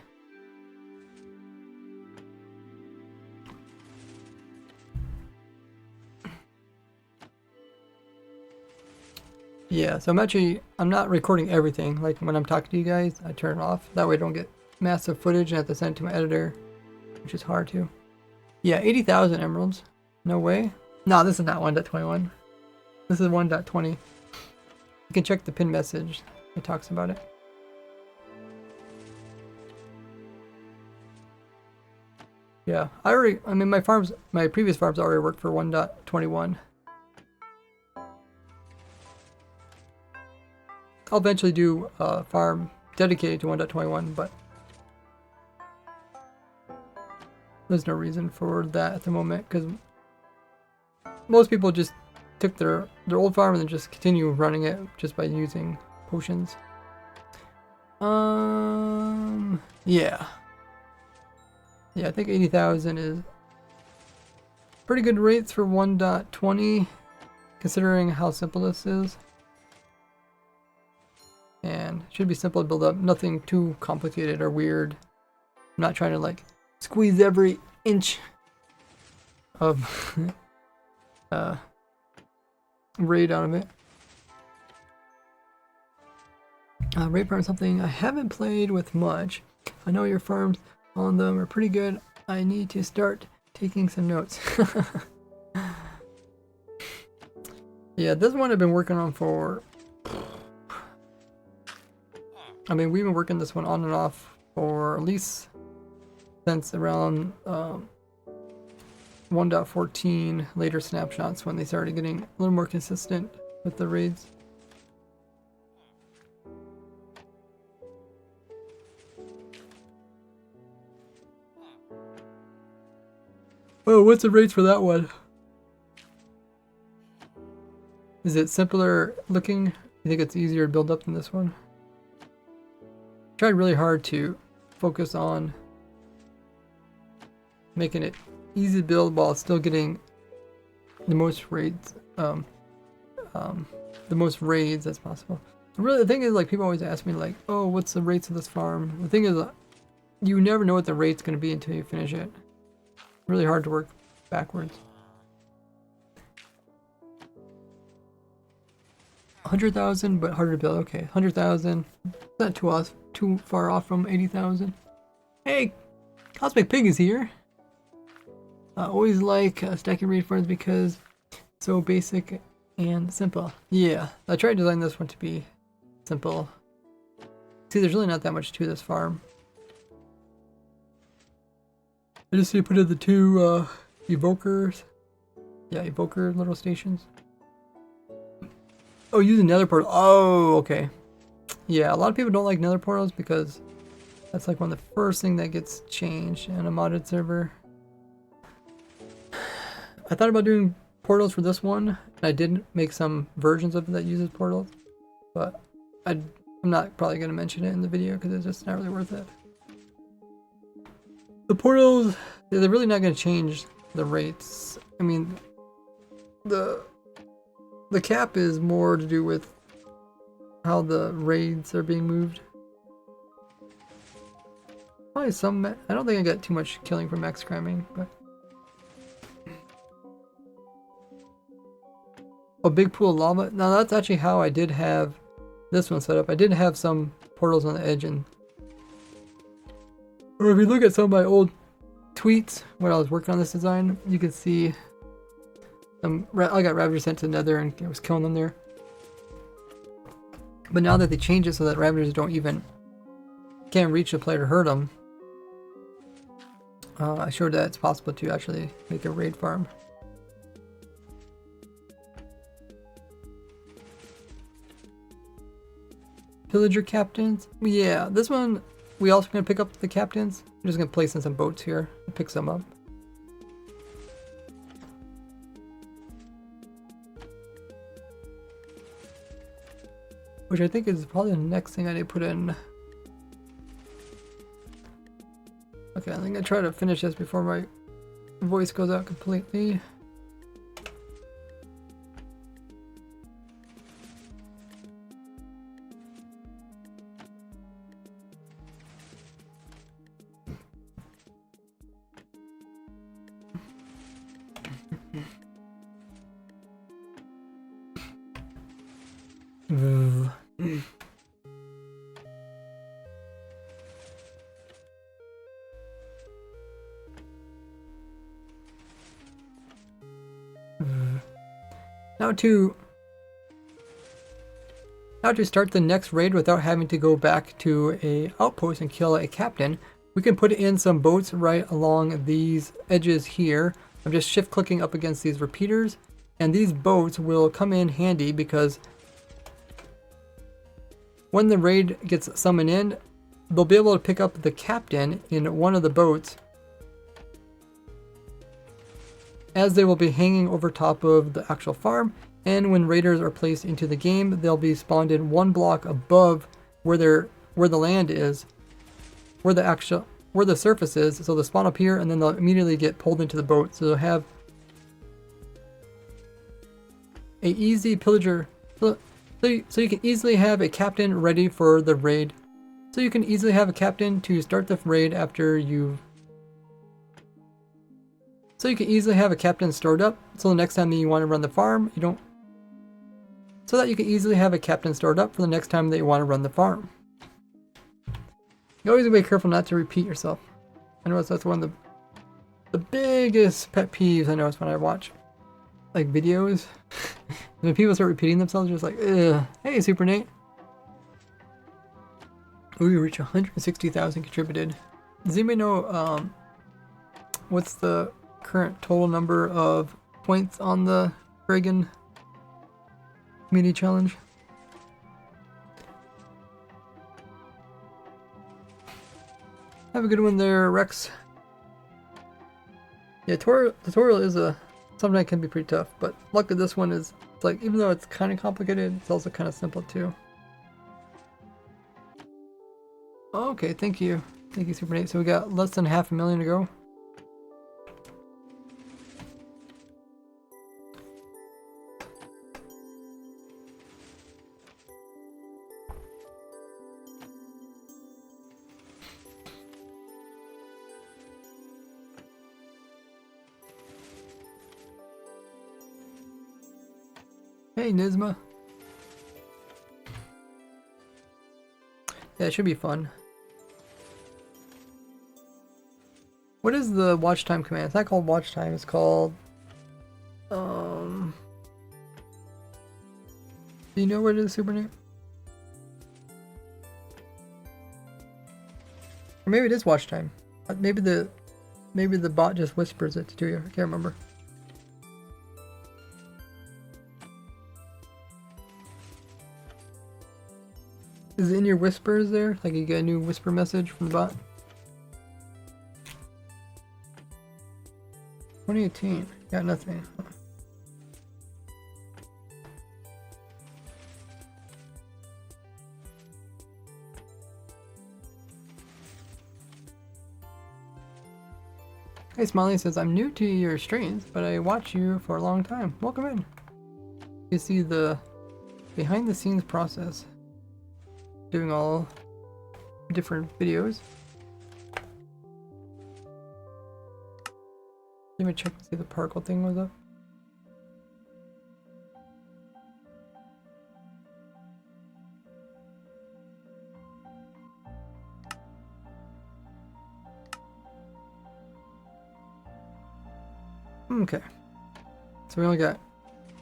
Yeah, so I'm not recording everything. Like when I'm talking to you guys, I turn it off. That way I don't get massive footage and I have to send it to my editor, which is hard to. Yeah, 80,000 emeralds. No way. No, this is not 1.21. This is 1.20. You can check the pin message. It talks about it. Yeah, I mean, my previous farms already worked for 1.21. I'll eventually do a farm dedicated to 1.21, but there's no reason for that at the moment, because most people just took their old farm and then just continue running it just by using potions. Yeah. Yeah, I think 80,000 is pretty good rates for 1.20, considering how simple this is. And it should be simple to build up, nothing too complicated or weird. I'm not trying to like squeeze every inch of raid out of it. Raid farm is something I haven't played with much. I know your farms on them are pretty good. I need to start taking some notes. Yeah, this one I've been working on for... I mean, we've been working this one on and off for at least since around 1.14 later snapshots, when they started getting a little more consistent with the raids. Oh, what's the rates for that one? Is it simpler looking? You think it's easier to build up than this one? I tried really hard to focus on making it easy to build while still getting the most raids, the most raids as possible. Really, the thing is, like, people always ask me, like, oh, what's the rates of this farm? The thing is, you never know what the rate's going to be until you finish it. Really hard to work backwards. 100,000, but harder to build. Okay, 100,000. Not too far off from 80,000. Hey, Cosmic Pig is here. I always like stacking raid farms because it's so basic and simple. Yeah, I tried to design this one to be simple. See, there's really not that much to this farm. I just need to put in the 2 evokers. Yeah, evoker little stations. Oh, using nether portal. Oh, okay. Yeah, a lot of people don't like nether portals because that's like one of the first thing that gets changed in a modded server. I thought about doing portals for this one, and I did make some versions of it that uses portals, but I'm not probably going to mention it in the video because it's just not really worth it. The portals, they're really not going to change the rates. I mean, the cap is more to do with how the raids are being moved. Probably some. I don't think I got too much killing from max cramming, but. A big pool of lava. Now that's actually how I did have this one set up. I did have some portals on the edge, and or if you look at some of my old tweets when I was working on this design, you can see I got Ravagers sent to the Nether and I was killing them there. But now that they changed it so that Ravagers can't reach the player to hurt them, I showed that it's possible to actually make a raid farm. Pillager captains. Yeah, this one we also gonna pick up the captains. I'm just gonna place in some boats here and pick some up. Which I think is probably the next thing I need to put in. Okay, I think I try to finish this before my voice goes out completely. Now to start the next raid without having to go back to a outpost and kill a captain, we can put in some boats right along these edges here. I'm just shift clicking up against these repeaters, and these boats will come in handy because when the raid gets summoned in, they'll be able to pick up the captain in one of the boats, as they will be hanging over top of the actual farm, and when raiders are placed into the game, they'll be spawned in one block above where the land is, where the surface is. So they'll spawn up here and then they'll immediately get pulled into the boat. So they'll have a easy pillager. So you can easily have a captain ready for the raid. So you can easily have a captain to start the raid after you've. So you can easily have a captain stored up, so the next time that you want to run the farm, you don't. So that you can easily have a captain stored up for the next time that you want to run the farm. You always be careful not to repeat yourself. I know that's one of the biggest pet peeves I notice when I watch like videos. When people start repeating themselves, just like, ugh. Hey, Super Nate. We reach 160,000 contributed. Does anybody know what's the current total number of points on the friggin' community challenge? Have a good one there, Rex. Yeah, tutorial is something that can be pretty tough, but luckily this one is, it's like, even though it's kind of complicated, it's also kind of simple too. Okay, thank you. Thank you, Super Nate. So we got less than 500,000 to go. Hey, Nizma. Yeah, it should be fun. What is the watch time command? It's not called watch time, it's called... Do you know what it is, Super Nate? Or maybe it is watch time. Maybe the bot just whispers it to you. I can't remember. Is it in your whispers there? Like you get a new whisper message from the bot? 2018. Got nothing. Hey, Smiley says, I'm new to your streams, but I watch you for a long time. Welcome in. You see the behind the scenes process. doing all different videos. Let me check and see if the particle thing was up. Okay, so we only got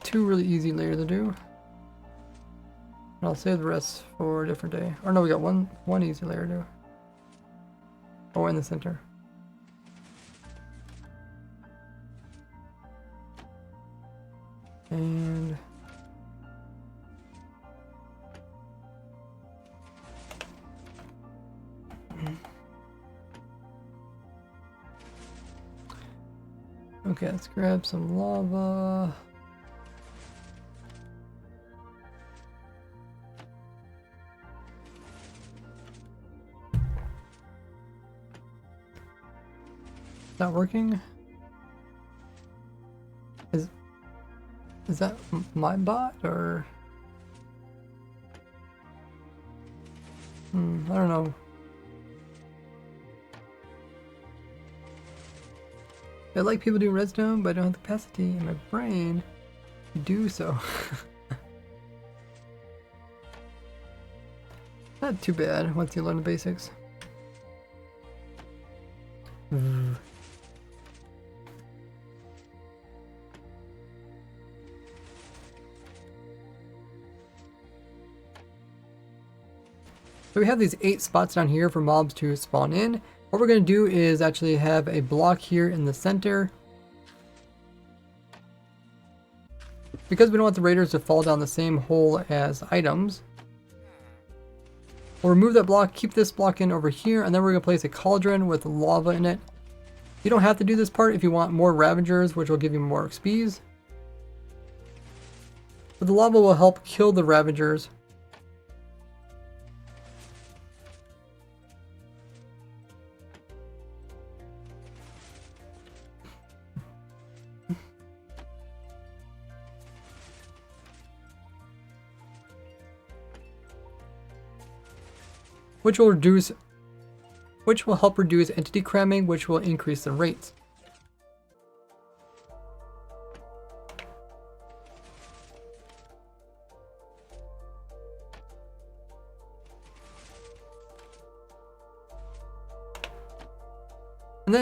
2 really easy layers to do. And I'll save the rest for a different day. Or no, we got one easy layer to do. Oh, in the center. And okay, let's grab some lava. Not working? Is that my bot or? I don't know. I like people doing redstone, but I don't have the capacity in my brain to do so. Not too bad once you learn the basics. So we have these 8 spots down here for mobs to spawn in. What we're going to do is actually have a block here in the center. Because we don't want the raiders to fall down the same hole as items, we'll remove that block, keep this block in over here, and then we're going to place a cauldron with lava in it. You don't have to do this part if you want more Ravagers, which will give you more XPs. But the lava will help kill the Ravagers. Which will help reduce entity cramming, which will increase the rates. And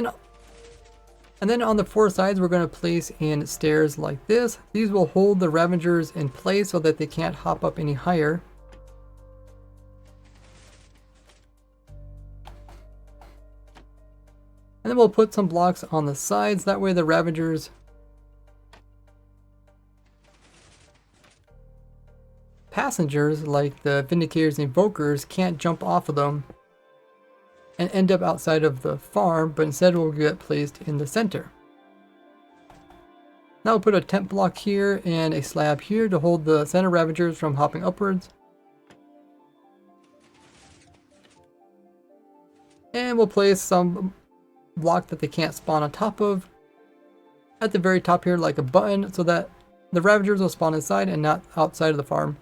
then on the 4 sides, we're going to place in stairs like this. These will hold the Ravagers in place so that they can't hop up any higher. And then we'll put some blocks on the sides, that way the Ravagers passengers like the Vindicators and Evokers can't jump off of them and end up outside of the farm, but instead will get placed in the center. Now we'll put a tent block here and a slab here to hold the center Ravagers from hopping upwards. And we'll place some block that they can't spawn on top of at the very top here, like a button, so that the Ravagers will spawn inside and not outside of the farm.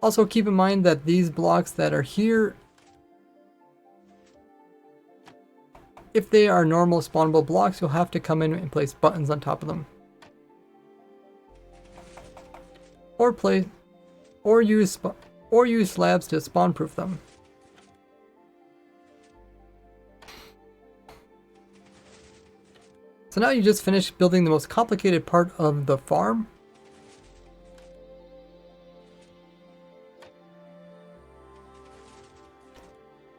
Also keep in mind that these blocks that are here, if they are normal spawnable blocks, you'll have to come in and place buttons on top of them. Or use slabs to spawn proof them. So now you just finished building the most complicated part of the farm.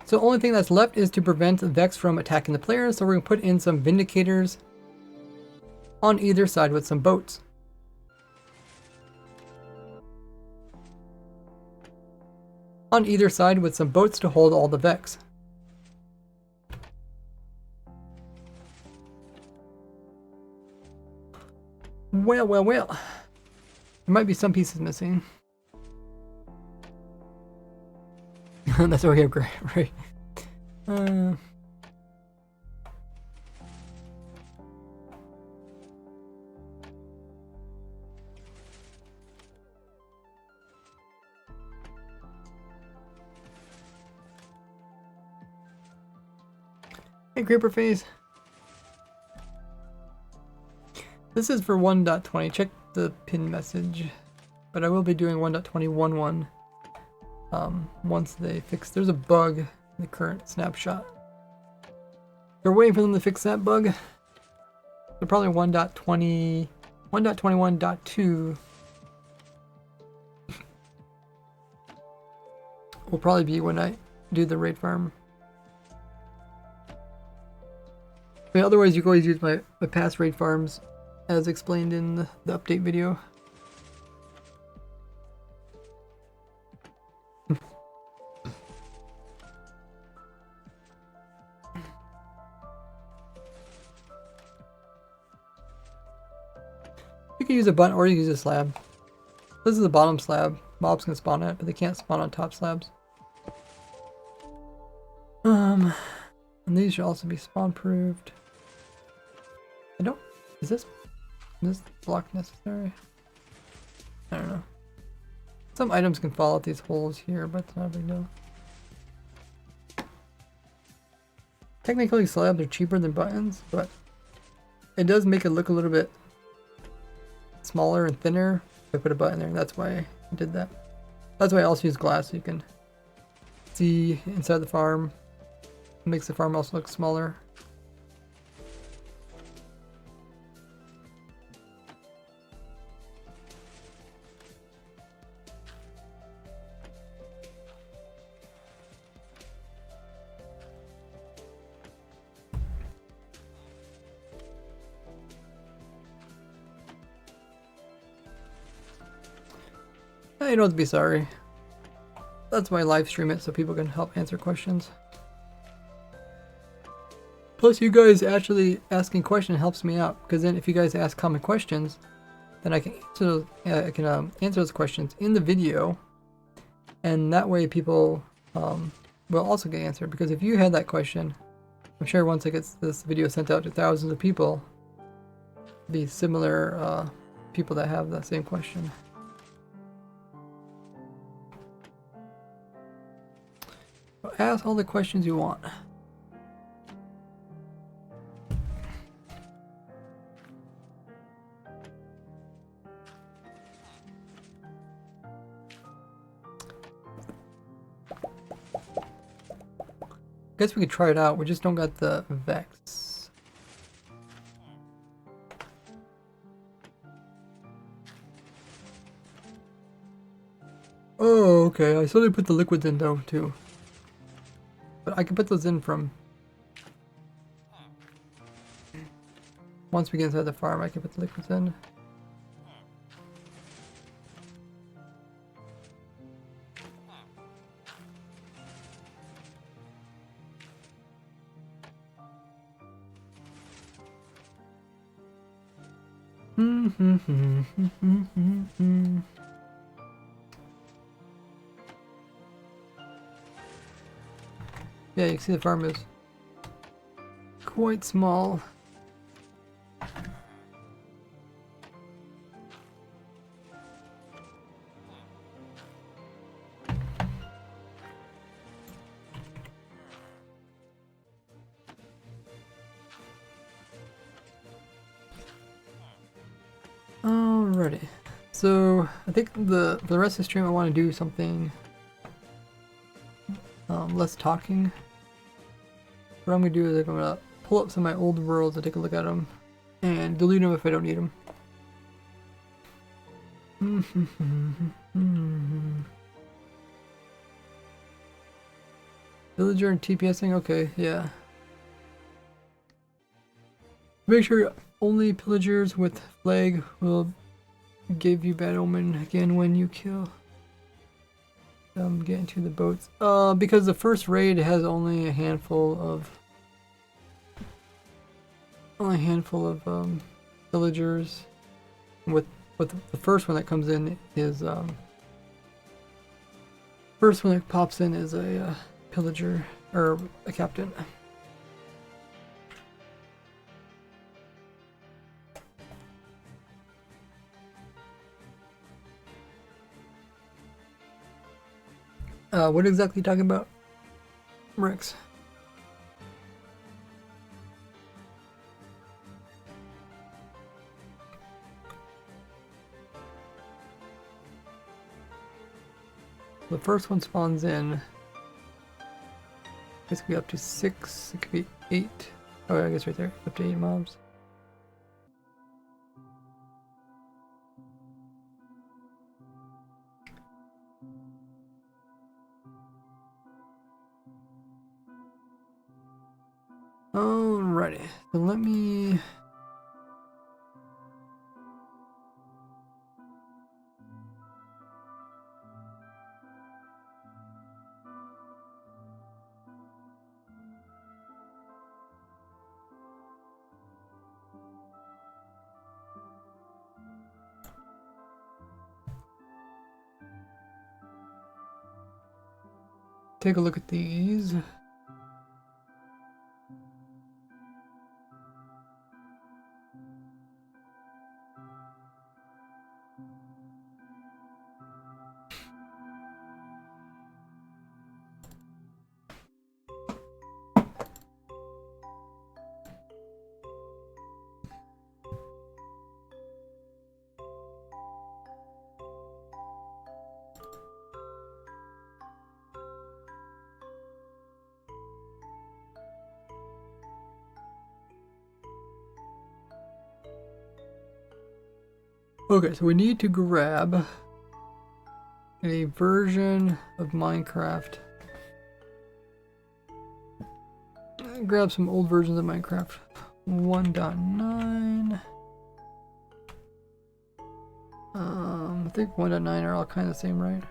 So the only thing that's left is to prevent Vex from attacking the players, so we're going to put in some Vindicators on either side with some boats. On either side with some boats to hold all the Vex. Well. There might be some pieces missing. That's okay, great, right? Hey, Creeper Face. This is for 1.20. Check the pin message. But I will be doing 1.21 once they fix. There's a bug in the current snapshot. They're waiting for them to fix that bug. So probably 1.20, 1.21.2 will probably be when I do the raid farm. I mean, otherwise, you can always use my past raid farms as explained in the update video. You can use a button or you can use a slab. This is the bottom slab. Mobs can spawn on it, but they can't spawn on top slabs. And these should also be spawn proofed. I don't. Is this block necessary? I don't know. Some items can fall out these holes here, but it's not a big deal. Technically, slabs are cheaper than buttons, but it does make it look a little bit smaller and thinner if I put a button there. That's why I did that. That's why I also use glass so you can see inside the farm. It makes the farm also look smaller. You don't have to be sorry. That's why I live stream it so people can help answer questions. Plus, you guys actually asking questions helps me out, because then if you guys ask common questions, then I can answer those questions in the video, and that way people will also get answered. Because if you had that question, I'm sure once I get this video sent out to thousands of people, it'll be similar people that have that same question. Ask all the questions you want. Guess we could try it out. We just don't got the Vex. Oh, okay. I slowly put the liquids in though too. But I can put those in from once we get inside the farm. I can put the liquids in. Yeah, you can see the farm is quite small. Alrighty, so I think for the rest of the stream I want to do something less talking. What I'm going to do is I'm going to pull up some of my old worlds and take a look at them and delete them if I don't need them. Villager and TPSing? Okay, yeah. Make sure only pillagers with flag will give you bad omen again when you kill. Get into the boats. Because the first raid has only a handful of villagers. With the first one that comes in is first one that pops in is a pillager or a captain. What exactly are you talking about, Rex? the first one spawns in. This could be up to 6, it could be 8. Oh, I guess right there, up to 8 mobs. Alrighty, so let me... take a look at these. Okay, so we need to grab a version of Minecraft. Grab some old versions of Minecraft. 1.9. I think 1.9 are all kind of the same, right?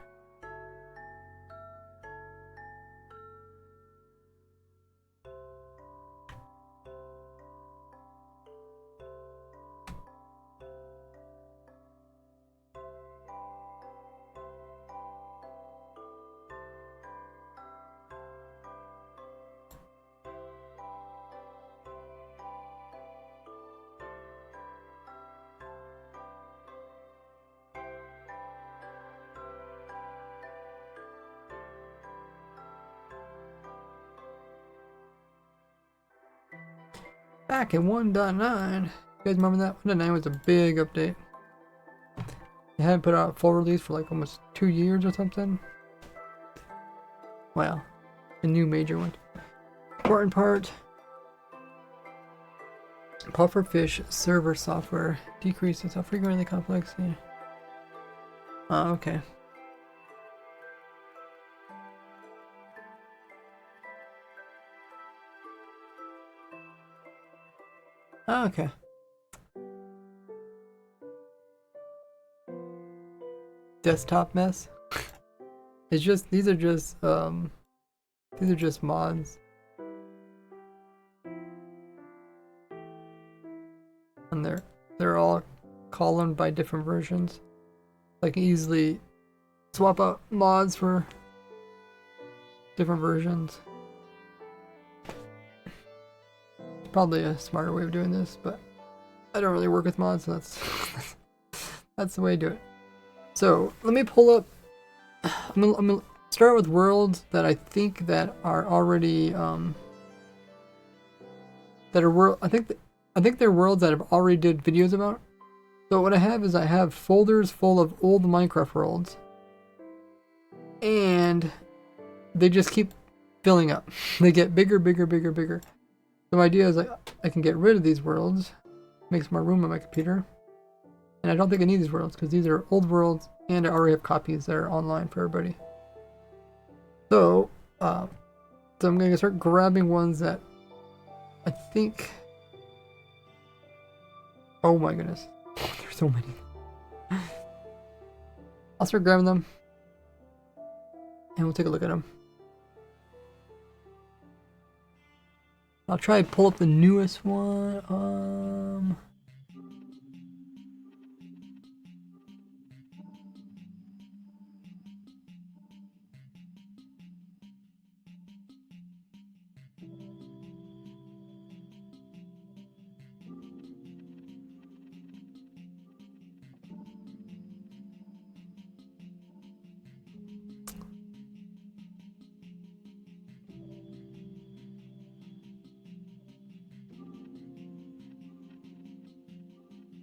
Back in 1.9, you guys remember that? 1.9 was a big update. They hadn't put out a full release for like almost 2 years or something. Wow, a new major one. Important part. Pufferfish server software decreases how frequently complexity. Oh, okay. Oh, okay. Desktop mess. It's just these are just mods. And they're all columned by different versions. I can easily swap out mods for different versions. Probably a smarter way of doing this, but I don't really work with mods, so that's the way to do it. So let me pull up. I'm gonna start with worlds that I think that are already I think they're worlds that I've already did videos about. So what I have is I have folders full of old Minecraft worlds, and they just keep filling up. They get bigger, bigger, bigger, bigger. So my idea is I can get rid of these worlds, make some more room on my computer, and I don't think I need these worlds because these are old worlds and I already have copies that are online for everybody. So, I'm going to start grabbing ones that I think... Oh my goodness, there's so many. I'll start grabbing them and we'll take a look at them. I'll try to pull up the newest one.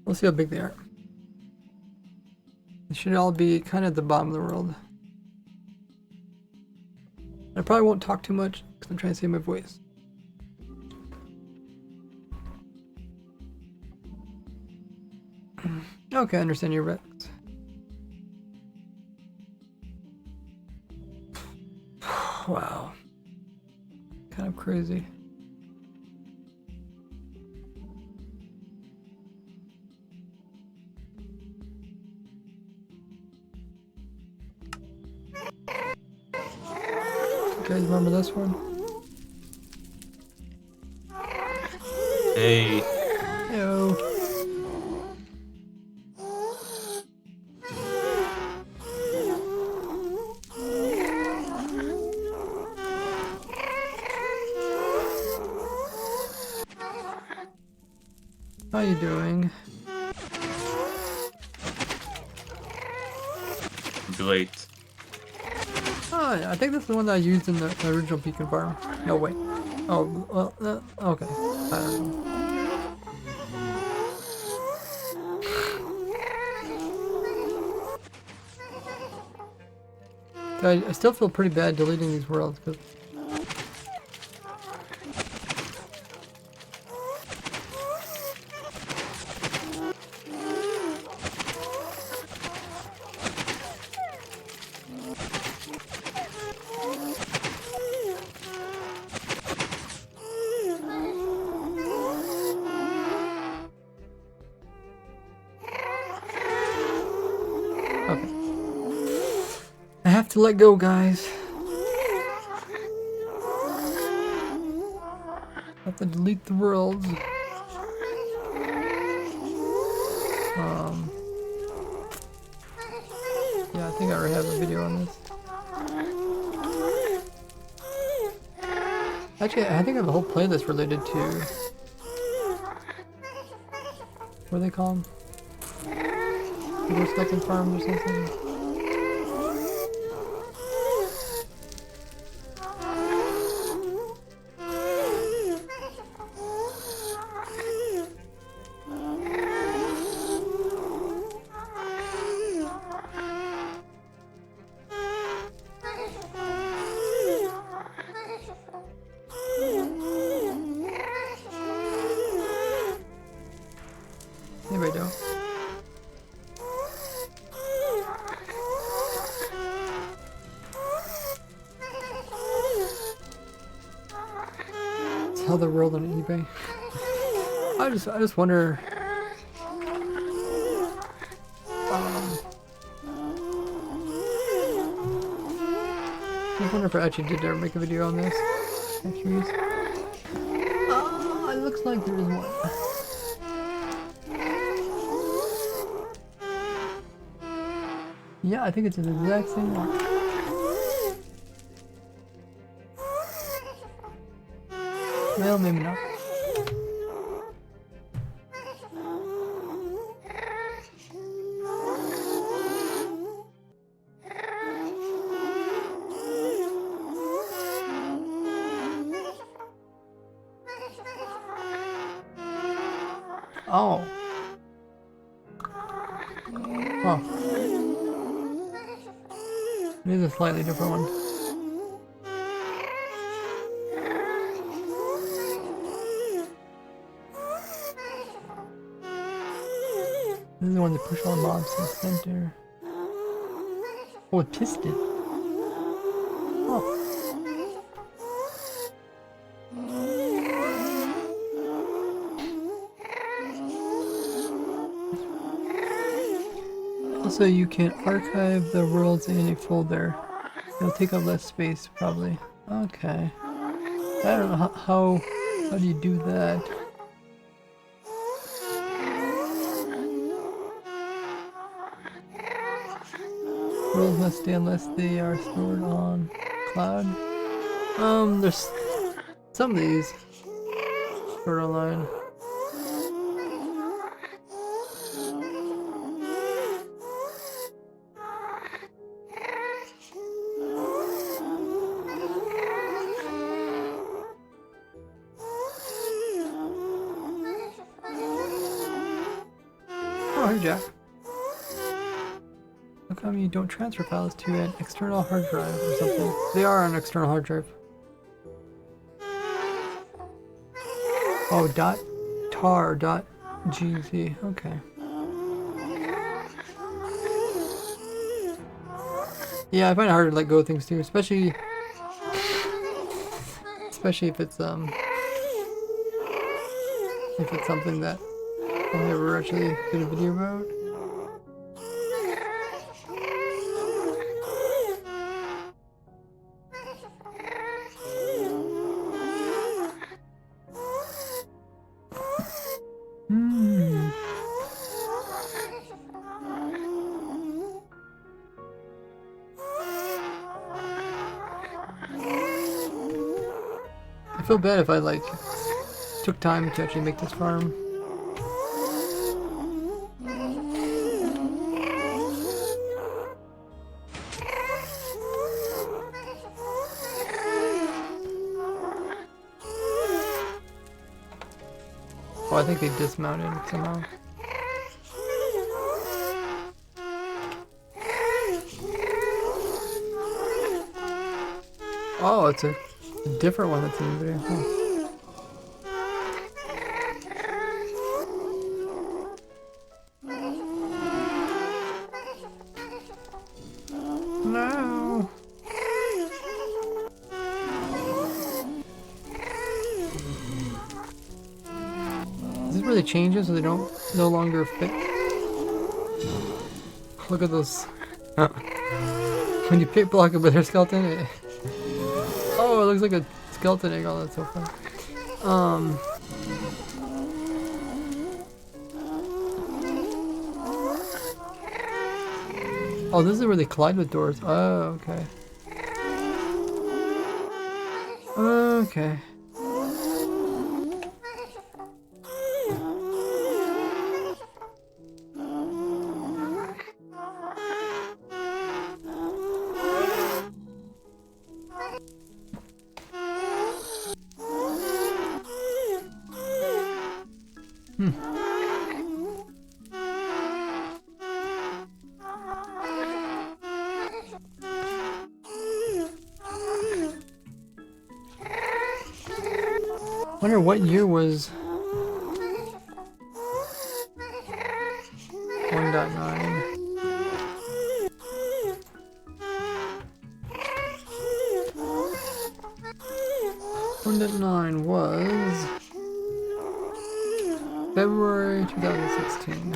We'll see how big they are. They should all be kind of at the bottom of the world. I probably won't talk too much because I'm trying to save my voice. Okay, I understand your Rex. Wow. Kind of crazy. You guys remember this one? Hey. Heyo. How you doing? Great. Oh, yeah, I think that's the one that I used in the original beacon farm. No, wait. Oh, well, okay. I don't know. I still feel pretty bad deleting these worlds because okay. I have to let go, guys. I have to delete the worlds. Yeah, I think I already have a video on this. Actually, I think I have a whole playlist related to what do they call them? Eagle Skeleton Farms or something. Maybe I don't. Sell the world on eBay. I just wonder. I wonder if I actually did ever make a video on this. I'm curious. Oh, it looks like there is one. Yeah, I think it's the exact same one. Well, maybe not. Oh. Huh. It is a slightly different one. This is the one that push all mobs to the center. Oh, it piston. Oh. Also, you can archive the worlds in a folder. It'll take up less space, probably. Okay. I don't know how do you do that? Worlds must stay unless they are stored on cloud. There's some of these stored online. Oh, hey Jack. come you don't transfer files to an external hard drive or something? They are on an external hard drive. Oh, .tar.gz. Okay. Yeah, I find it hard to let go of things too, especially if it's something that I never actually did a video about. I feel bad if I like took time to actually make this farm. Oh, I think they dismounted somehow. Oh, it's a different one that's in the video. Huh. No. Does this really change it so they don't no longer fit? Look at those. When you pick block it with their skeleton, it... Oh, it looks like a skeleton egg. Oh, that's so fun. Oh, this is where they collide with doors. Oh, okay. Okay. Wonder what year was 1.9. .9 was February 2016.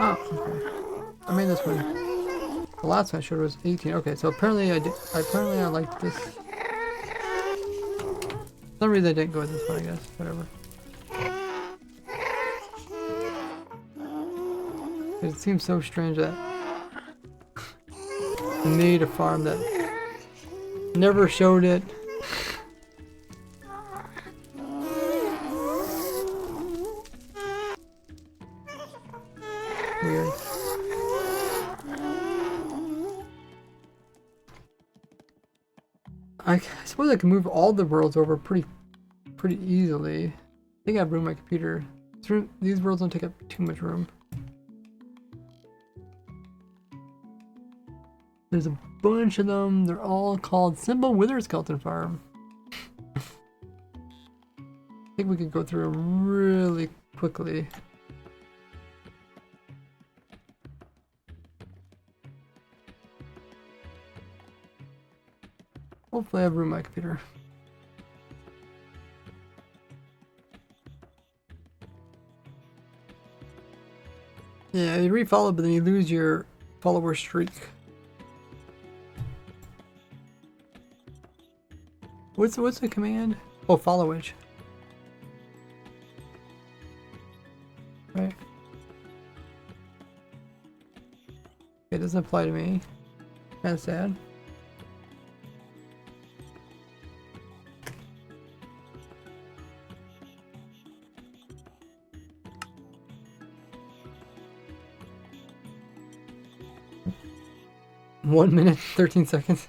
Oh, okay. I made this one. The last one I showed was 18. Okay, so apparently I liked this. For some reason I didn't go with this one, I guess. Whatever. It seems so strange that I made a farm that never showed it. Weird. I suppose I can move all the worlds over pretty easily. I think I have room on my computer. These worlds don't take up too much room. There's a bunch of them. They're all called Simple Wither Skeleton Farm. I think we could go through really quickly. Hopefully I have room on my computer. Yeah, you refollow, but then you lose your follower streak. What's the command? Oh, followage. Right. It doesn't apply to me. Kind of sad. .1 minute, 13 seconds.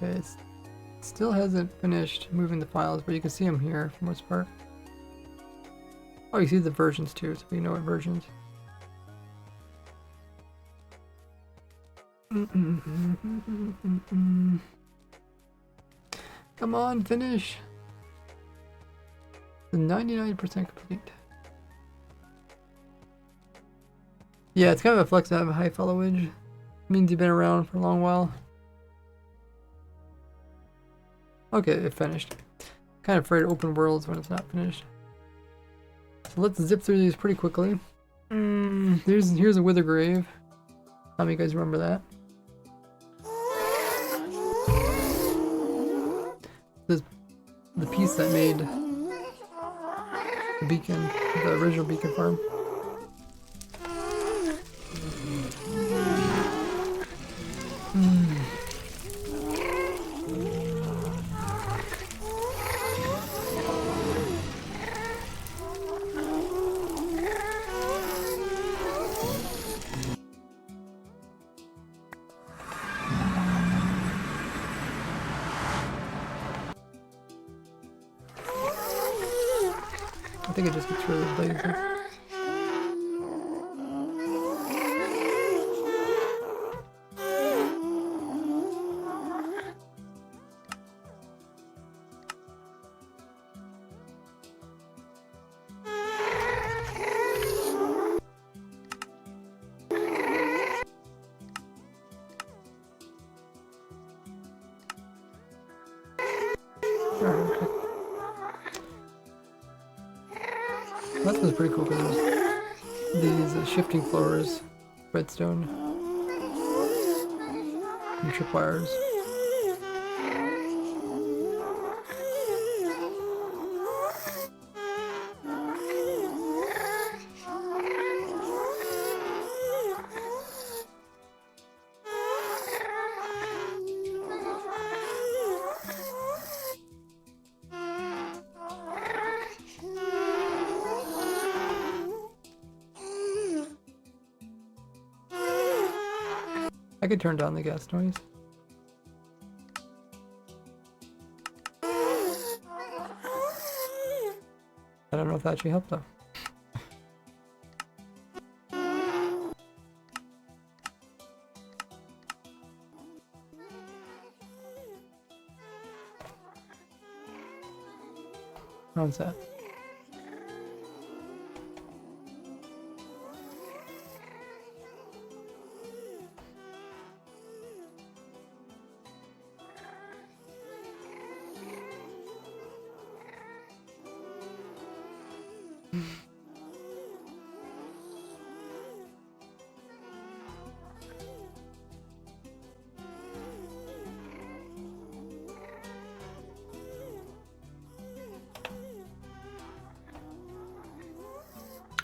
Okay, it still hasn't finished moving the files, but you can see them here for the most part. Oh, you see the versions too, so you know what versions. Come on, finish! The 99% complete. Yeah, it's kind of a flex to have a high followage. It means you've been around for a long while. Okay, it finished. Kind of afraid of open worlds when it's not finished. So let's zip through these pretty quickly. Here's a wither grave. How many of you guys remember that? This the piece that made the beacon, the original beacon farm. I think it just gets really lazy. That was pretty cool because these shifting floors, redstone, and tripwires. I could turn down the gas noise. I don't know if that actually helped though. How's that?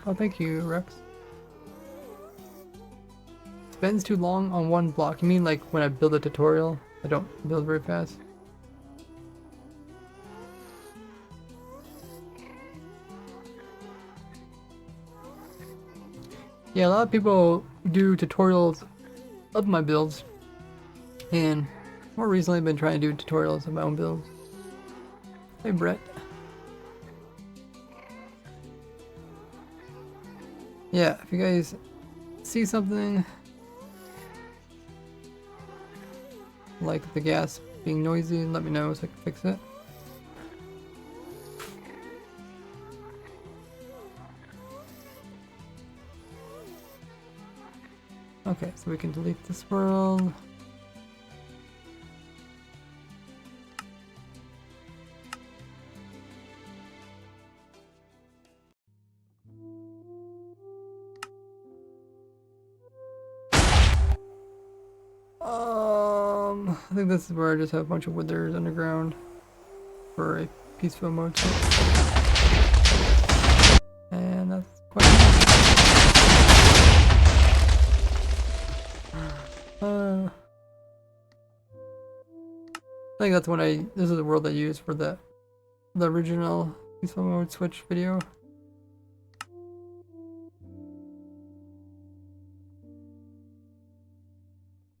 Oh, thank you, Rex. Spends too long on one block. You mean like when I build a tutorial, I don't build very fast? Yeah, a lot of people do tutorials of my builds, and more recently I've been trying to do tutorials of my own builds. Hey, Brett. Yeah, if you guys see something like the gas being noisy, let me know so I can fix it. Okay, so we can delete this world. I think this is where I just have a bunch of withers underground for a peaceful mode switch. And that's quite I think that's what this is the world I used for the original peaceful mode switch video.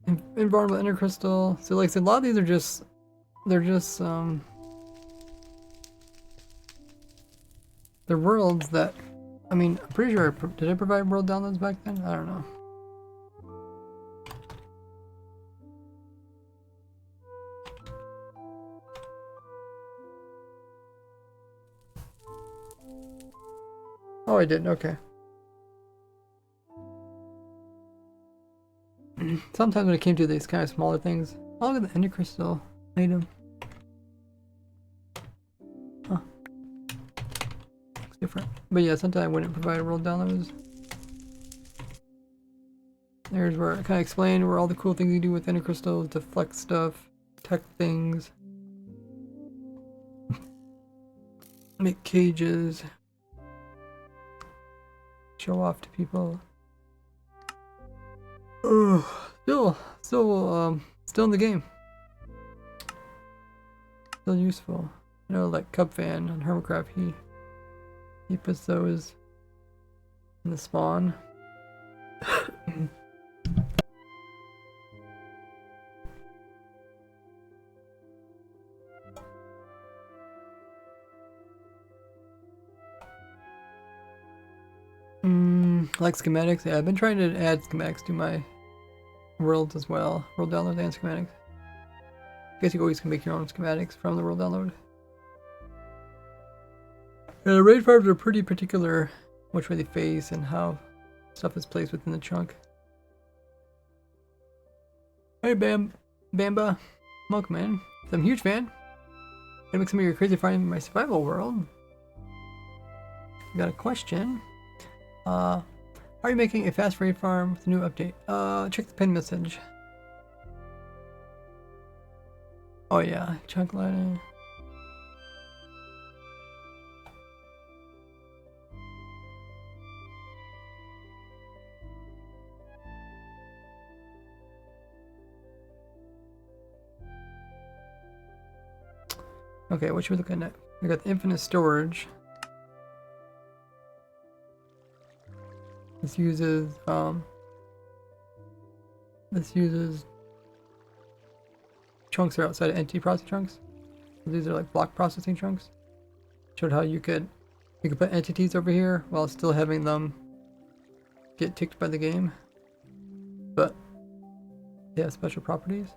In invulnerable inner crystal. So like I said, a lot of these are just they're worlds that, I mean, I'm pretty sure did I provide world downloads back then? I don't know. Oh, I did. Okay. Sometimes when it came to these kind of smaller things, oh, look at the ender crystal item. Huh. Looks different. But yeah, sometimes I wouldn't provide world downloads. There's where I kind of explain where all the cool things you do with ender crystals, deflect stuff, protect things, make cages, show off to people. Still in the game. Still useful. You know, like Cubfan on Hermitcraft, he puts those in the spawn. Like schematics. Yeah, I've been trying to add schematics to my worlds as well. World download and schematics. I guess you always can make your own schematics from the world download. Yeah, the raid farms are pretty particular which way they face and how stuff is placed within the chunk. Hey Bamba. Welcome in. I'm a huge fan. Gonna make some of your crazy finds in my survival world. Got a question. Are you making a fast raid farm with a new update? Check the pin message. Oh yeah, chunk lighting. Okay, what should we look at next? We got the infinite storage. This uses chunks that are outside of entity processing chunks. These are like block processing chunks. Showed how you could put entities over here while still having them get ticked by the game, but they have special properties.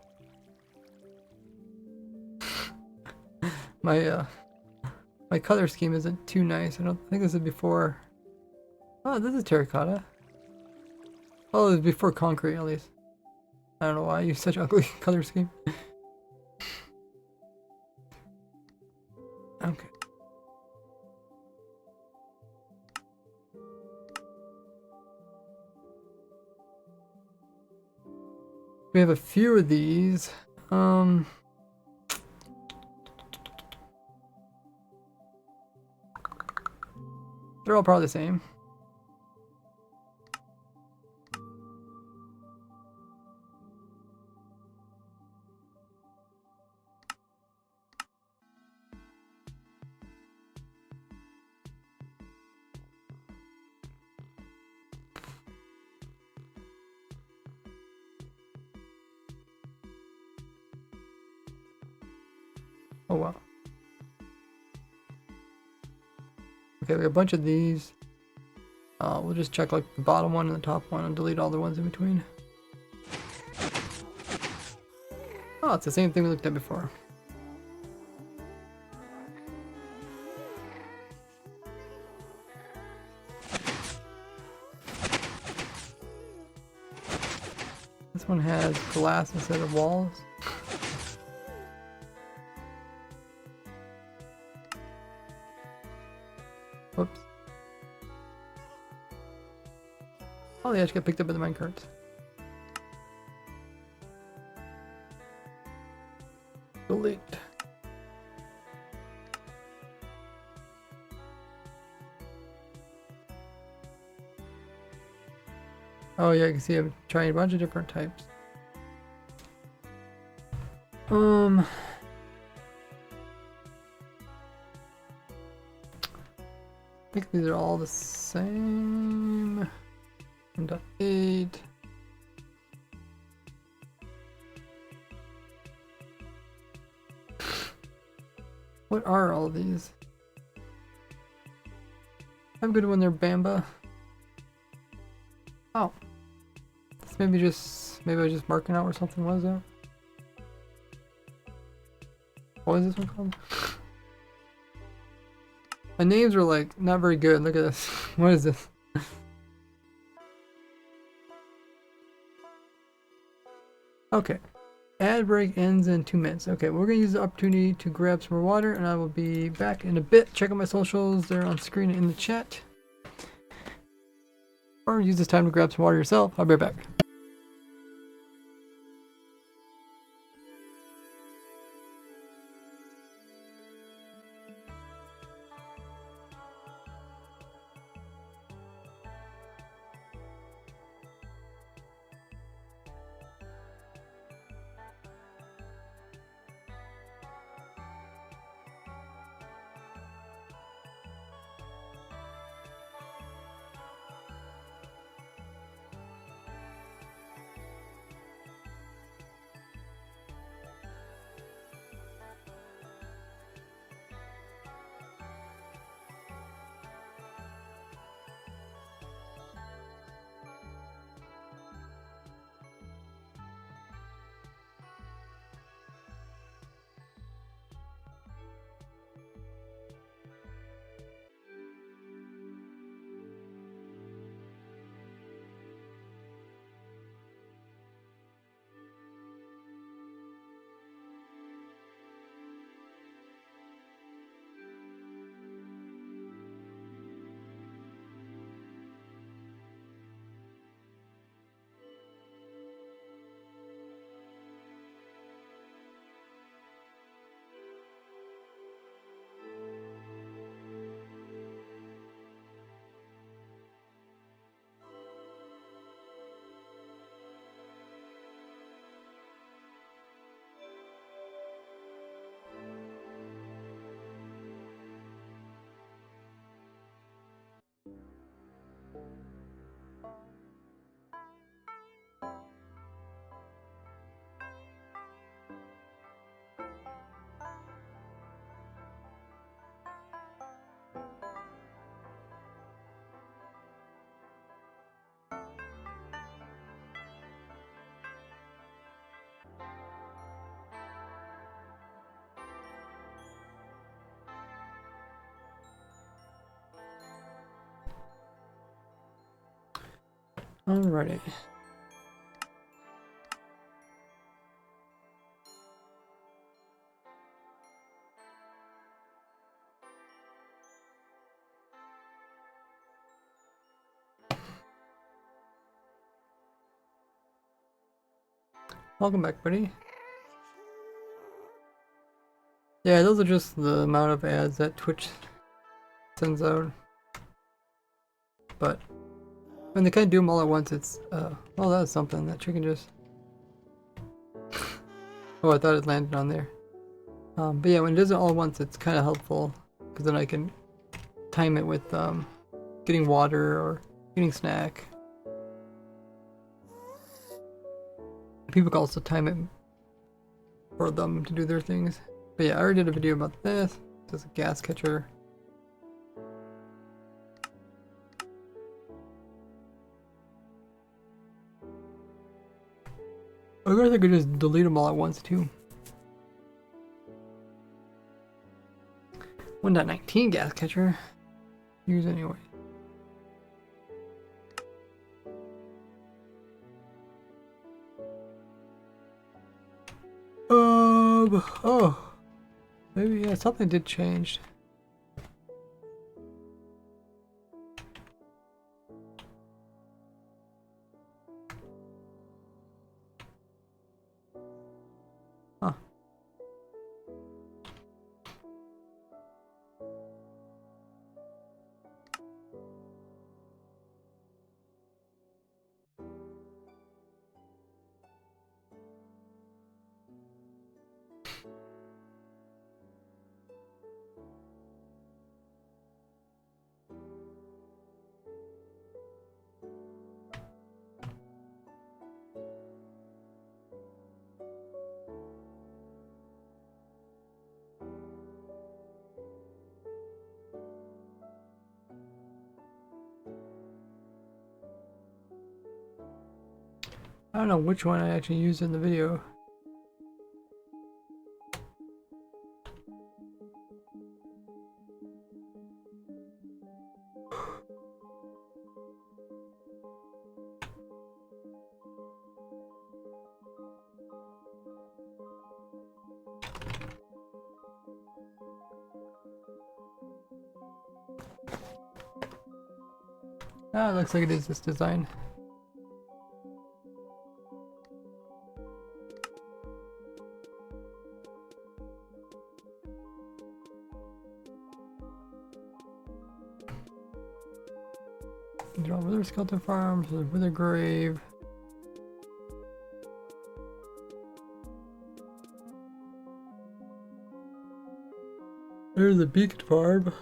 My color scheme isn't too nice. I don't think this is before. Oh, this is terracotta. Oh, it was before concrete at least. I don't know why I use such ugly color scheme. Okay. We have a few of these. They're all probably the same. Oh wow. Okay, we have a bunch of these. We'll just check like the bottom one and the top one and delete all the ones in between. Oh, it's the same thing we looked at before. This one has glass instead of walls. Whoops. Oh, yeah, I just got picked up by the minecarts. Delete. Oh yeah, you can see I'm trying a bunch of different types. I think these are all the same. 1.8. What are all these? I'm good when they're Bamba. Oh. It's maybe I was just marking out where something was there. What is this one called? My names are like not very good. Look at this. What is this? Okay. Ad break ends in 2 minutes. Okay, we're gonna use the opportunity to grab some more water, and I will be back in a bit. Check out my socials; they're on screen in the chat. Or use this time to grab some water yourself. I'll be right back. Alrighty. Welcome back, buddy. Yeah, those are just the amount of ads that Twitch sends out. But when they kind of do them all at once, it's well, that's something that chicken just. Oh, I thought it landed on there. But yeah, when it does it all at once, it's kind of helpful because then I can time it with getting water or getting snack. People can also time it for them to do their things. But yeah, I already did a video about this. This is a gas catcher. I guess I could just delete them all at once too. 1.19 gas catcher. Use anyway. Oh. Maybe, yeah, something did change. Huh. I don't know which one I actually used in the video. Ah, it looks like it is this design. Draw Wither Skeleton Farms, the Wither Grave. There's the Beacon Farm.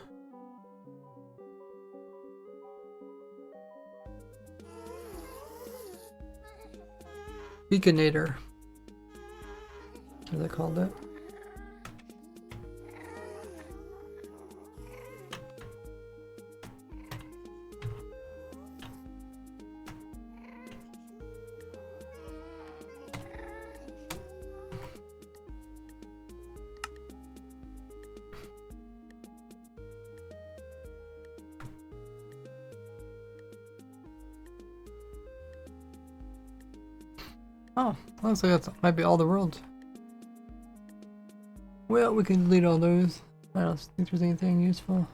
Beaconator, as I called it. Oh, looks like that might be all the worlds. Well, we can delete all those. I don't think there's anything useful.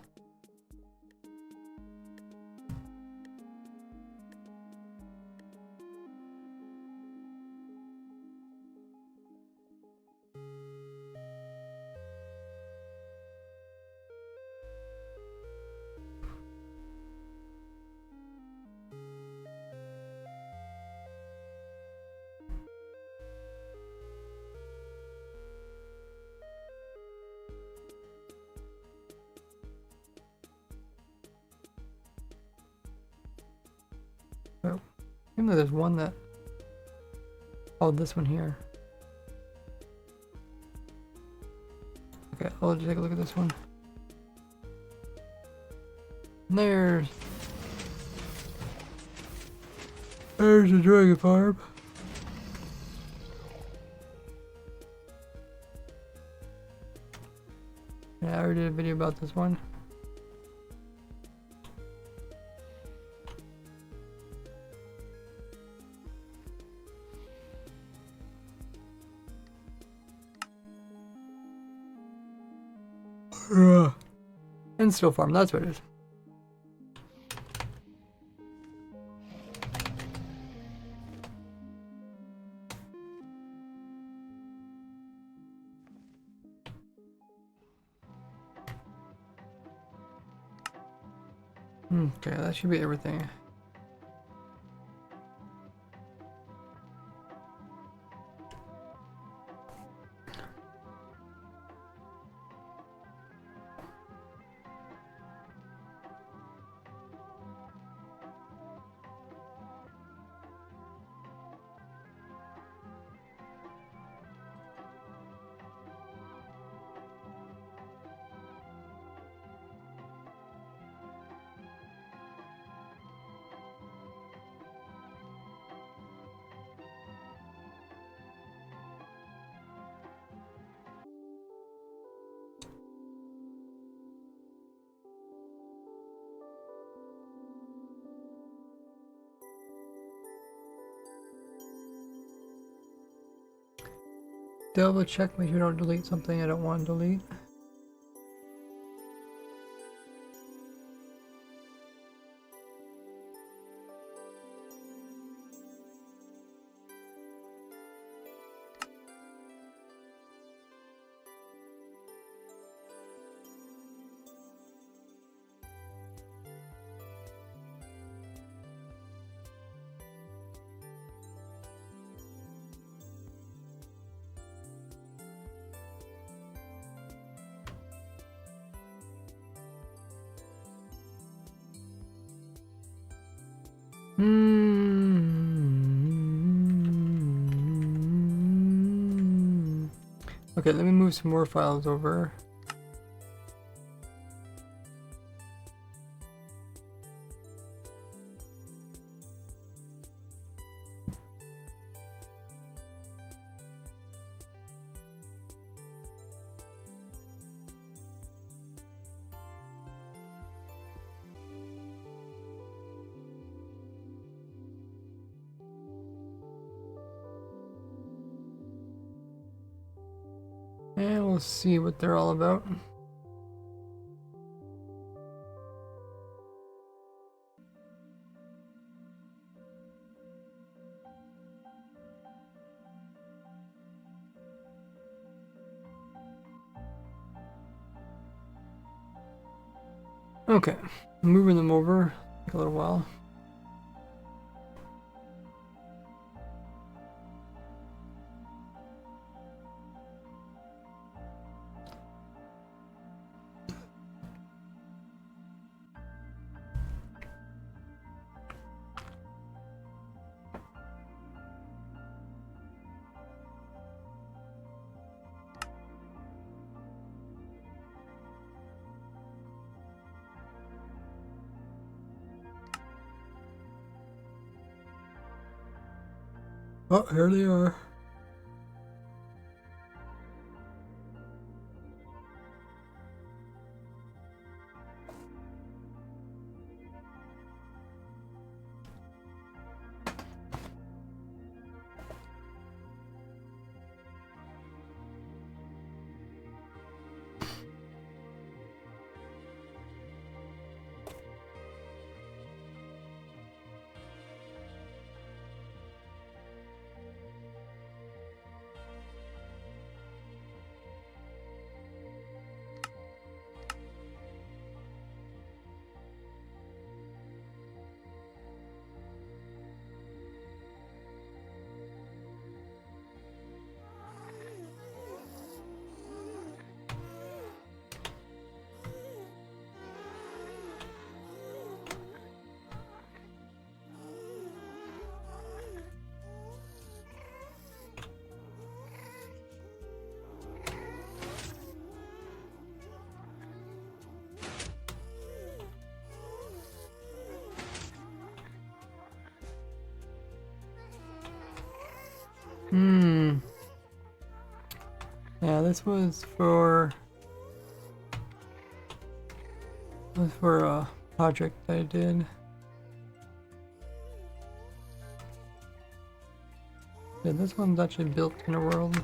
Oh, even though there's one that... Oh, this one here. Okay, I'll just take a look at this one. There's the dragon farm. Yeah, I already did a video about this one. And still farm, that's what it is. Okay, that should be everything. Double check, make sure you don't delete something I don't want to delete. Okay, let me move some more files over. We'll see what they're all about. Okay, moving them over. Take a little while. Oh, here they are. Yeah, this was for a project that I did. Yeah, this one's actually built in a world.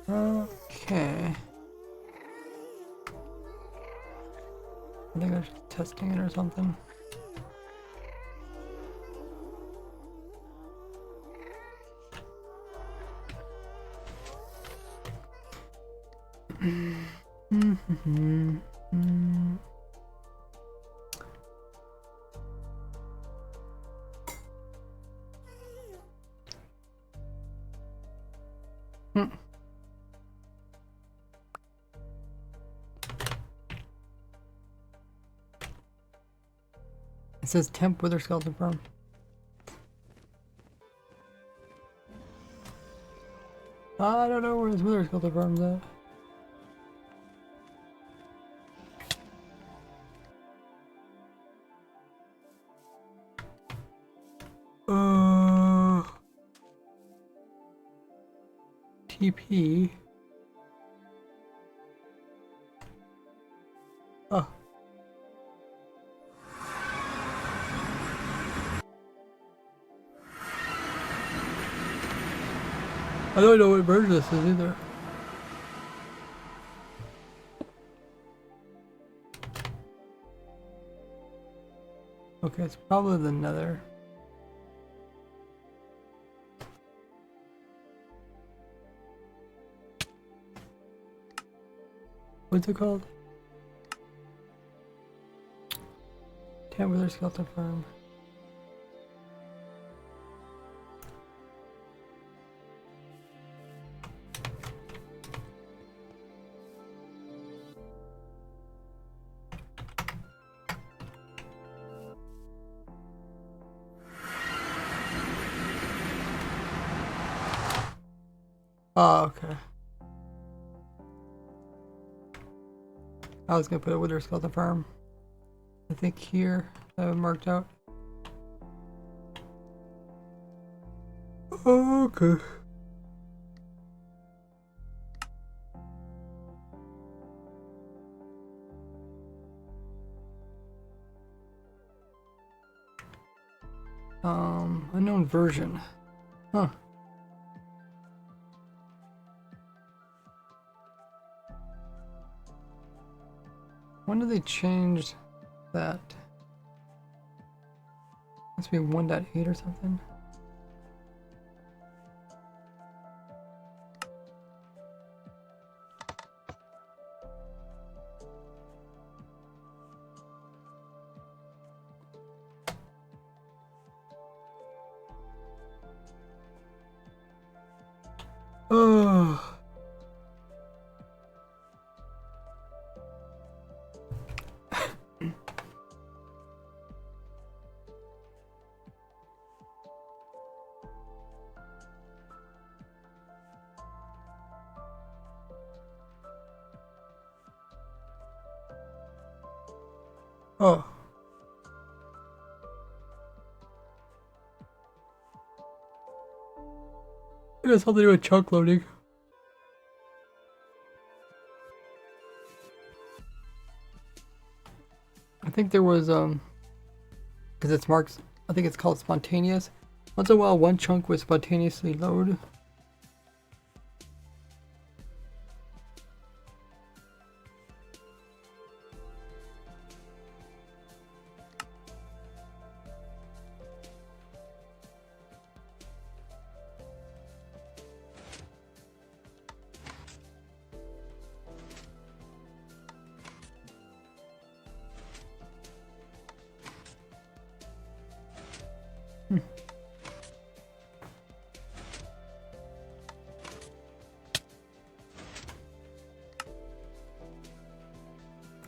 Okay. I think I was just testing it or something. It says temp wither skeleton farm. I don't know where this wither skeleton farm's at. TP. Oh. I don't know what version this is either. Okay, it's probably the nether. What's it called? Temp wither skeleton farm. Oh, okay. I was gonna put a wither skeleton farm. I think here I have it marked out. Okay. Unknown version. Huh. When did they change that? Must be 1.8 or something. Oh. Oh. It has something to do with chunk loading. I think there was because it's marked, I think it's called spontaneous. Once in a while one chunk would spontaneously load.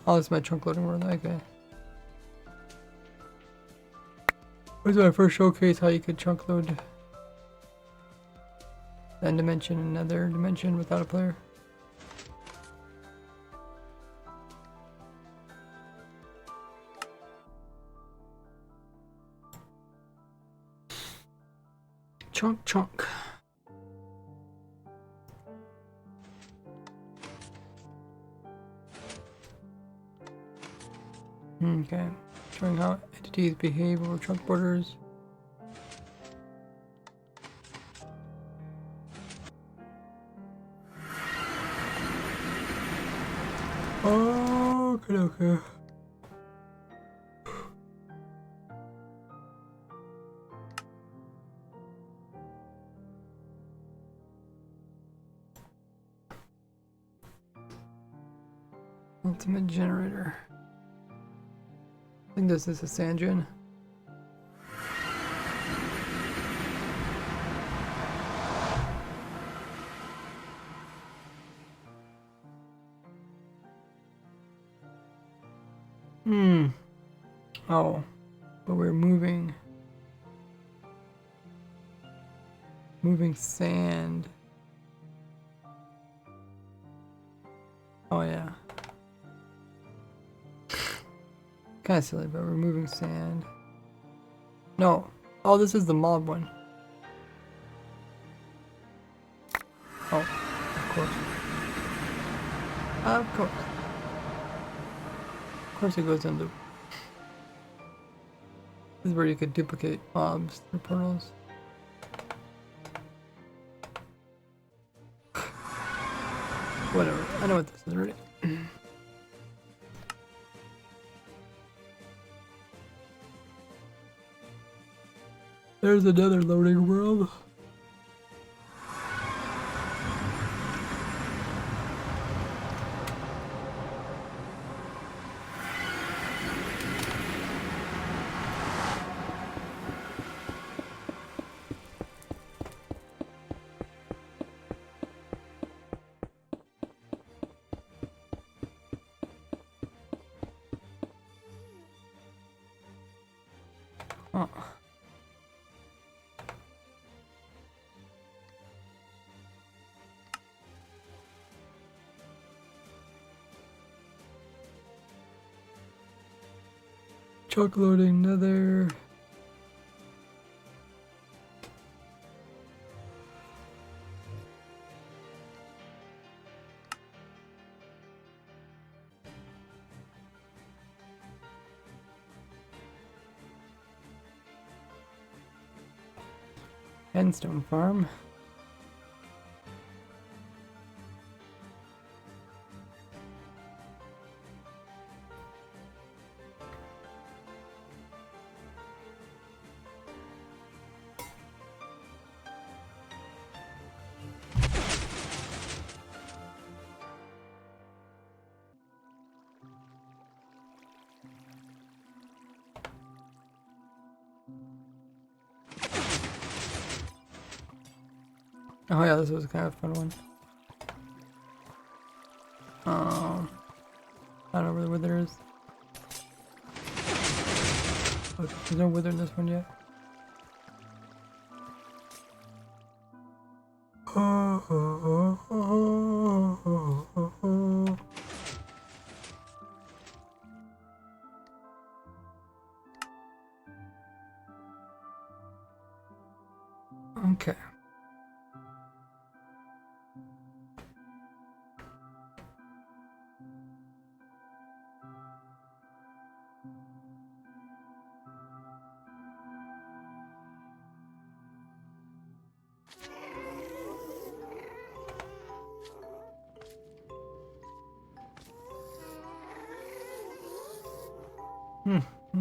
Oh, this is my chunk loading world. Okay. This is my first showcase how you could chunk load that dimension and another dimension without a player. Chunk. Okay. Showing how entities behave over chunk borders. Oh, okay. Ultimate generator. I think this is a Sanjin. Oh, but we're moving sand. Oh yeah. Kind of silly, but we're moving sand. No. Oh, this is the mob one. Oh, of course. Of course. Of course it goes in loop. This is where you could duplicate mobs through portals. Whatever. I know what this is already. There's another loading world. Huh. Chunk loading nether. and stone farm. Oh yeah, this was kind of a fun one. I don't know where the wither is. Oh, there's no wither in this one yet. Okay.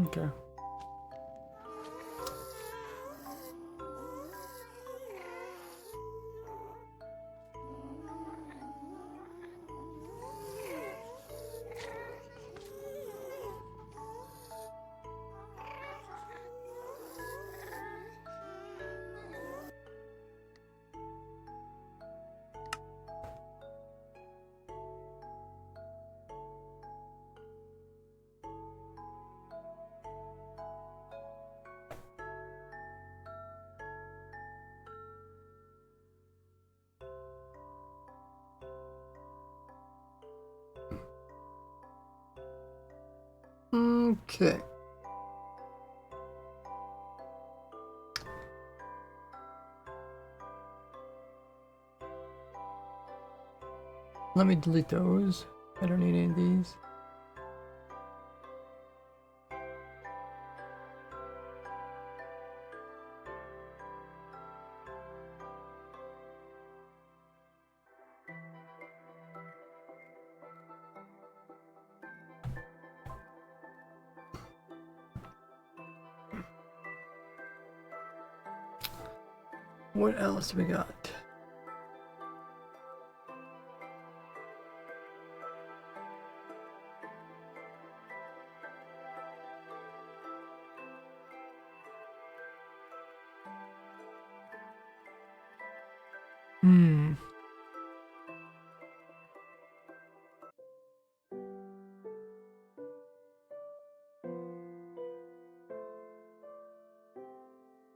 Okay. Okay. Let me delete those. I don't need any of these. What else we got?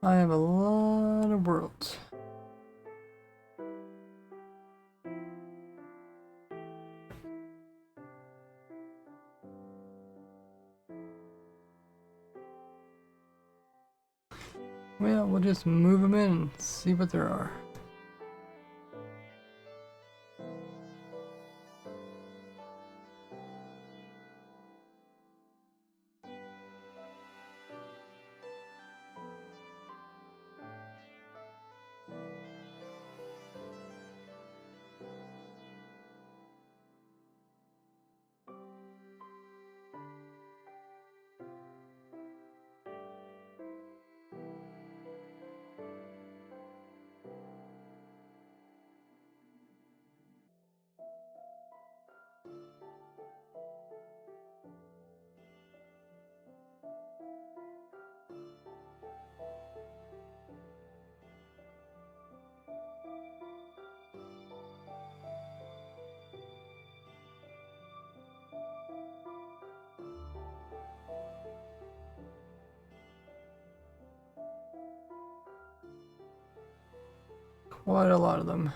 I have a lot of worlds. Well, we'll just move them in and see what there are. Quite a lot of them.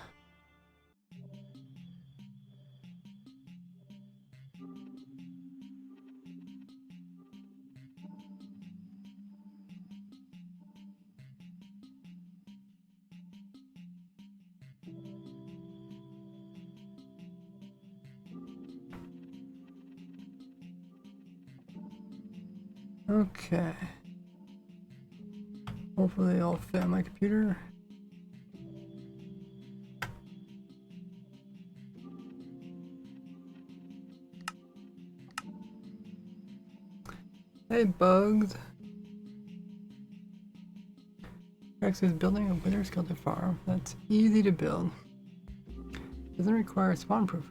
Okay. Hopefully they all fit on my computer. Hey, bugs. Rex is building a winter skeleton farm that's easy to build. Doesn't require spawn proof.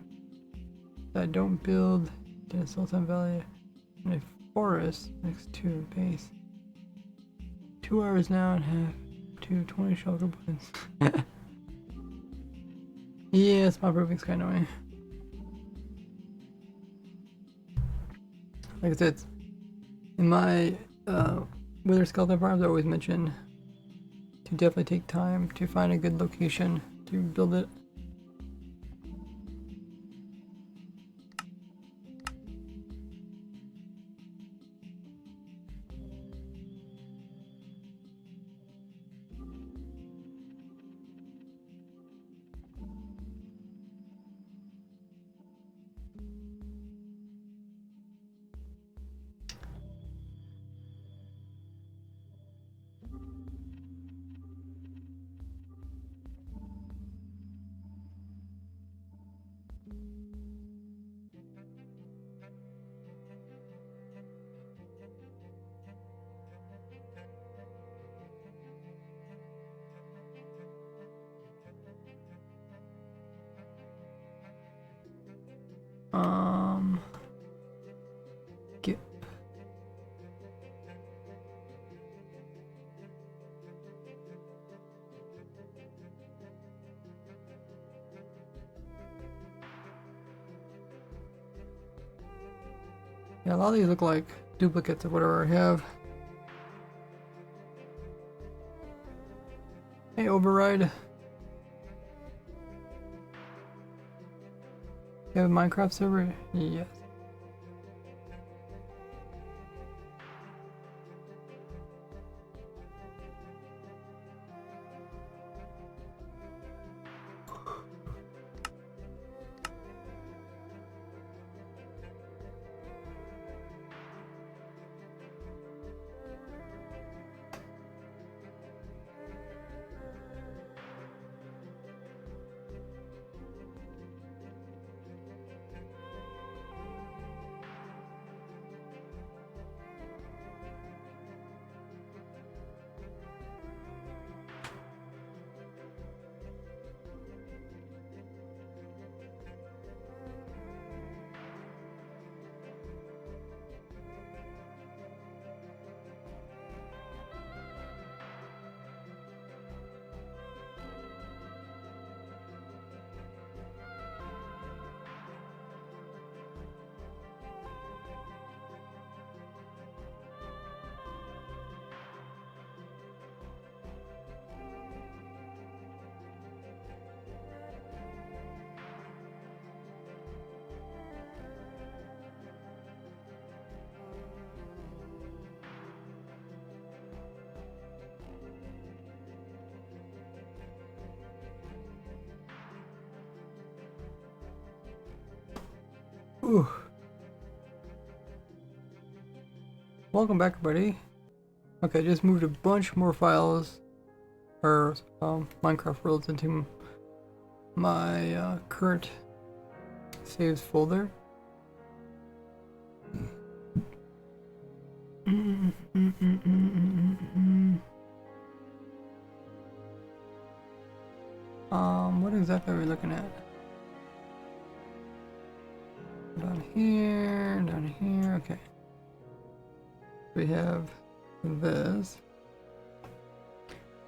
I don't build in a Sultan Valley in a forest next to a base. 2 hours now and have 20 shulker points. Yeah, spawn proofing's kind of annoying. Like I said, in my Wither Skeleton farms, I always mention to definitely take time to find a good location to build it. Get. Yeah, a lot of these look like duplicates of whatever I have. Hey, Override. You have a Minecraft server? Yes. Ooh. Welcome back, everybody. Okay, I just moved a bunch more files or Minecraft worlds into my current saves folder. What exactly are we looking at? Down here, okay. We have this.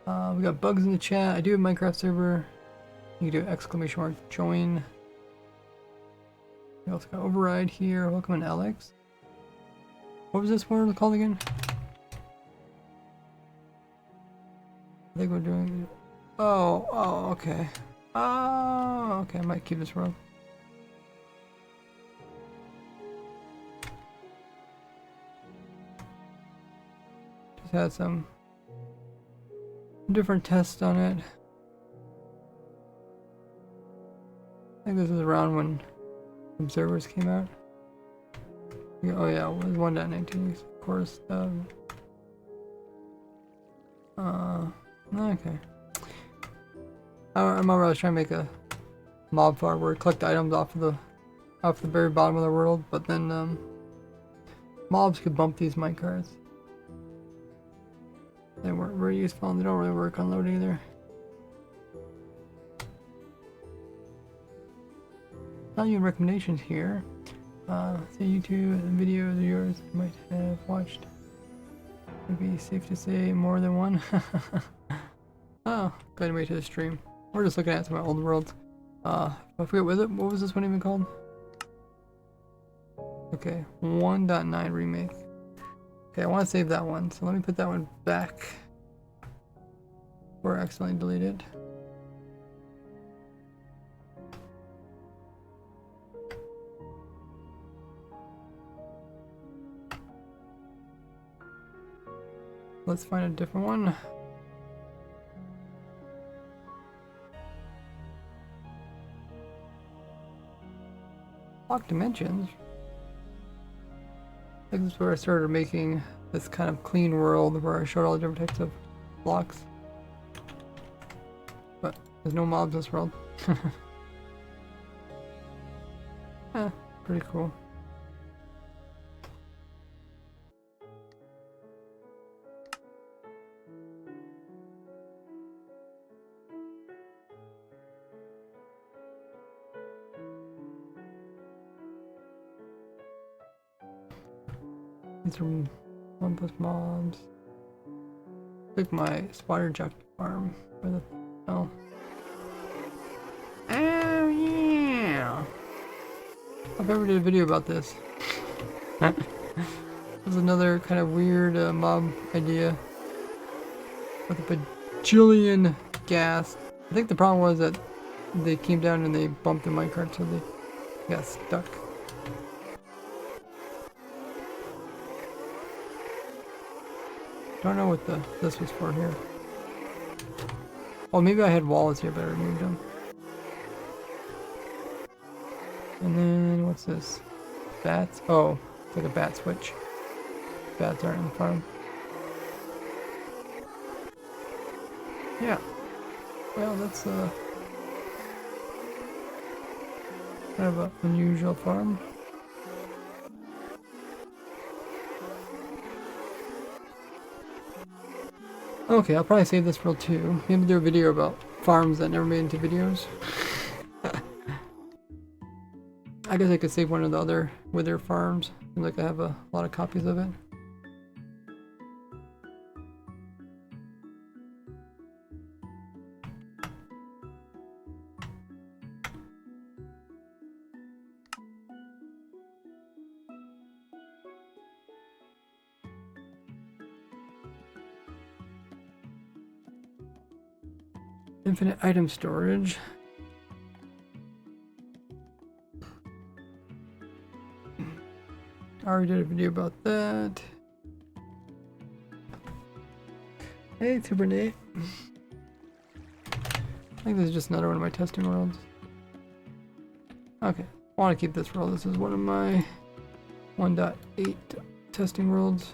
We got bugs in the chat. I do have a Minecraft server. You can do ! Join. We also got Override here. Welcome in, Alex. What was this word called again? I think we're doing. Oh, okay. Oh, okay. I might keep this wrong. Just had some different tests on it. I think this is around when observers came out. Oh yeah, it was 1.19, of course. Okay. I remember I was trying to make a mob farm where I collect items off the very bottom of the world, but then mobs could bump these minecarts. They weren't very useful and they don't really work on load either. Not you recommendations here. Say YouTube videos of yours you might have watched. Would be safe to say more than one. Oh, glad to make it to the stream. We're just looking at some of my old worlds. I forget what was this one even called? Okay, 1.9 remake. Okay, I want to save that one, so let me put that one back. Or accidentally delete it. Let's find a different one. Lock dimensions. I think this is where I started making this kind of clean world where I showed all the different types of blocks. But there's no mobs in this world. Pretty cool. These are 1+ mobs. Like my spider jack farm. Where the hell? Oh yeah! I've ever did a video about this. This is another kind of weird mob idea. With a bajillion gas. I think the problem was that they came down and they bumped the minecart so they got stuck. Don't know what this was for here. Oh, maybe I had walls here, but I removed them. And then what's this? Bats? Oh, it's like a bat switch. Bats aren't in the farm. Yeah. Well, that's kind of an unusual farm. Okay, I'll probably save this world too. Maybe do a video about farms that never made into videos. I guess I could save one of the other wither farms. Seems like I have a lot of copies of it. Infinite item storage. I already did a video about that. Hey, Super Nate. I think this is just another one of my testing worlds. Okay, I want to keep this world. This is one of my 1.8 testing worlds.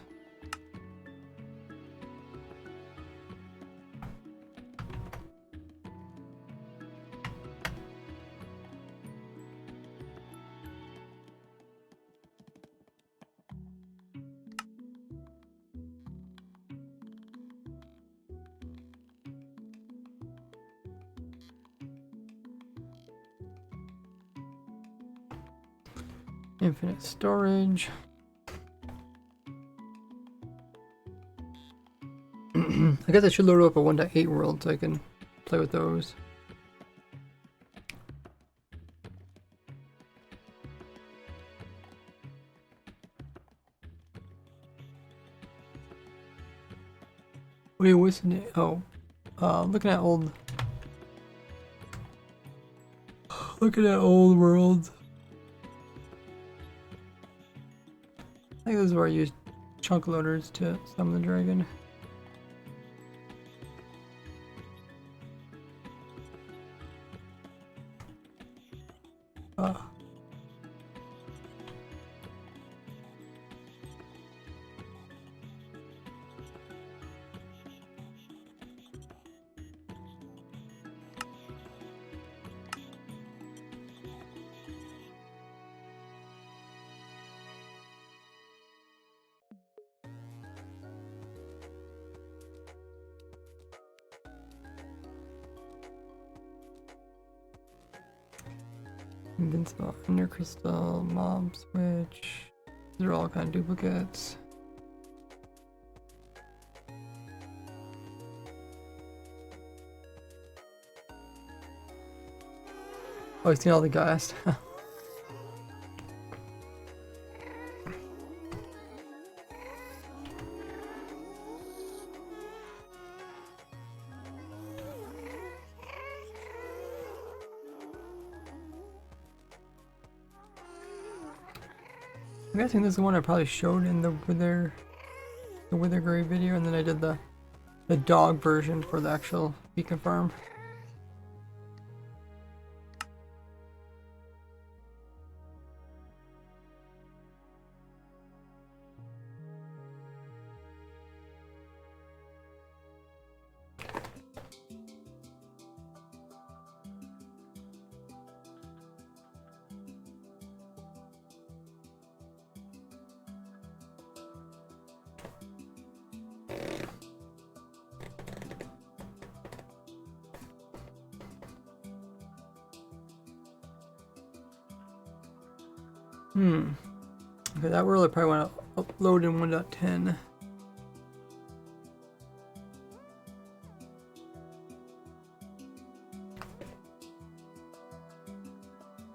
Infinite storage. I guess I should load up a 1.8 world so I can play with those. Wait, what's the name? Oh, looking at old worlds. I think this is where I use chunk loaders to summon the dragon. Invincible Ender Crystal, Mob Switch. These are all kind of duplicates. Oh, I've seen all the guys. I'm guessing this is the one I probably showed in the Withergrave video, and then I did the dog version for the actual beacon farm. Okay, that really probably want to upload in 1.10.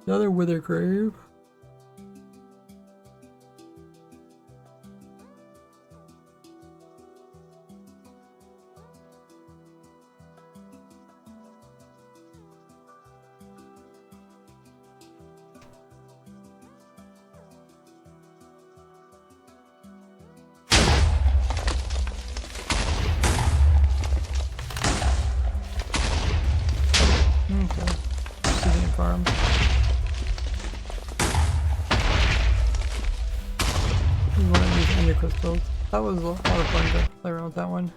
Another Withergrave. Okay, obsidian farm. This is one of these ender crystals. That was a lot of fun to play around with that one.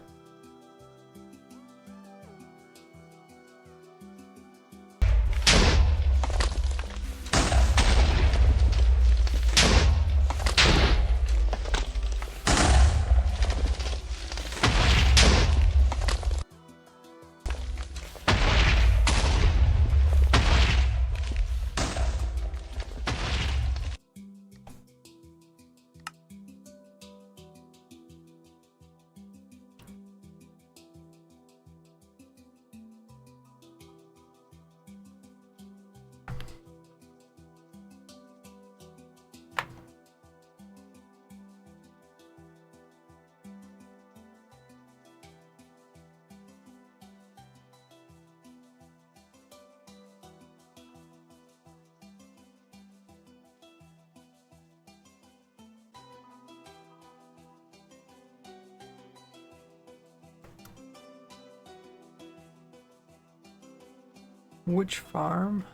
Which farm?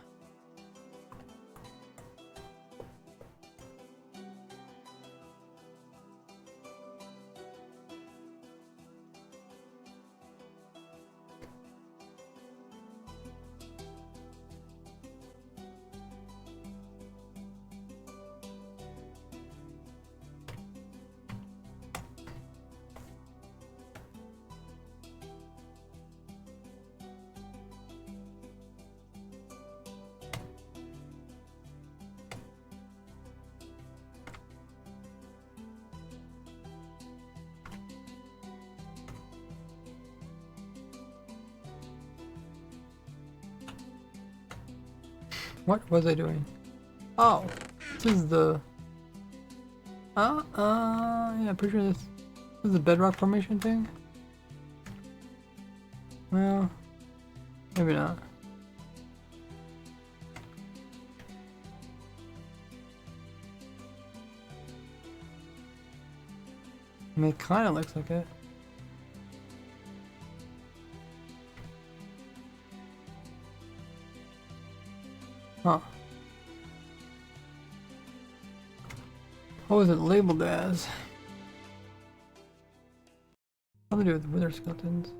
What was I doing? Oh, this is the... yeah, pretty sure this is the bedrock formation thing. Well, maybe not. I mean, it kind of looks like it. Huh. What was it labeled as? Something to do with wither skeletons.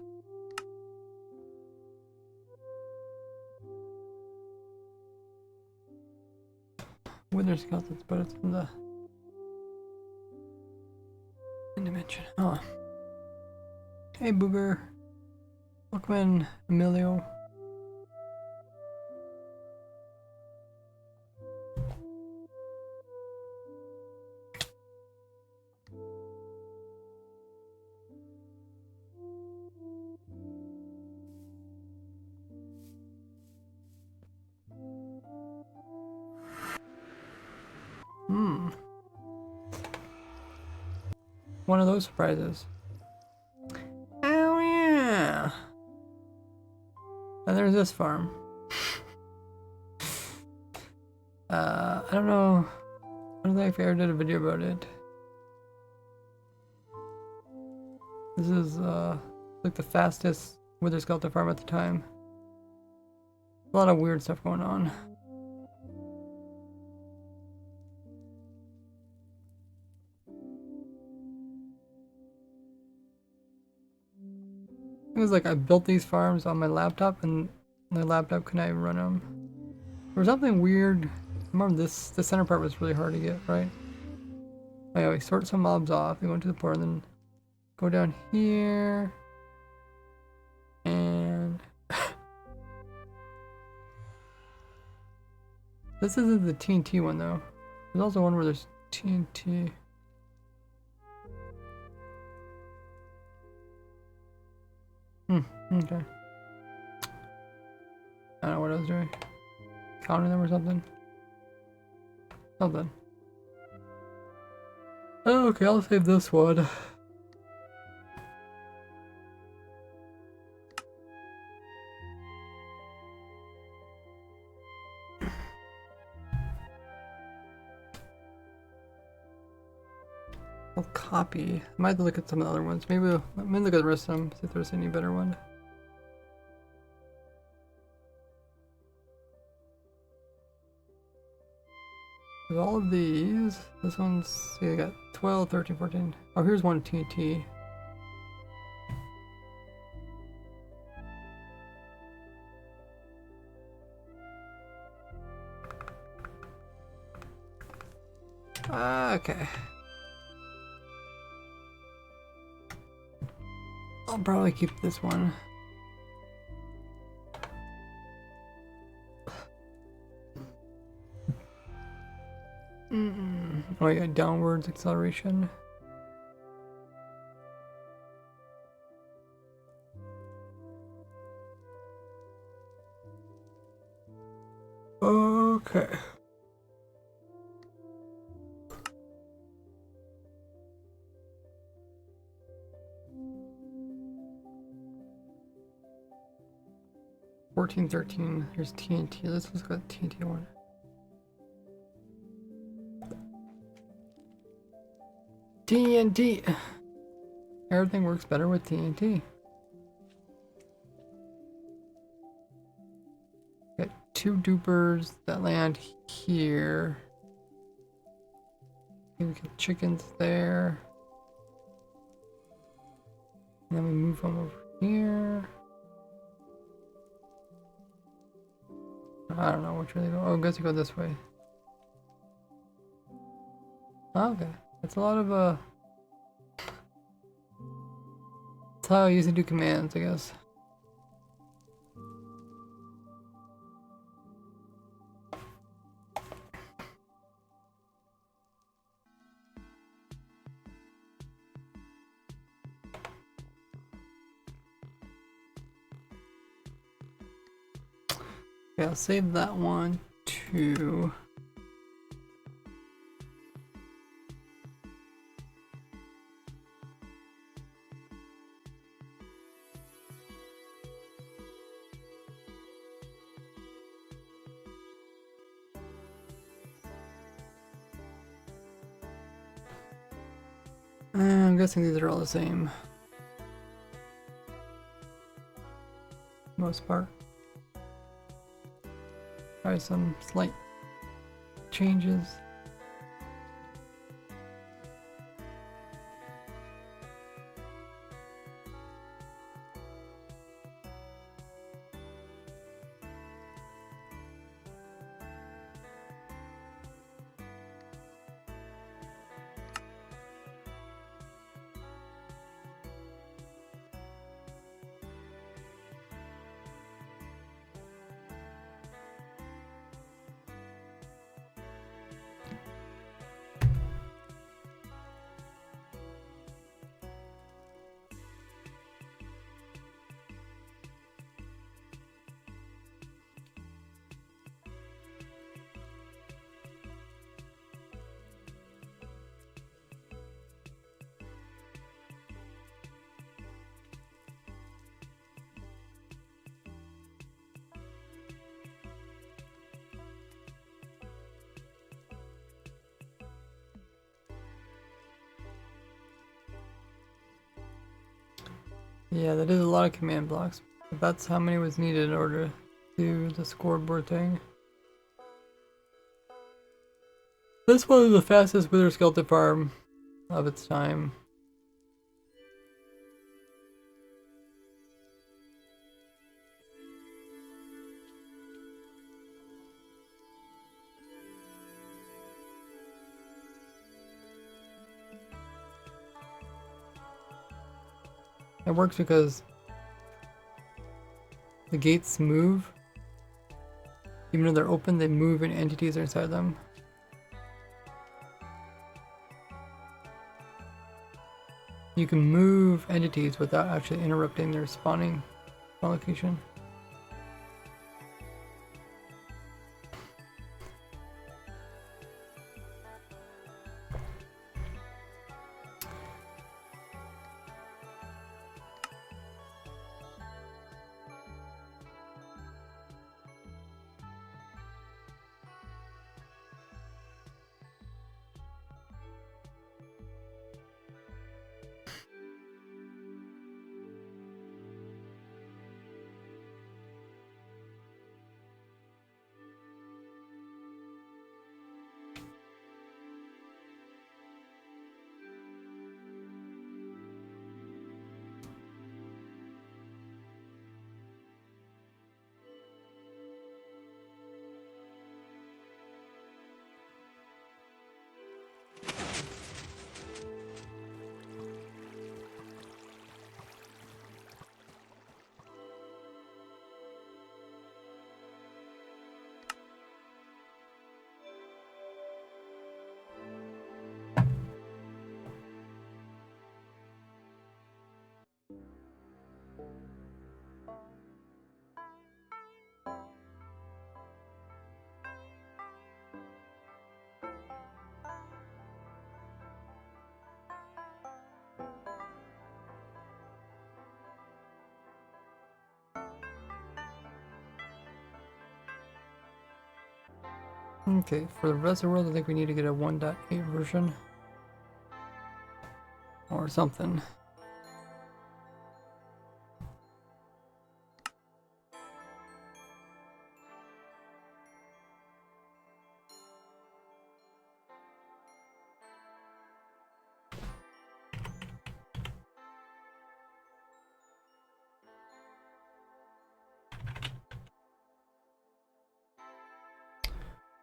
Wither skeletons, but it's in the dimension. Oh. Hey, Booger. Welcome in, Emilio. One of those surprises. Oh yeah. And there's this farm. I don't know. I don't think I ever did a video about it. This is like the fastest wither skeleton farm at the time. A lot of weird stuff going on. It was like I built these farms on my laptop and my laptop couldn't even run them. There was something weird. I remember this, the center part was really hard to get, right? Anyway, sort some mobs off. We went to the port and then go down here. And this isn't the TNT one though. There's also one where there's TNT. Okay. I don't know what I was doing. Counting them or something? Something. Okay, I'll save this one. I'll copy. I might have to look at some of the other ones. Maybe let me look at the rest of them, see if there's any better one. With all of these, this one's, see, I got 12, 13, 14. Oh, here's one TNT. Okay. I'll probably keep this one. Oh yeah, downwards acceleration. Okay. $14, $13. Here's TNT. Let's look at the TNT one. TNT. Everything works better with TNT. Got 2 dupers that land here. We get chickens there. And then we move them over here. I don't know which way they go. Oh, I guess you go this way. Okay. That's a lot of that's how I usually do commands, I guess. Okay, I'll save that one too. I'm guessing these are all the same. Most part. Probably some slight changes. Yeah, that is a lot of command blocks. But that's how many was needed in order to do the scoreboard thing. This one is the fastest wither skeleton farm of its time. It works because the gates move. Even though they're open, they move and entities are inside them. You can move entities without actually interrupting their spawning location. Okay, for the rest of the world, I think we need to get a 1.8 version. Or something.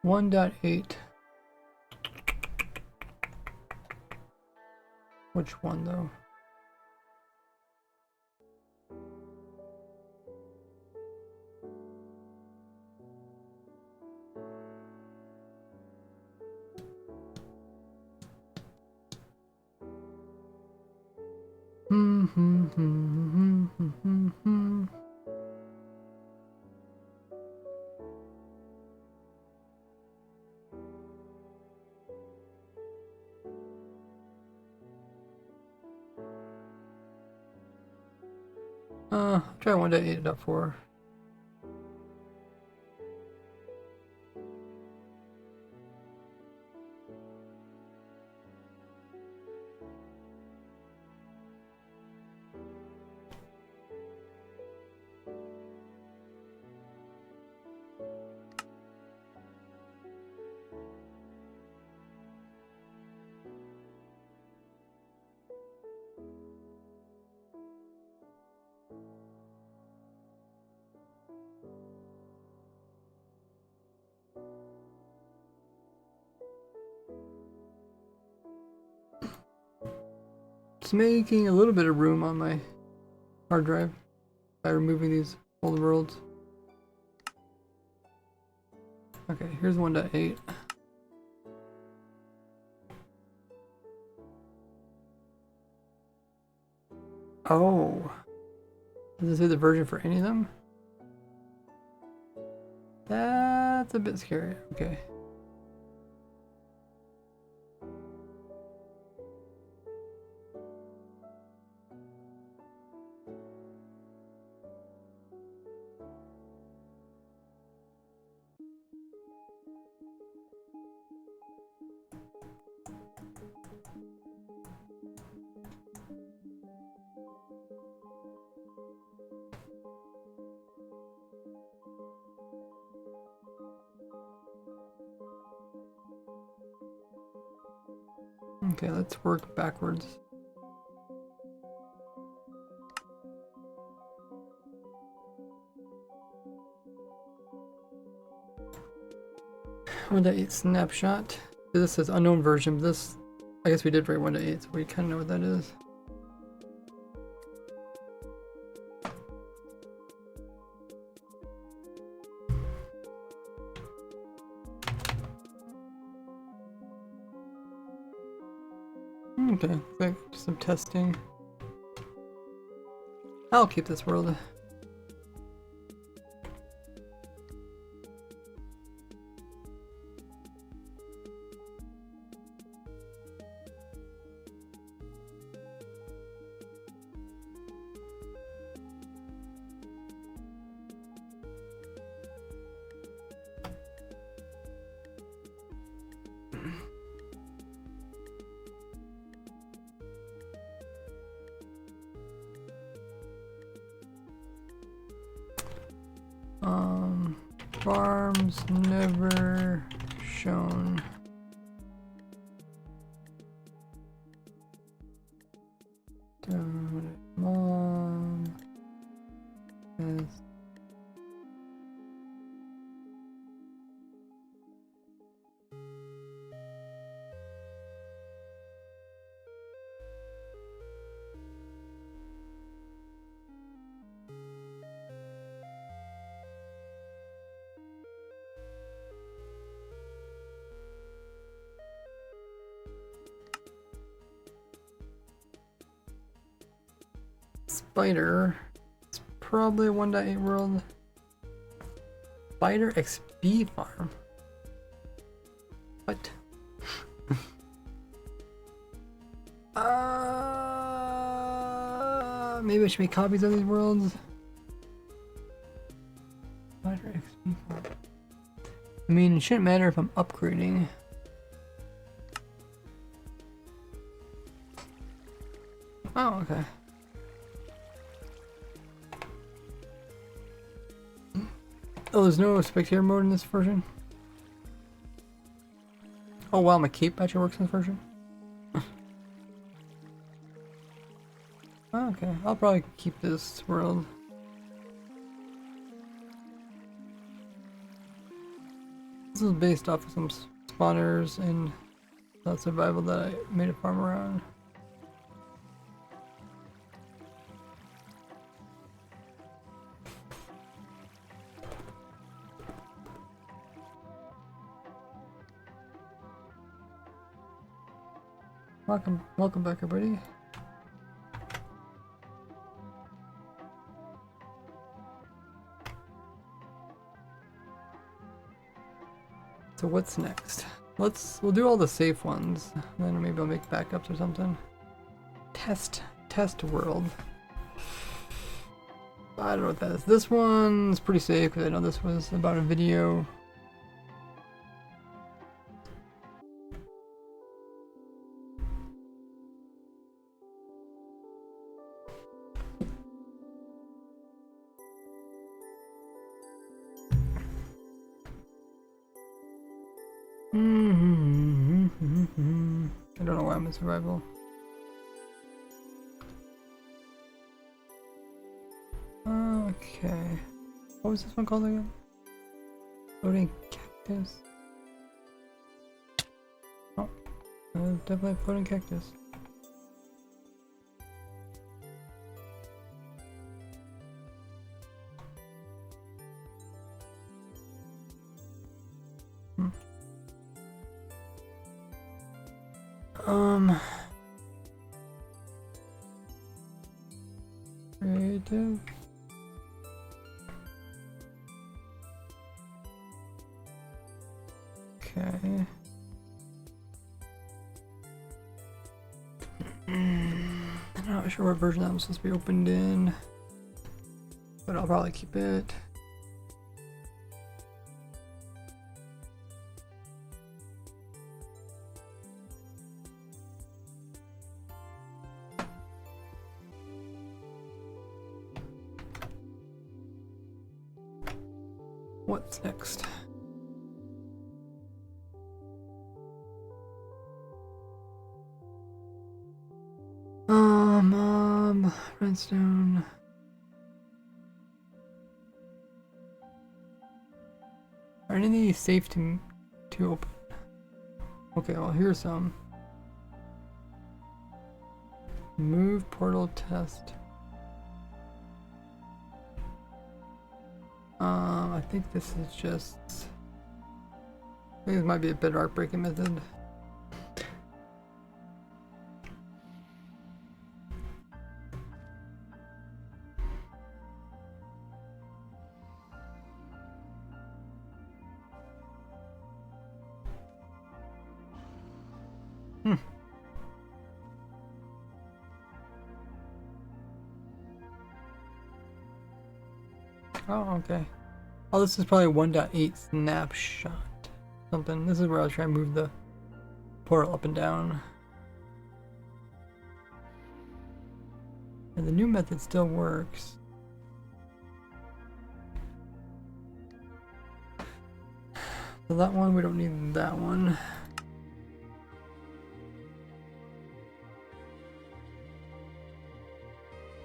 One dot eight. Which one though? Try 1.8.4. It's making a little bit of room on my hard drive by removing these old worlds. Okay, here's 1.8. Oh. Does it say the version for any of them? That's a bit scary. Okay. Okay, let's work backwards. One to 8 snapshot. This says unknown version. This, I guess we did write 1 to 8, so we kind of know what that is. Okay, quick, some testing. I'll keep this world. Farms never shown. Mom has Spider. It's probably a 1.8 world. Spider XP farm. What? Maybe I should make copies of these worlds. Spider XP farm. I mean, it shouldn't matter if I'm upgrading. Oh, okay. Oh, there's no spectator mode in this version? Oh wow, my cape actually works in this version? Oh, okay, I'll probably keep this world. This is based off of some spawners and survival that I made a farm around. Welcome back, everybody. So what's next? We'll do all the safe ones, then maybe I'll make backups or something. Test world. I don't know what that is. This one's pretty safe because I know this was about a video. I don't know why I'm in survival. Okay. What was this one called again? Floating cactus. Oh, definitely a floating cactus. Creative. Okay. I'm not sure what version that was supposed to be opened in, but I'll probably keep it. What's next? Redstone. Are any of these safe to open? Okay, well here's some. Move portal test. I think this is just. I think this might be a bedrock breaking method. Oh, okay. Oh, this is probably 1.8 snapshot. Something. This is where I was trying to move the portal up and down. And the new method still works. So that one, we don't need that one.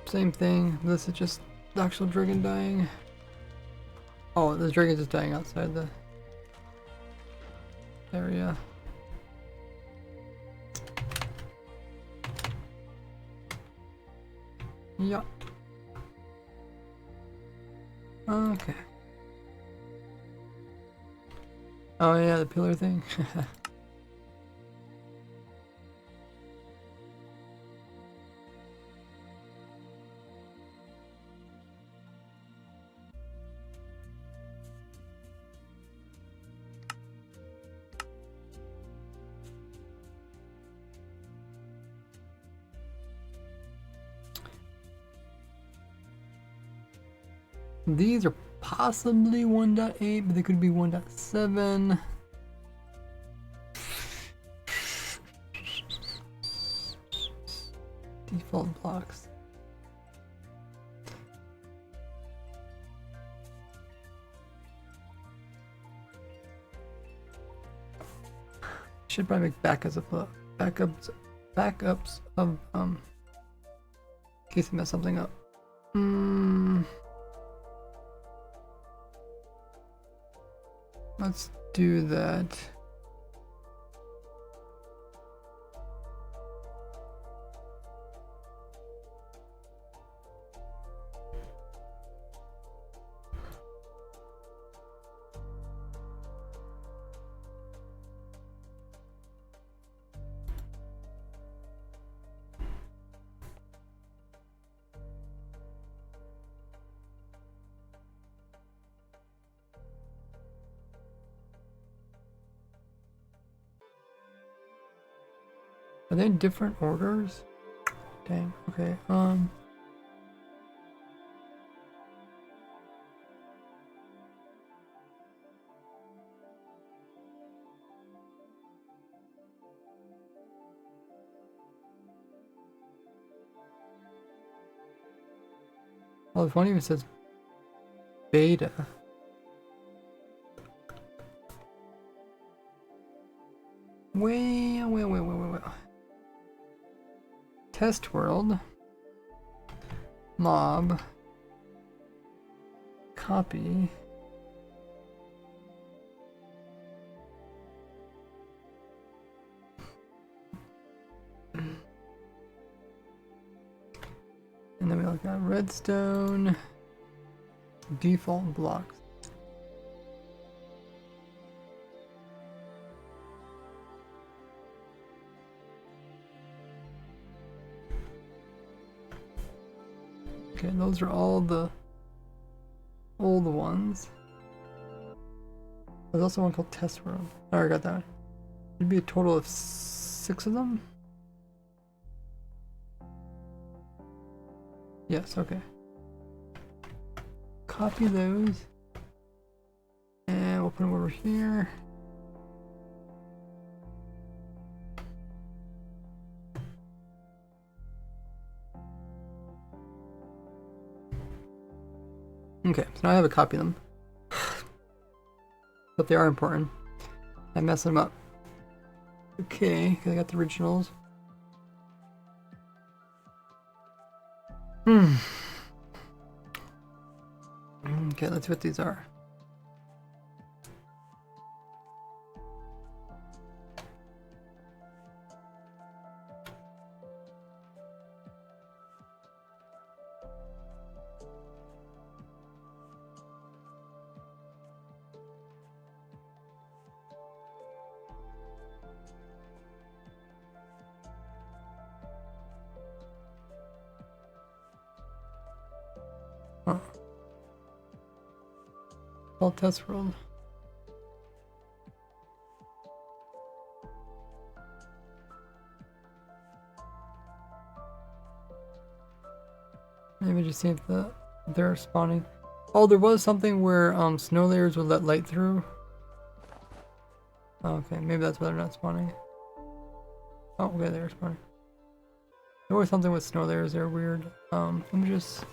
Same thing. This is just the actual dragon dying. Oh, the dragon's just dying outside the area. Yeah. Okay. Oh yeah, the pillar thing. These are possibly 1.8, but they could be 1.7. Default blocks. Should probably make backups of in case I mess something up. Let's do that. Are they in different orders? Dang, okay, oh, this one even says beta. Wait. Test world. Mob. Copy. And then we look at redstone. Default blocks. Okay, those are all the old ones. There's also one called Test World. Oh, I got that one. It'd be a total of 6 of them? Yes, okay. Copy those. And we'll put them over here. Okay, so now I have a copy of them. But they are important. I messed them up. Okay, because I got the originals. Hmm. Okay, let's see what these are. Huh. All test world. Maybe just see if they're spawning. Oh, there was something where snow layers would let light through. Oh, okay, maybe that's why they're not spawning. Oh, okay, they're spawning. There was something with snow layers. They're weird. Let me just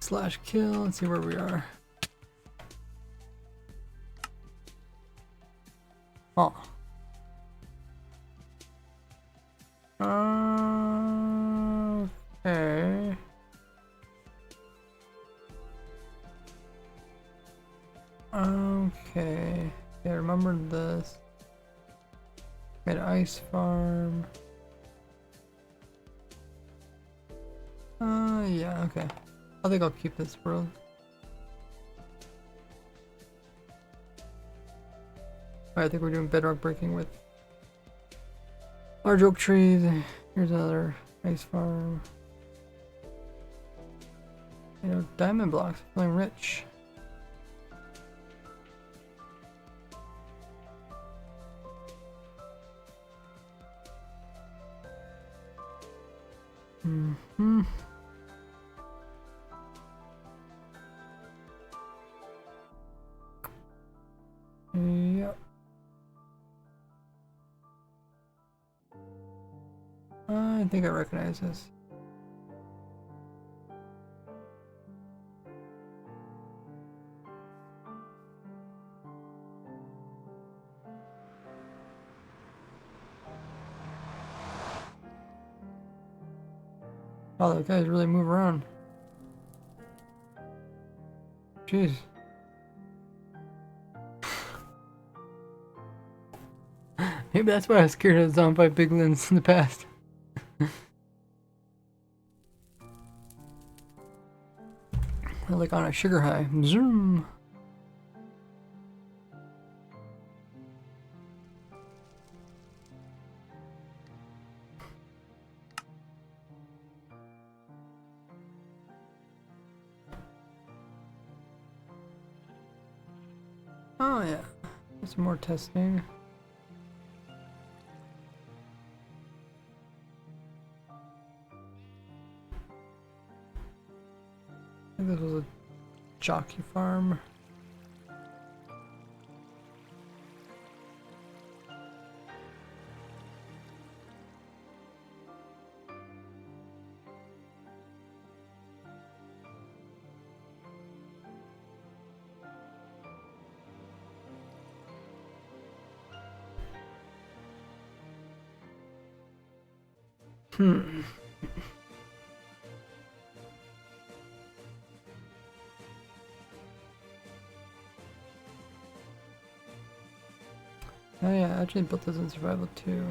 /kill and see where we are. Oh. Okay. Okay. Yeah, remember this. Made an ice farm. Yeah, okay. I think I'll keep this world. Alright, I think we're doing bedrock breaking with large oak trees. Here's another ice farm. You know, diamond blocks, feeling rich. Mm-hmm. Yep. I think I recognize this. Oh, those guys really move around. Jeez. Maybe that's why I was scared of zombie piglins in the past. Like on a sugar high. Zoom. Oh yeah. Some more testing. I think this was a jockey farm. Hmm. Oh yeah, I actually built this in survival too.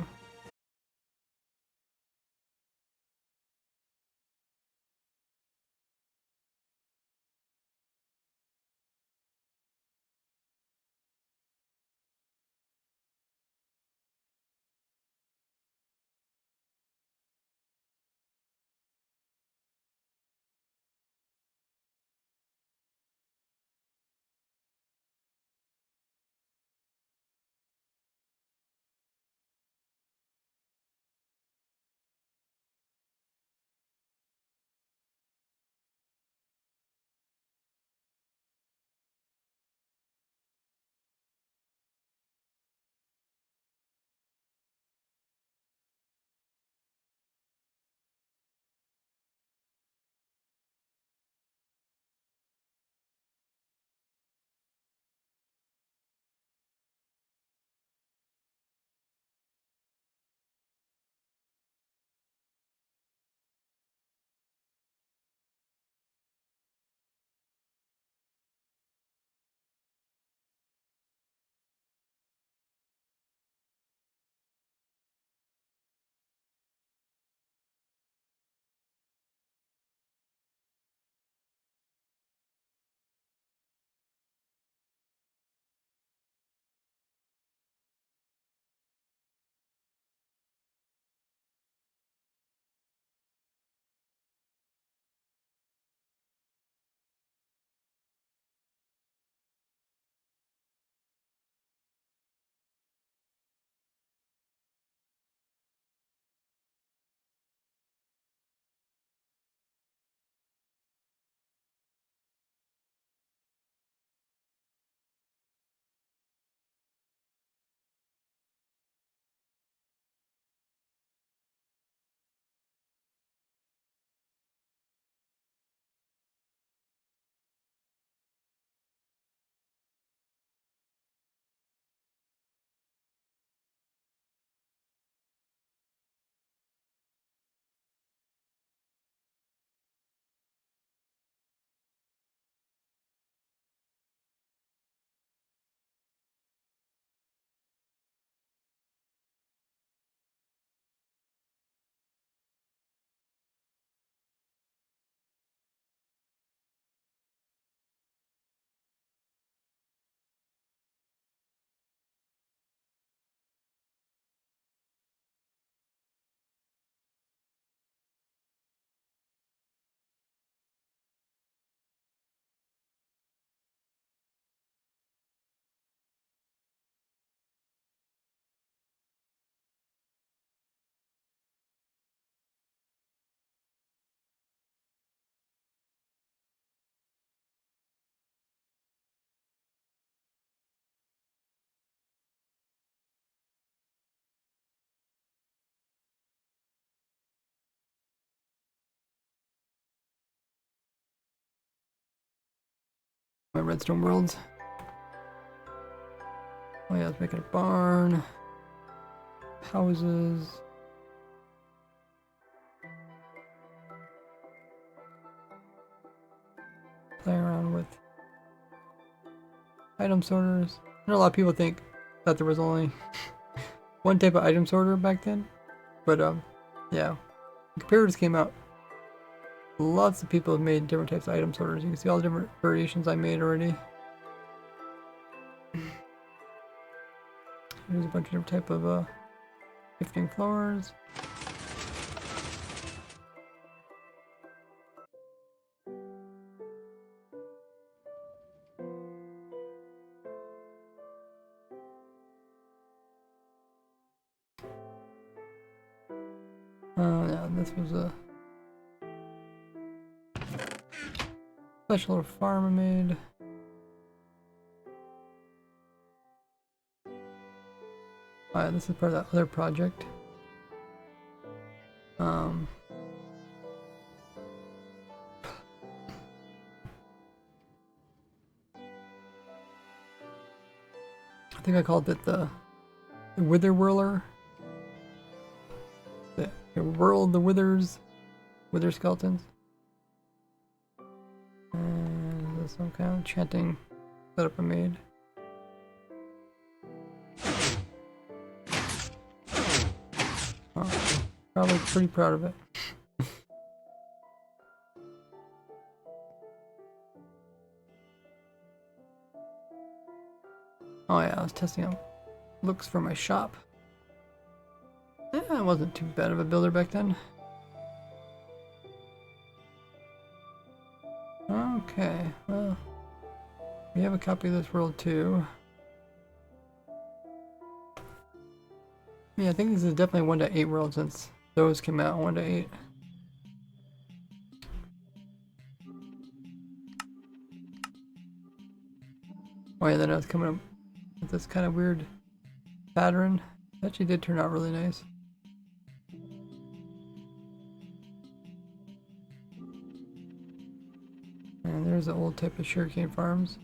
redstone worlds. Oh yeah, let's make it a barn. Houses. Play around with item sorters. I know a lot of people think that there was only one type of item sorter back then, but yeah, when computers came out, lots of people have made different types of item sorters. You can see all the different variations I made already. There's a bunch of different type of gifting floors. Yeah, this was a special little farm I made. Oh yeah, this is part of that other project. I think I called it the Wither Whirler. It whirled the wither skeletons. And there's some kind of chanting setup I made. Oh, probably pretty proud of it. Oh yeah, I was testing out looks for my shop. Yeah, I wasn't too bad of a builder back then. Okay, well, we have a copy of this world too. Yeah, I think this is definitely 1.8 world since those came out 1.8. Oh yeah, then I was coming up with this kind of weird pattern. It actually did turn out really nice. And there's the old type of sugarcane farms.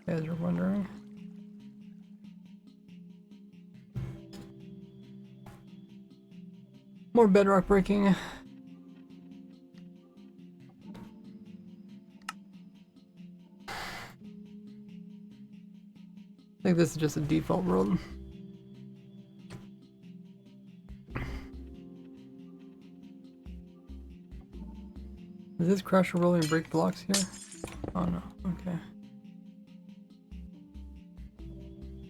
You guys are wondering. More bedrock breaking. I think this is just a default world. Does this crash or roll and break blocks here? Oh no, okay.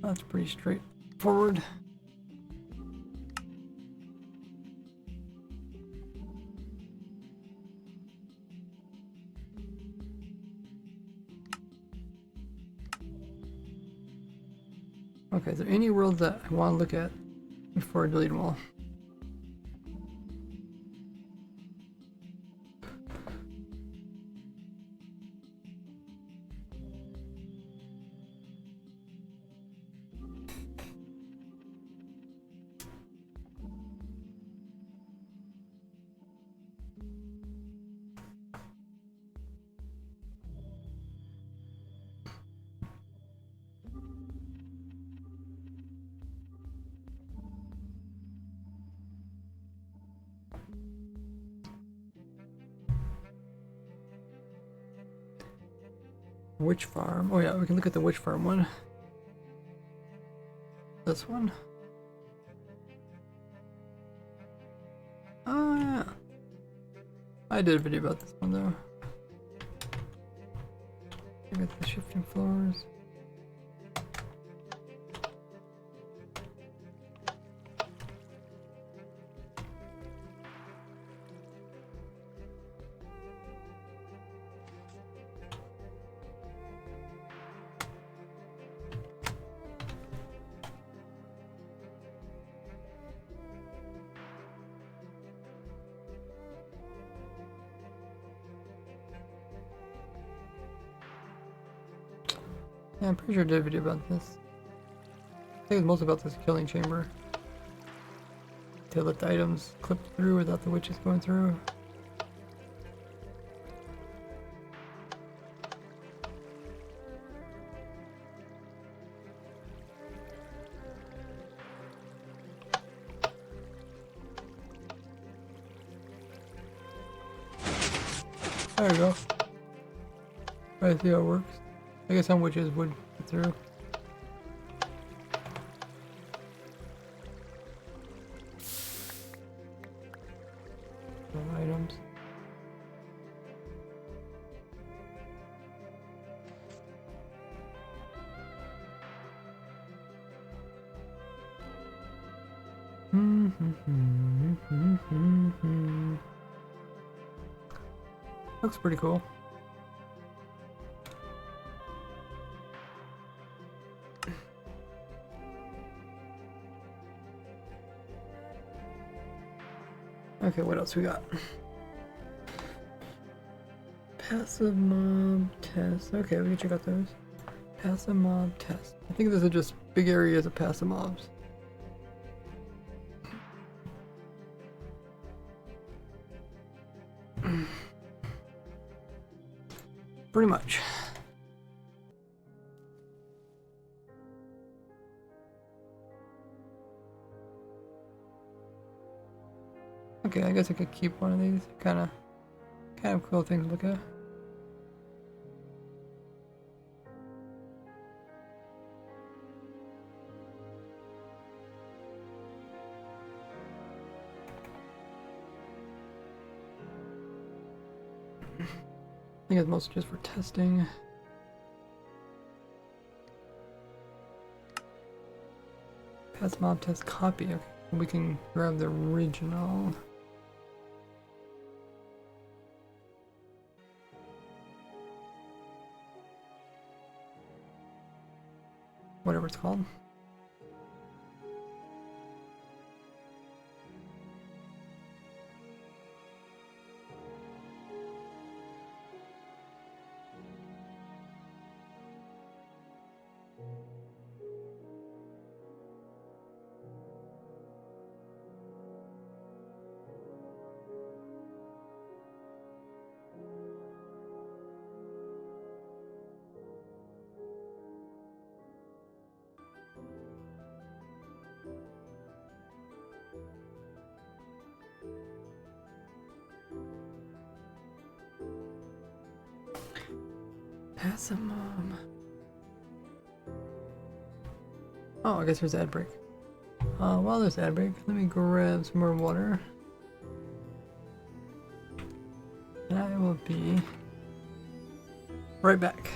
That's pretty straightforward. Okay, is there any worlds that I want to look at before I delete them all? Witch farm. Oh yeah, we can look at the witch farm one. This one. Oh yeah. I did a video about this one though. I got the shifting floors. Yeah, I'm pretty sure I did a video about this. I think it was mostly about this killing chamber. To let the items clip through without the witches going through. There we go. Try to see how it works. I guess some witches would get through. Some items. Looks pretty cool. Okay, what else we got? Passive mob test. Okay, we can check out those. Passive mob test. I think those are just big areas of passive mobs. Pretty much. Okay, I guess I could keep one of these. Kind of cool thing to look at. I think it's mostly just for testing. Pass mob test copy. Okay, we can grab the original. Whatever it's called. Pass a mom. Oh, I guess there's ad break. While there's ad break, let me grab some more water. And I will be right back.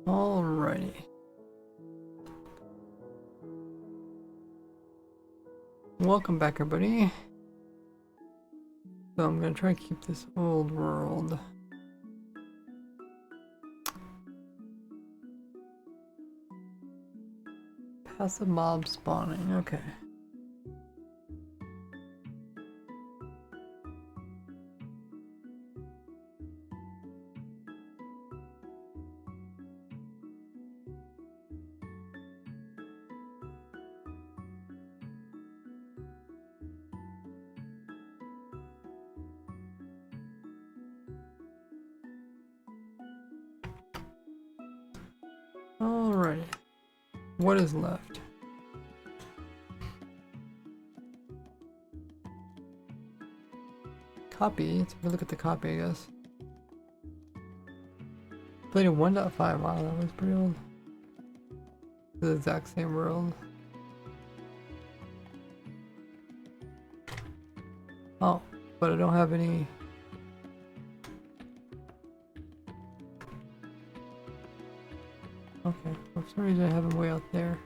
Alrighty. Welcome back, everybody. So I'm gonna try to keep this old world. Passive mob spawning, okay. Alright, what is left? Copy, let's have a look at the copy, I guess. Played in 1.5, wow, that was pretty old. The exact same world. Oh, but I don't have any. Okay, for some reason I have them way out there.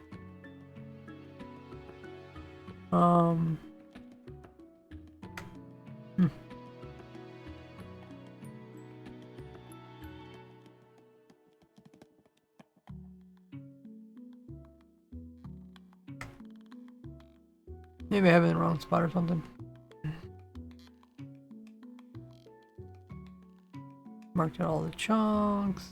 Maybe I have it in the wrong spot or something. Marked out all the chunks.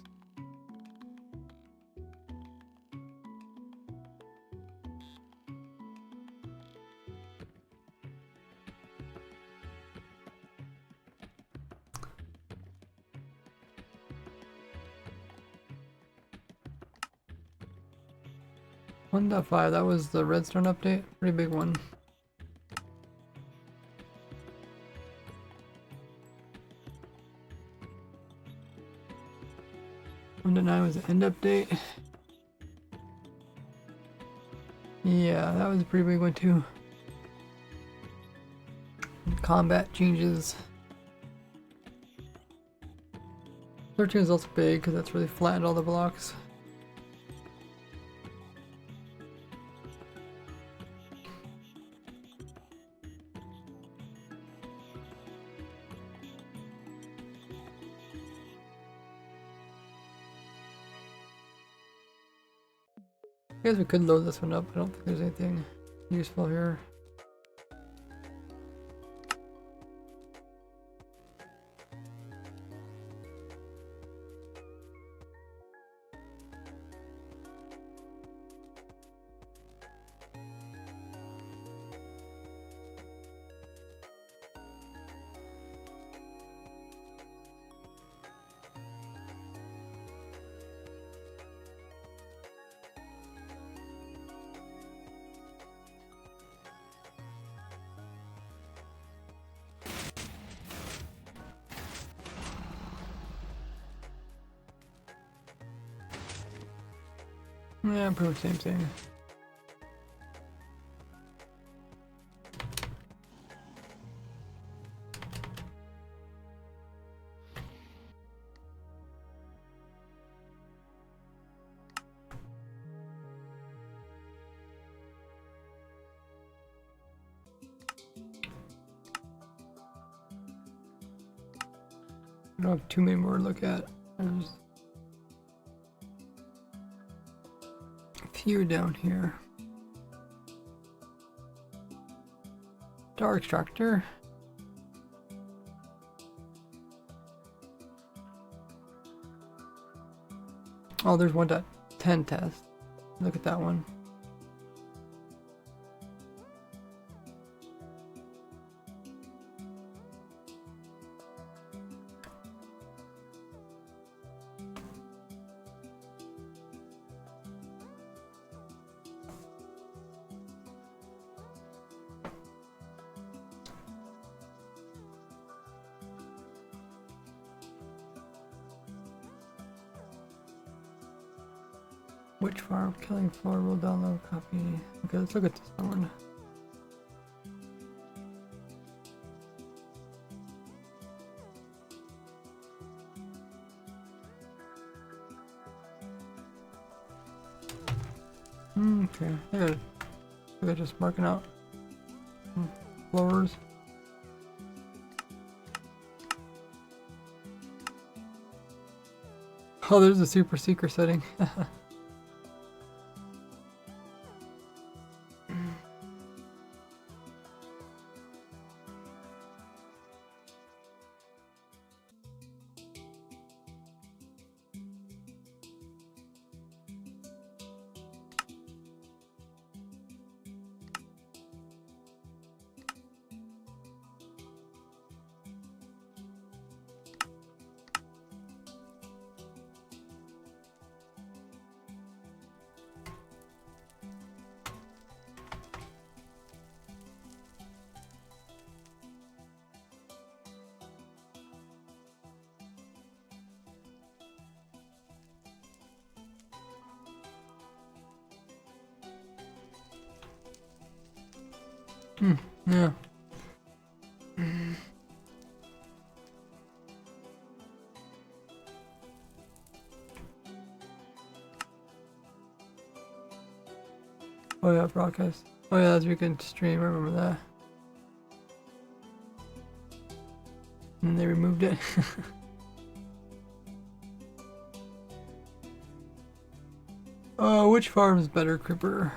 .5, that was the redstone update. Pretty big one. .9 was the end update. Yeah, that was a pretty big one too. Combat changes. 13 is also big because that's really flattened all the blocks. I guess we could load this one up. I don't think there's anything useful here. Yeah, pretty much same thing. I don't have too many more to look at. There's a few down here. Star extractor. Oh, there's 1.10 test. Look at that one. Which farm killing floor will download copy? Okay, let's look at this one. Okay, they're just marking out floors. Oh, there's a super secret setting. Yeah. Oh yeah, broadcast. Oh yeah, that's weekend stream, I remember that. And they removed it. Which farm is better, Creeper?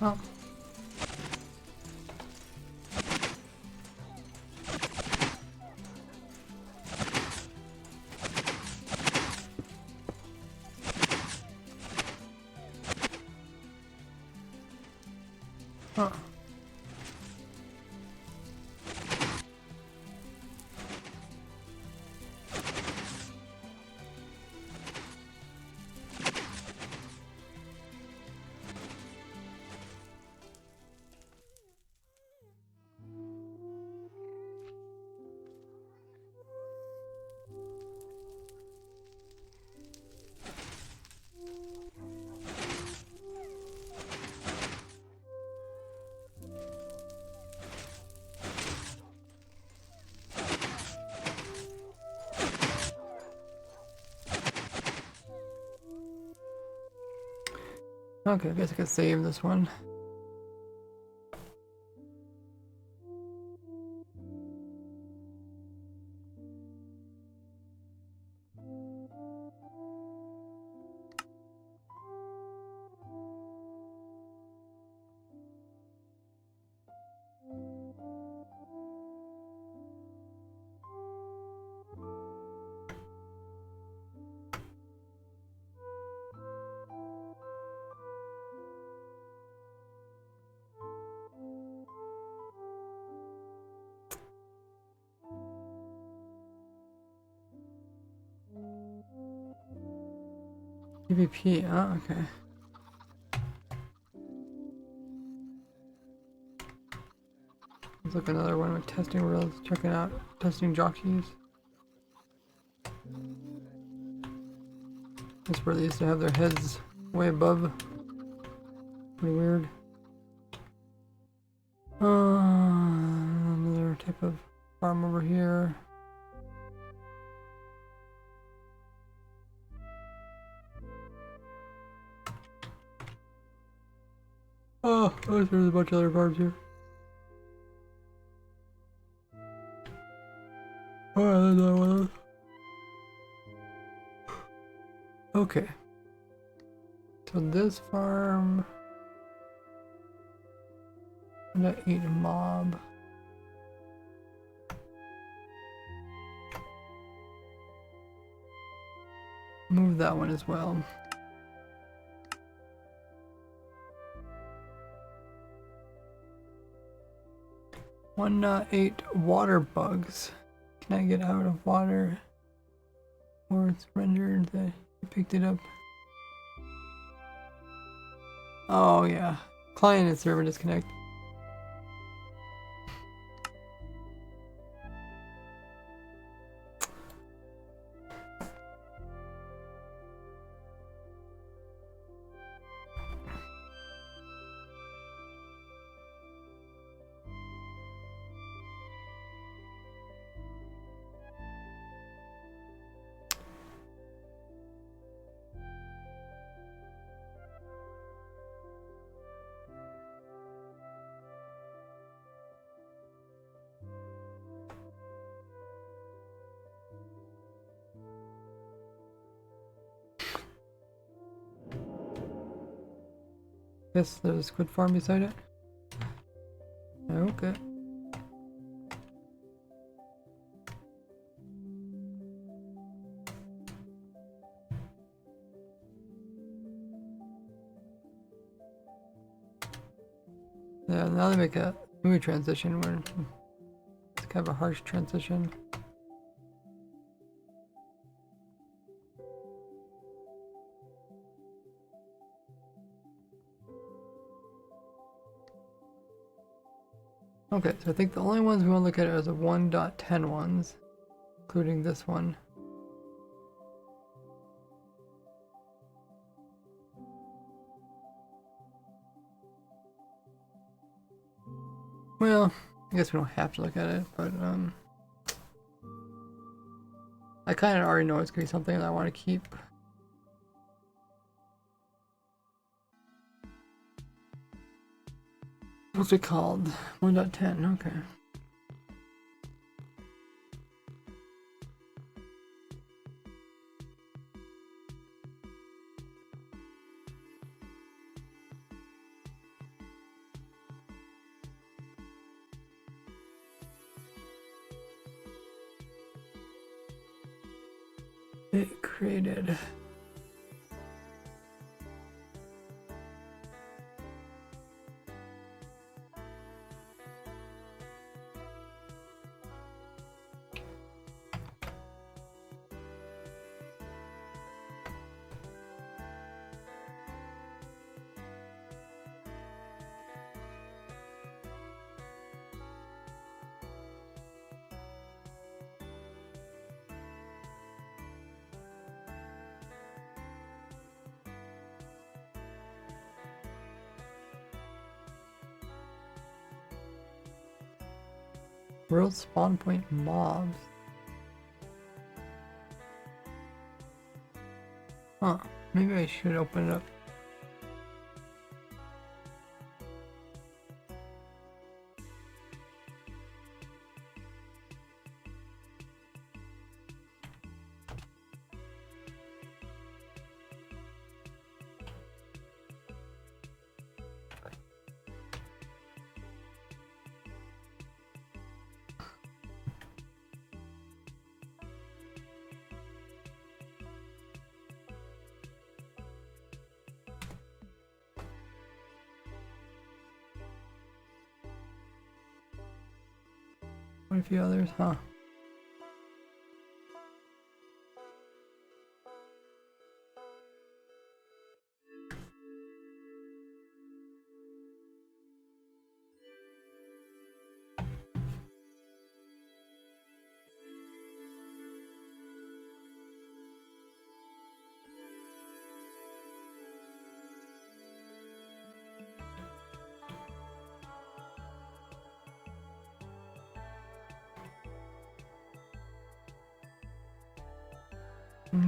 Oh. Huh. Okay, I guess I can save this one. PvP, oh, okay. Let's look another one with testing reels, checking out testing jockeys. That's where they used to have their heads way above. Pretty weird. Another type of farm over here. Oh, there's a bunch of other farms here. Oh, there's another one of those. Okay. So this farm... I'm gonna eat a mob. Move that one as well. One 8 water bugs. Can I get out of water? Or it's rendered that you picked it up. Oh yeah. Client and server disconnect. Yes, there's a squid farm beside it. Okay. Yeah, now they make a smooth transition where kind of a harsh transition. Okay, so I think the only ones we want to look at are the 1.10 ones, including this one. Well, I guess we don't have to look at it, but I kind of already know it's going to be something that I want to keep. What's it called? 1.10, okay. It created. World spawn point mobs. Huh, maybe I should open it up. Quite a few others, huh?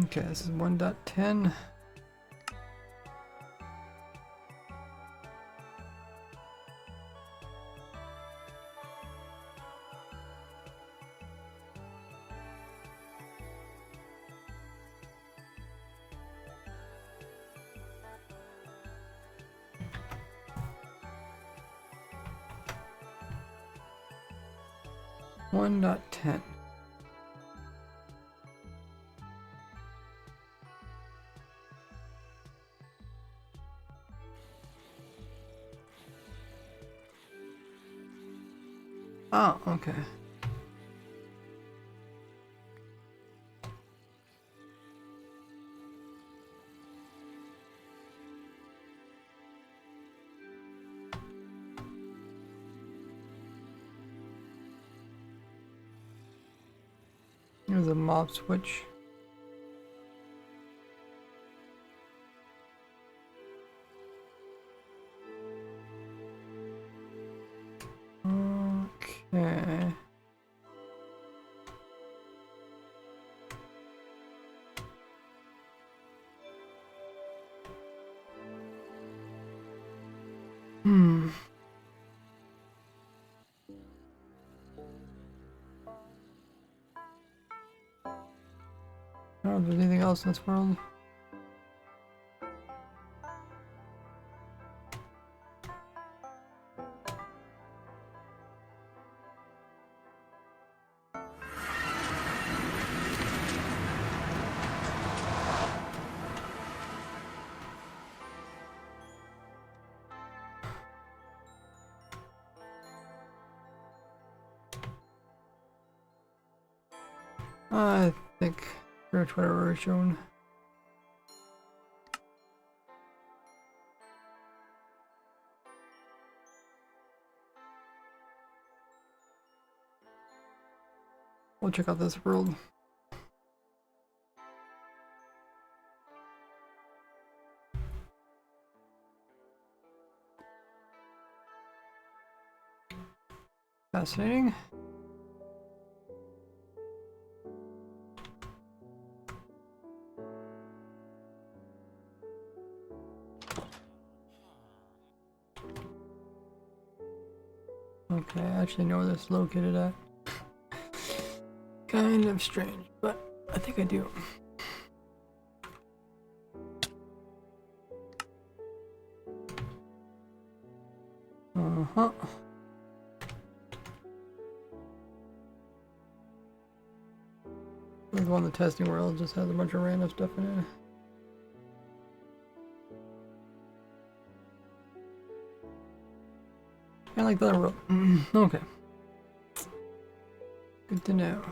Okay, this is 1.10. One dot 10. Oh, okay. There's a mob switch. Okay. I don't know if there's anything else in this world. I think pretty much whatever is shown. We'll check out this world. Fascinating. Okay, I actually know where this is located at. Kind of strange, but I think I do. Uh-huh. There's one, the testing world, just has a bunch of random stuff in it. Kinda like the other world. Okay. Good to know.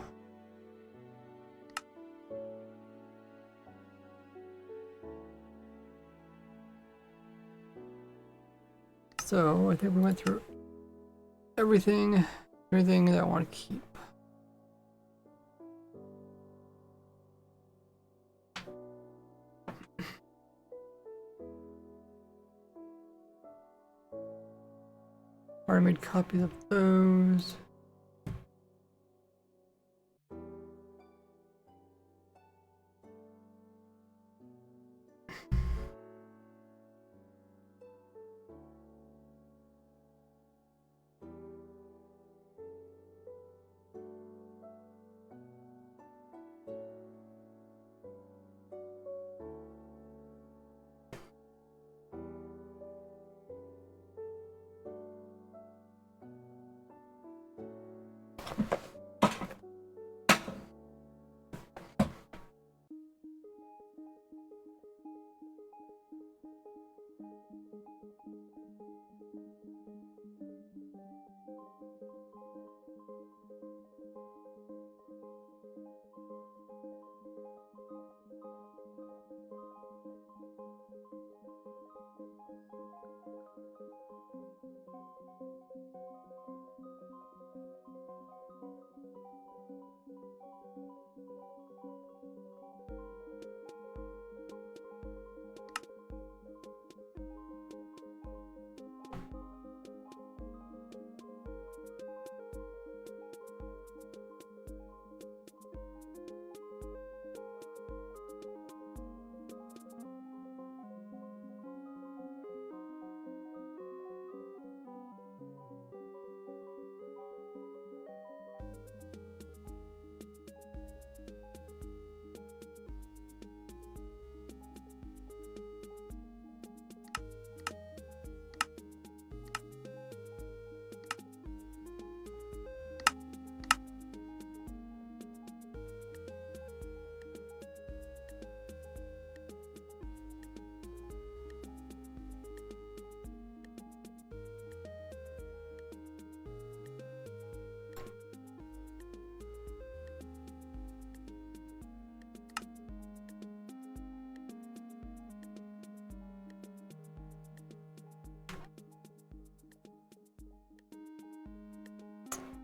So I think we went through everything that I want to keep. Already made copies of those.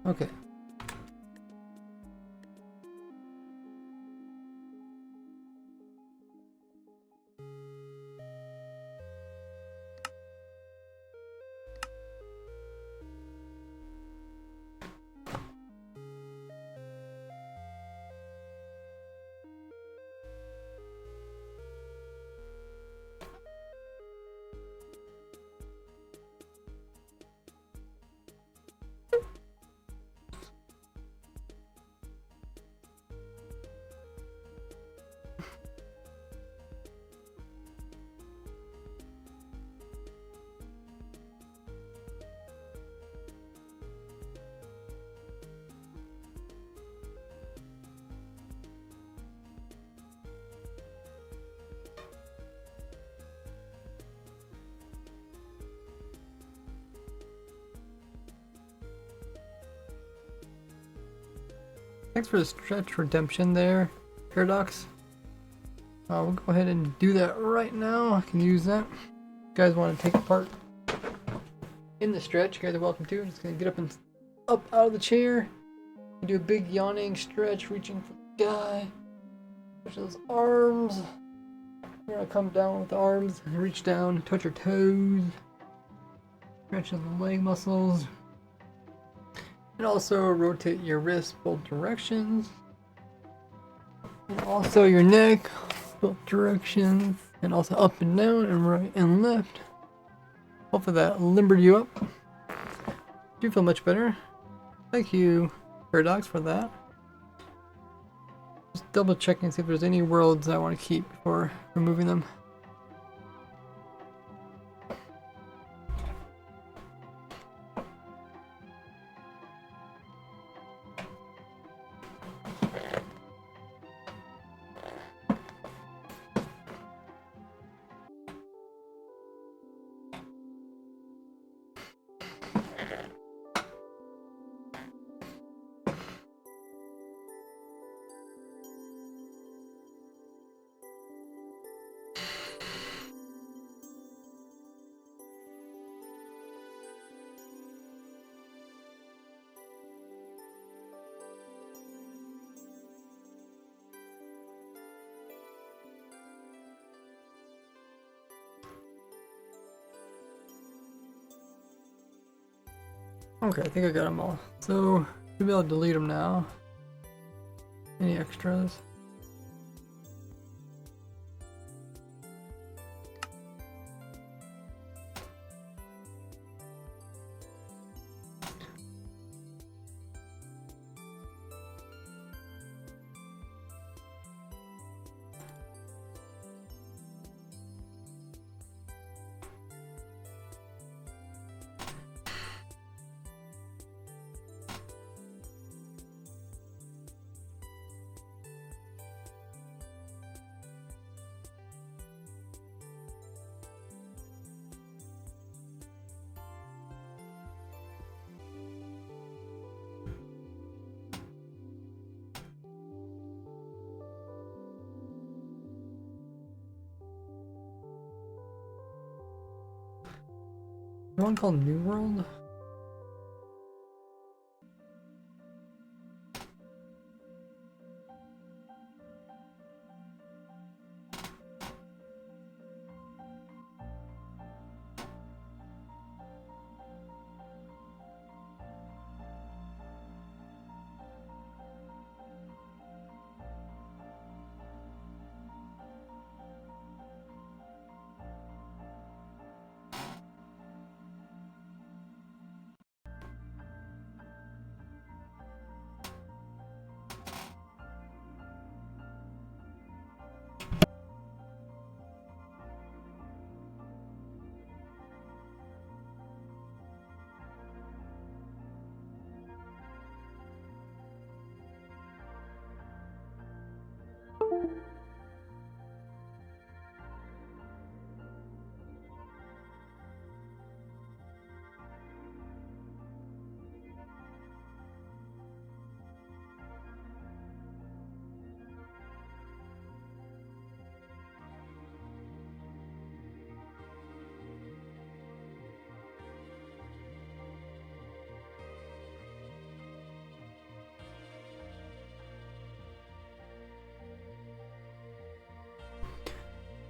Okay. Thanks for the stretch redemption there, Paradox. We'll go ahead and do that right now. I can use that. If you guys want to take part in the stretch, you guys are welcome to. I'm just gonna get up and up out of the chair and do a big yawning stretch, reaching for the sky. Touch those arms. We're gonna come down with the arms and reach down, touch your toes, stretch the leg muscles, and also rotate your wrists both directions, and also your neck both directions, and also up and down and right and left. Hopefully that limbered you up. Do feel much better. Thank you, Paradox, for that. Just double checking, see if there's any worlds I want to keep before removing them. Okay, I think I got them all. So, maybe I'll delete them now. Any extras? One called New World?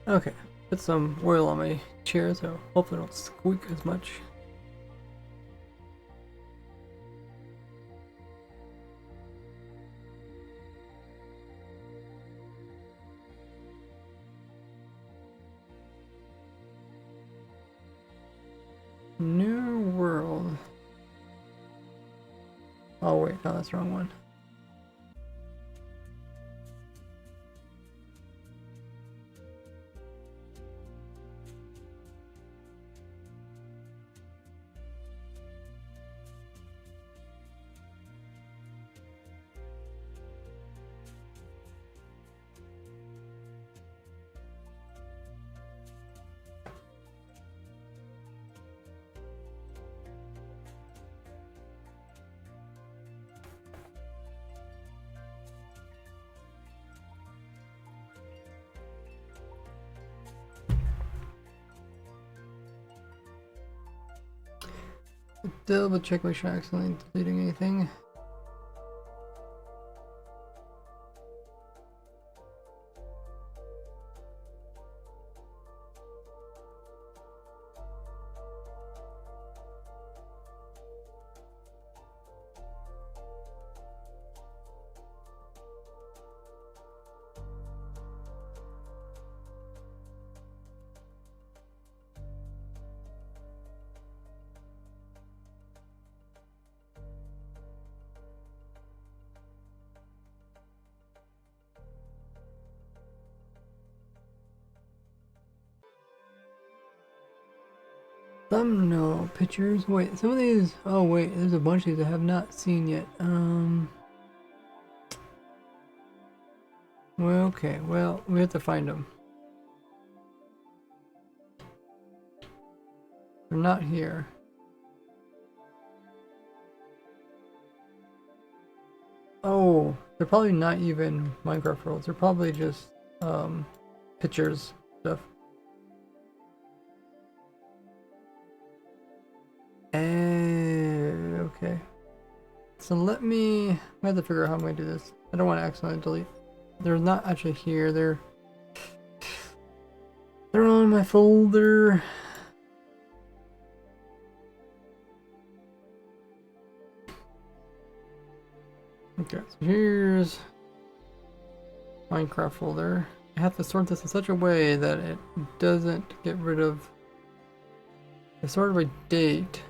Okay, put some oil on my chair so hopefully it don't squeak as much. New World. Oh wait, no, that's the wrong one. Double check make sure I'm accidentally deleting anything. Thumbnail pictures. Wait, some of these. Oh wait, there's a bunch of these I have not seen yet. Well, okay. Well, we have to find them. They're not here. Oh, they're probably not even Minecraft worlds. They're probably just pictures stuff. Okay. So let me. I have to figure out how I'm going to do this. I don't want to accidentally delete. They're not actually here. They're on my folder. Okay, so here's Minecraft folder. I have to sort this in such a way that it doesn't get rid of. I sorted by date.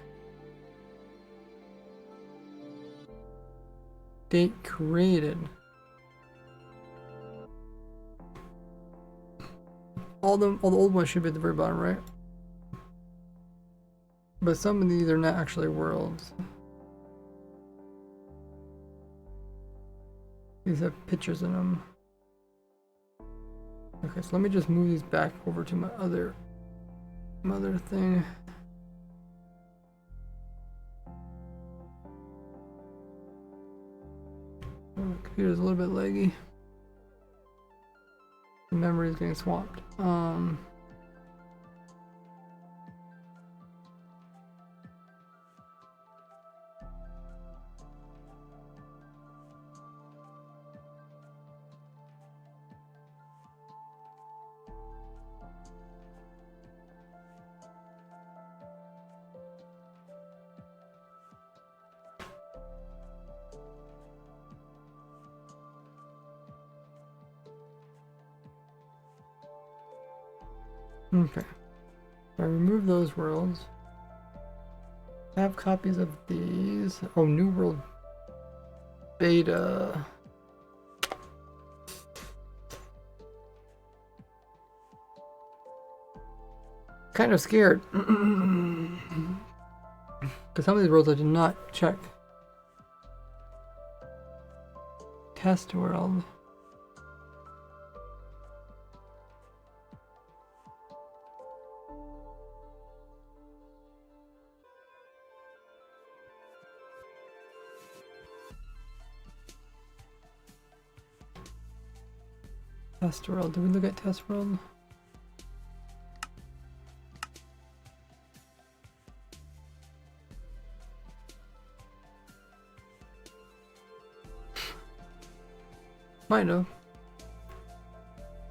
Date created. All the old ones should be at the very bottom, right? But some of these are not actually worlds. These have pictures in them. Okay, so let me just move these back over to my other thing. Oh, the computer's a little bit laggy. The memory is getting swamped. Okay. If I remove those worlds, I have copies of these. Oh, New World Beta. Kind of scared. Because some of these worlds I did not check. Test world. Test world. Did we look at test world? Might have.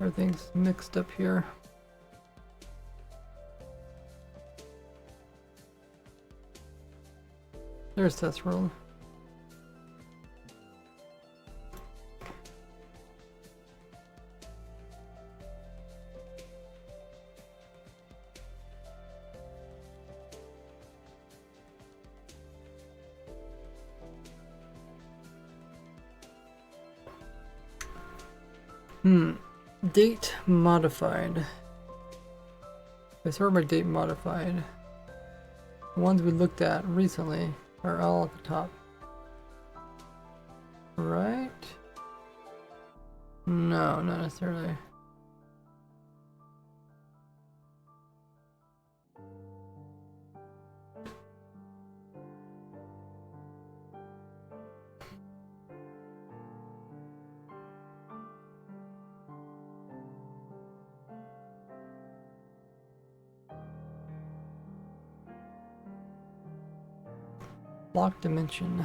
Everything's mixed up here. There's test world. Date modified. I sort by date modified. The ones we looked at recently are all at the top. Right? No, not necessarily. Block dimension.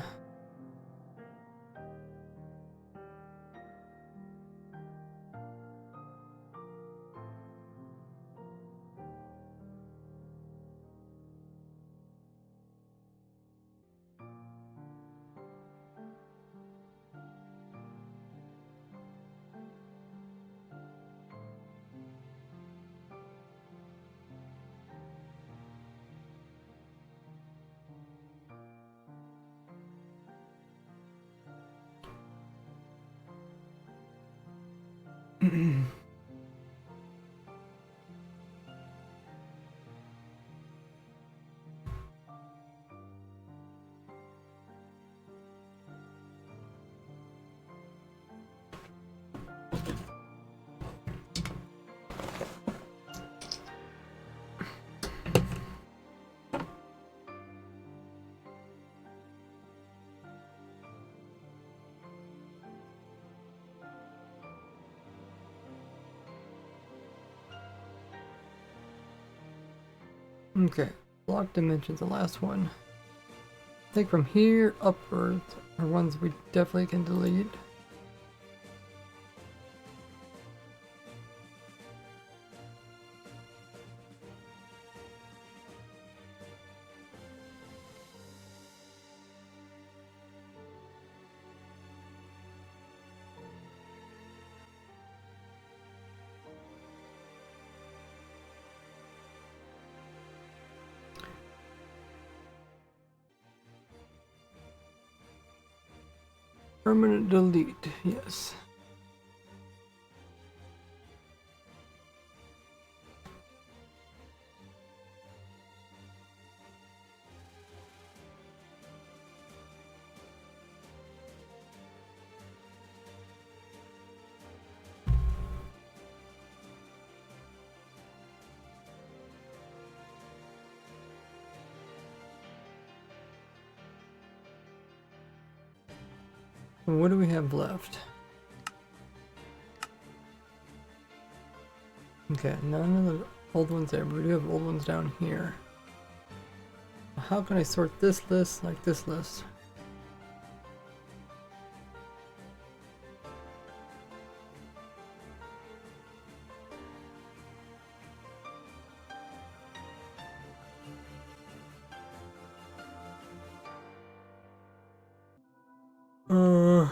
Okay, block dimensions, the last one. I think from here upwards are ones we definitely can delete. Permanent delete, yes. What do we have left? Okay, none of the old ones there, but we do have old ones down here. How can I sort this list like this list?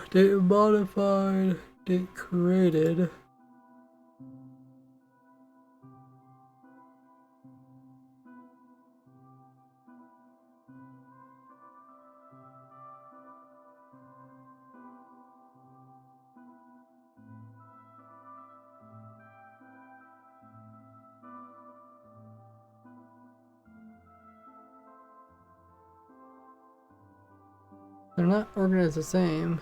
Date modified, date created. They're not organized the same.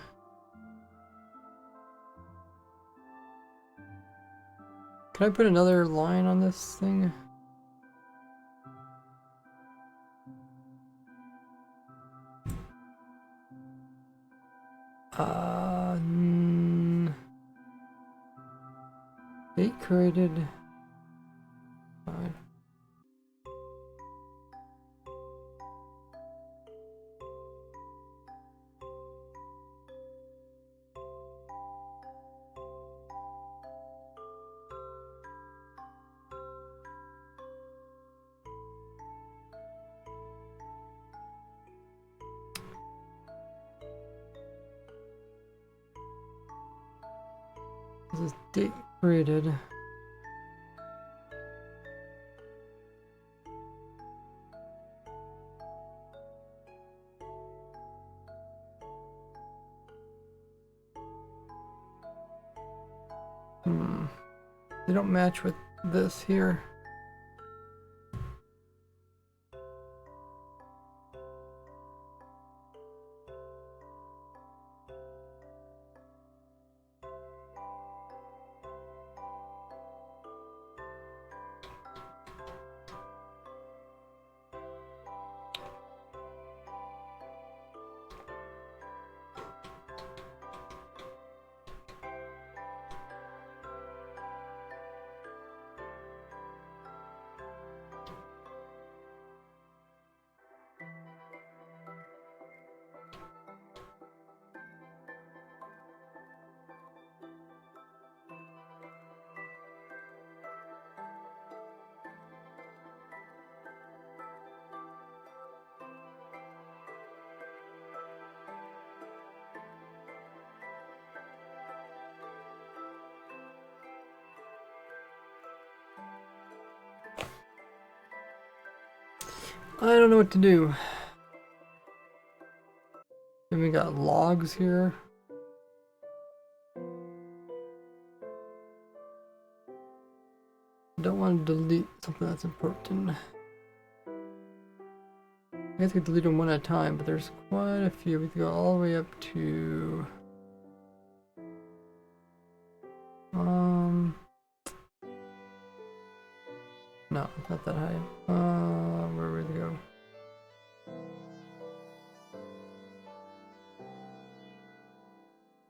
Can I put another line on this thing? Date created. This is date created. They don't match with this here. I don't know what to do. Then we got logs here. I don't want to delete something that's important. I guess I could delete them one at a time, but there's quite a few. We could go all the way up to... No, it's not that high. Where would we go?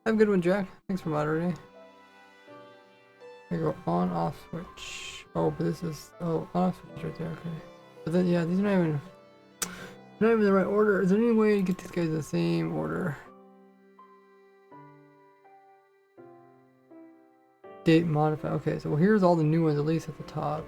Have a good one, Jack. Thanks for moderating. I go on, off switch. Oh, but this is... Oh, on, off switch right there, okay. But then, yeah, these are not even... Not even the right order. Is there any way to get these guys in the same order? Date modify. Okay, so here's all the new ones, at least at the top.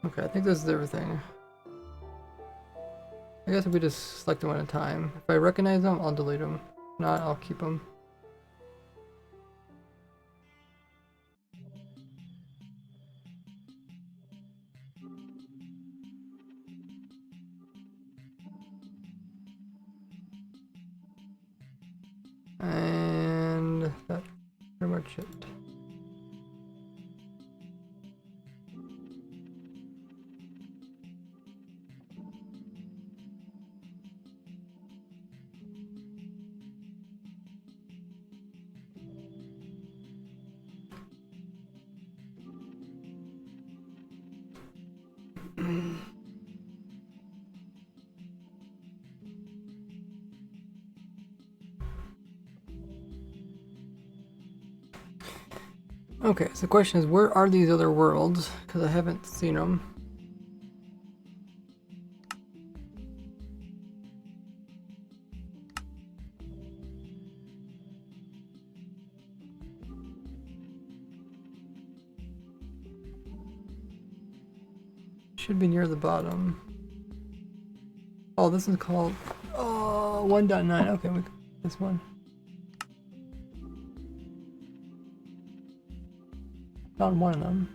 Okay, I think this is everything. I guess if we just select them one at a time. If I recognize them, I'll delete them. If not, I'll keep them. And that's pretty much it. Okay, so the question is, where are these other worlds? Because I haven't seen them. Should be near the bottom. Oh, this is called 1.9. Okay, this one. Found one of them.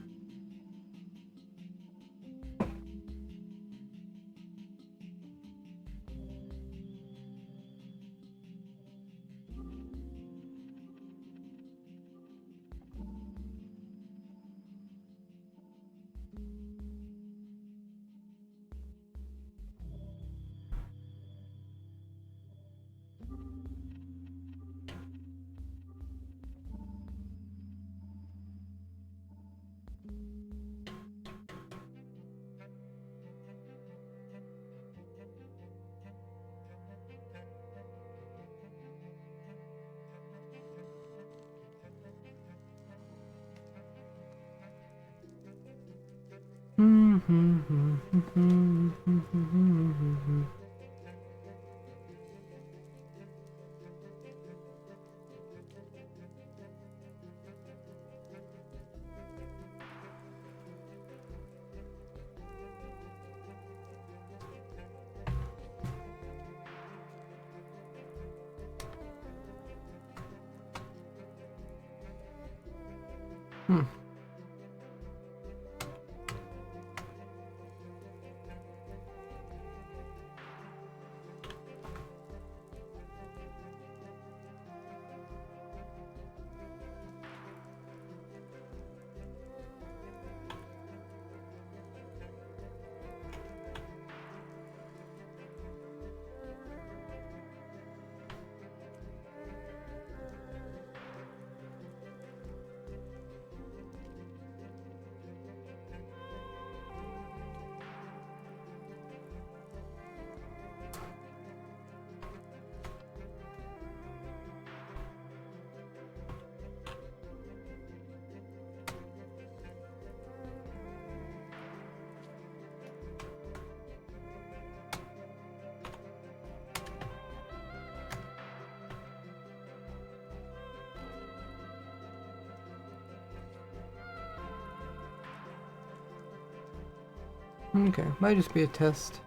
Okay, might just be a test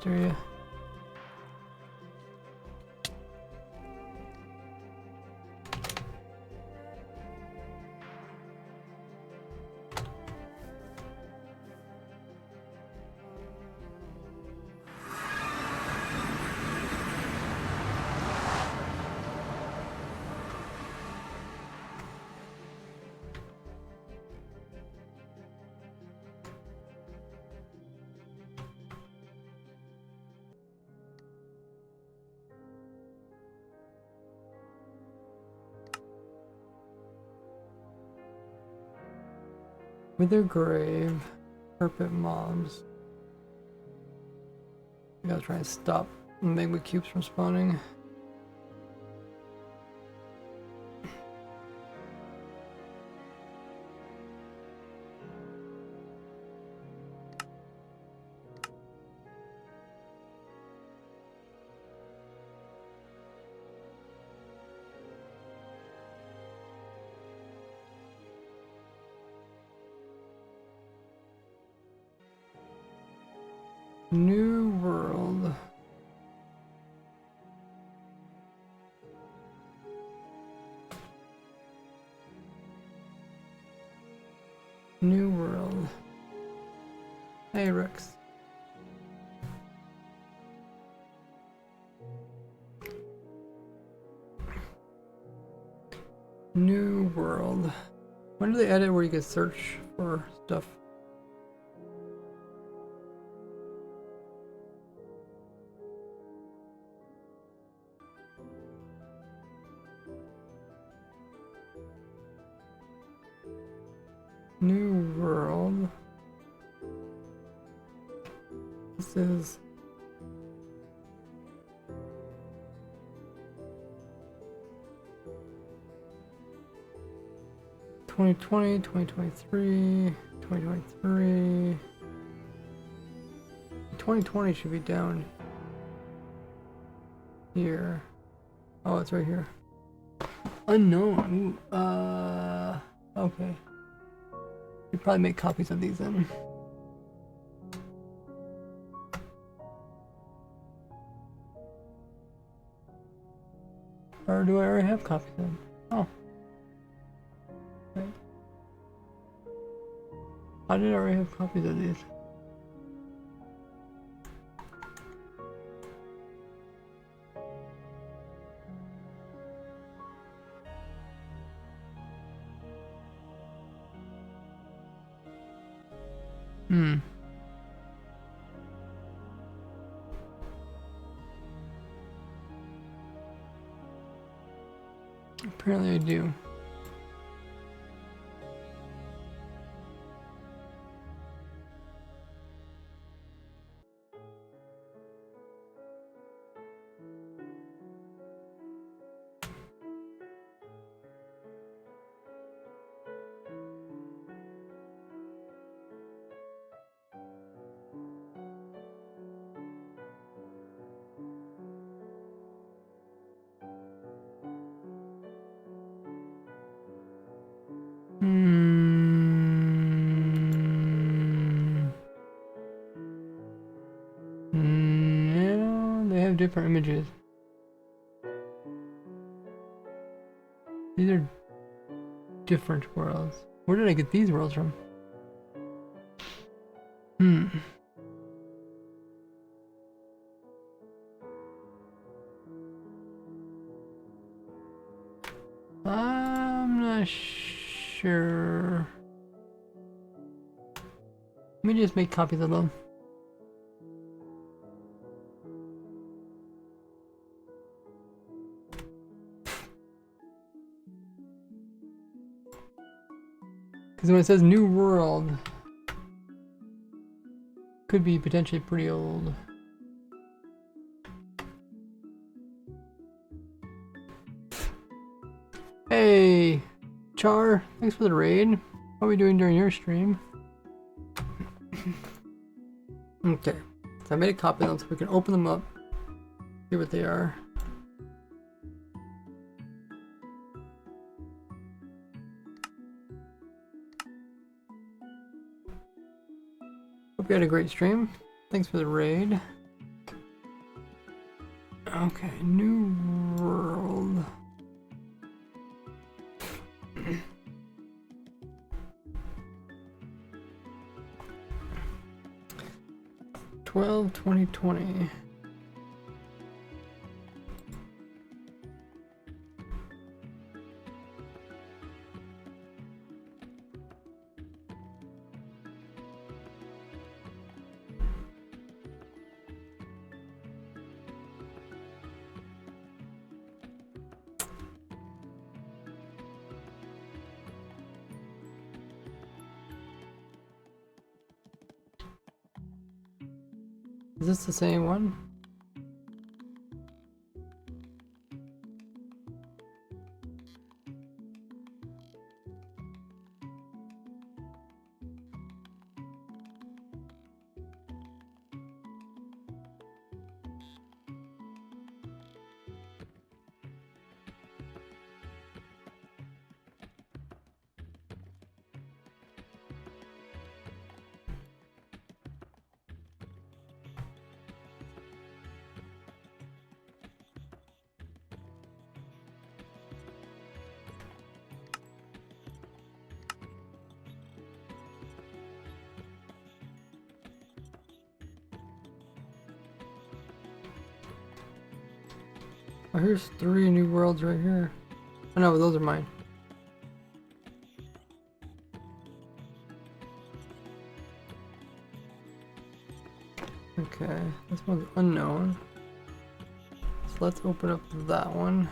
area. Wither grave, carpet mobs. I gotta try and stop magma cubes from spawning. New world. New world. Hey Rex. New world. When do they add it where you can search for stuff? New world. This is 2020, 2023, 2023. 2020 should be down here. Oh, it's right here. Unknown. Okay. You probably make copies of these then. Or do I already have copies of them? Oh. Right. I did already have copies of these. Apparently I do. No, they have different images. These are different worlds. Where did I get these worlds from? I'm not sure. Let me just make copies of them. Because when it says new world, could be potentially pretty old. Hey, Char, thanks for the raid. What are we doing during your stream? Okay, so I made a copy of them so we can open them up, see what they are. Hope you had a great stream. Thanks for the raid. Okay, new world. Twelve 2020. Is this the same one? Oh, here's 3 new worlds right here. Oh no, those are mine. Okay, this one's unknown. So let's open up that one.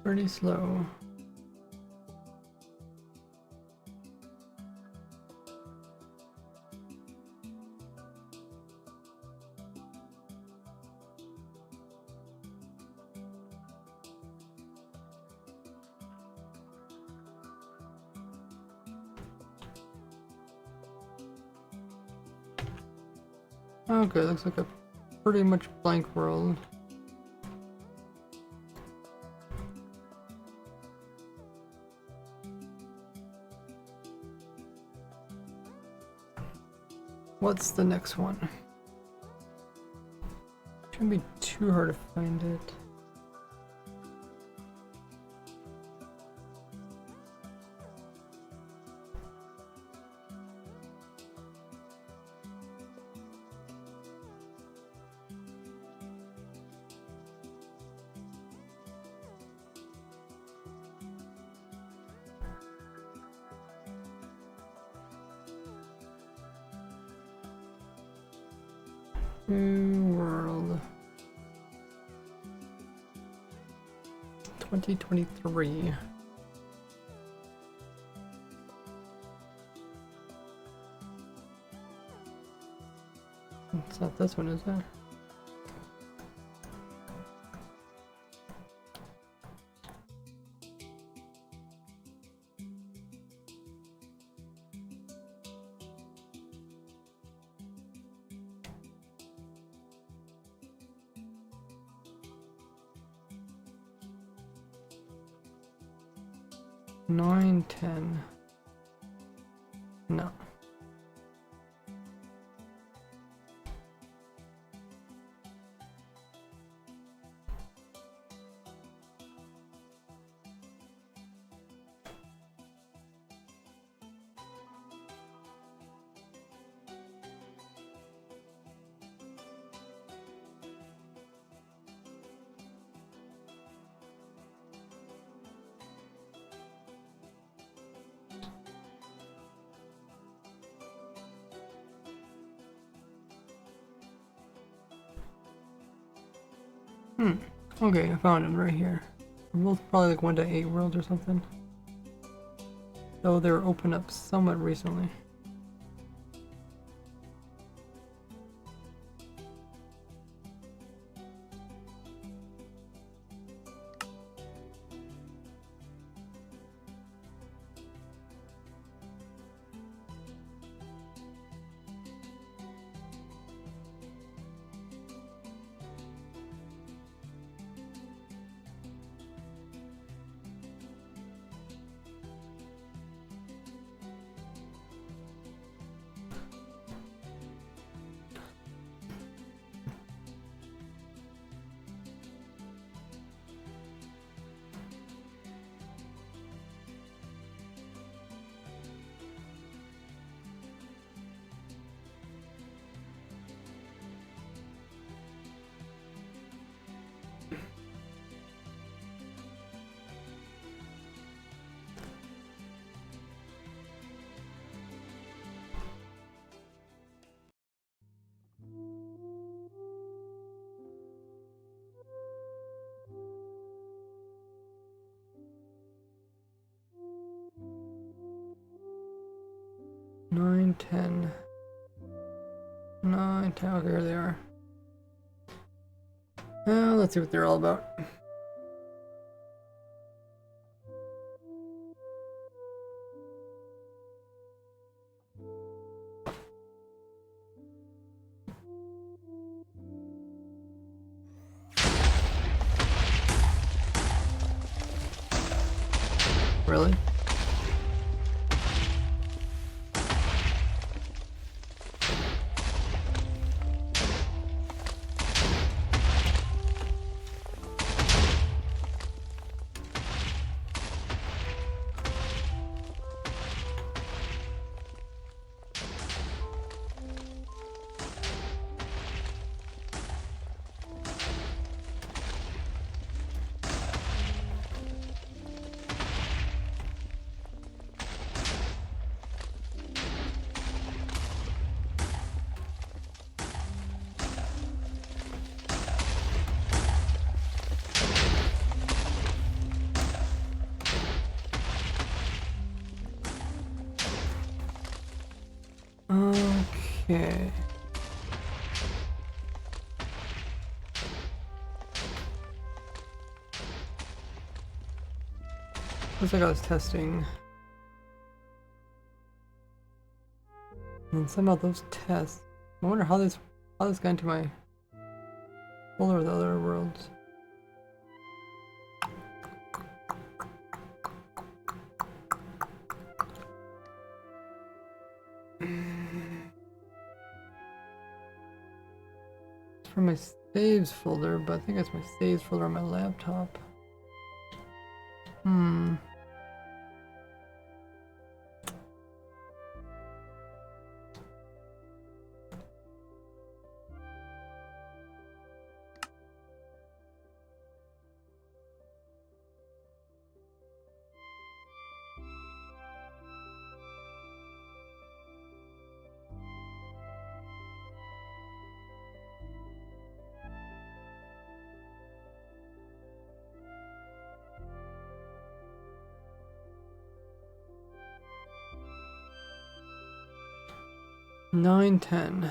Pretty slow. Okay, looks like a pretty much blank world. What's the next one? Shouldn't be too hard to find it. New world 2023. It's not this one, is it? Nine, 10. No. Okay, I found him right here. They're both probably like 1.8 worlds or something. Though they were opened up somewhat recently. Nine, 10. 9, 10. Okay, here they are. Let's see what they're all about. Really? Okay. Looks like I was testing. And somehow those tests. I wonder how this got into my folder of the other worlds. It's from my saves folder, but I think it's my saves folder on my laptop. Hmm. Nine, 10.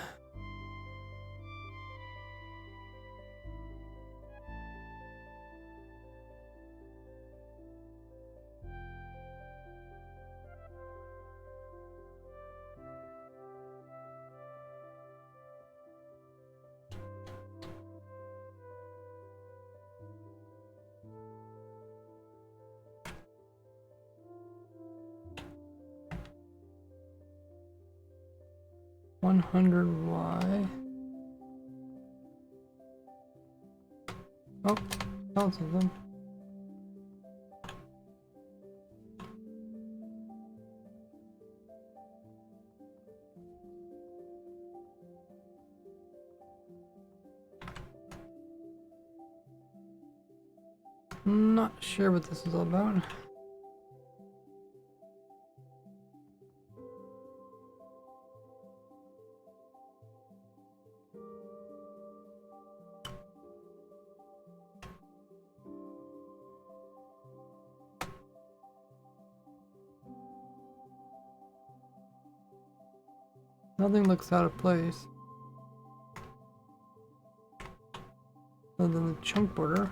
100Y. Oh, found something. Not sure what this is all about. Nothing looks out of place. Other than the chunk border.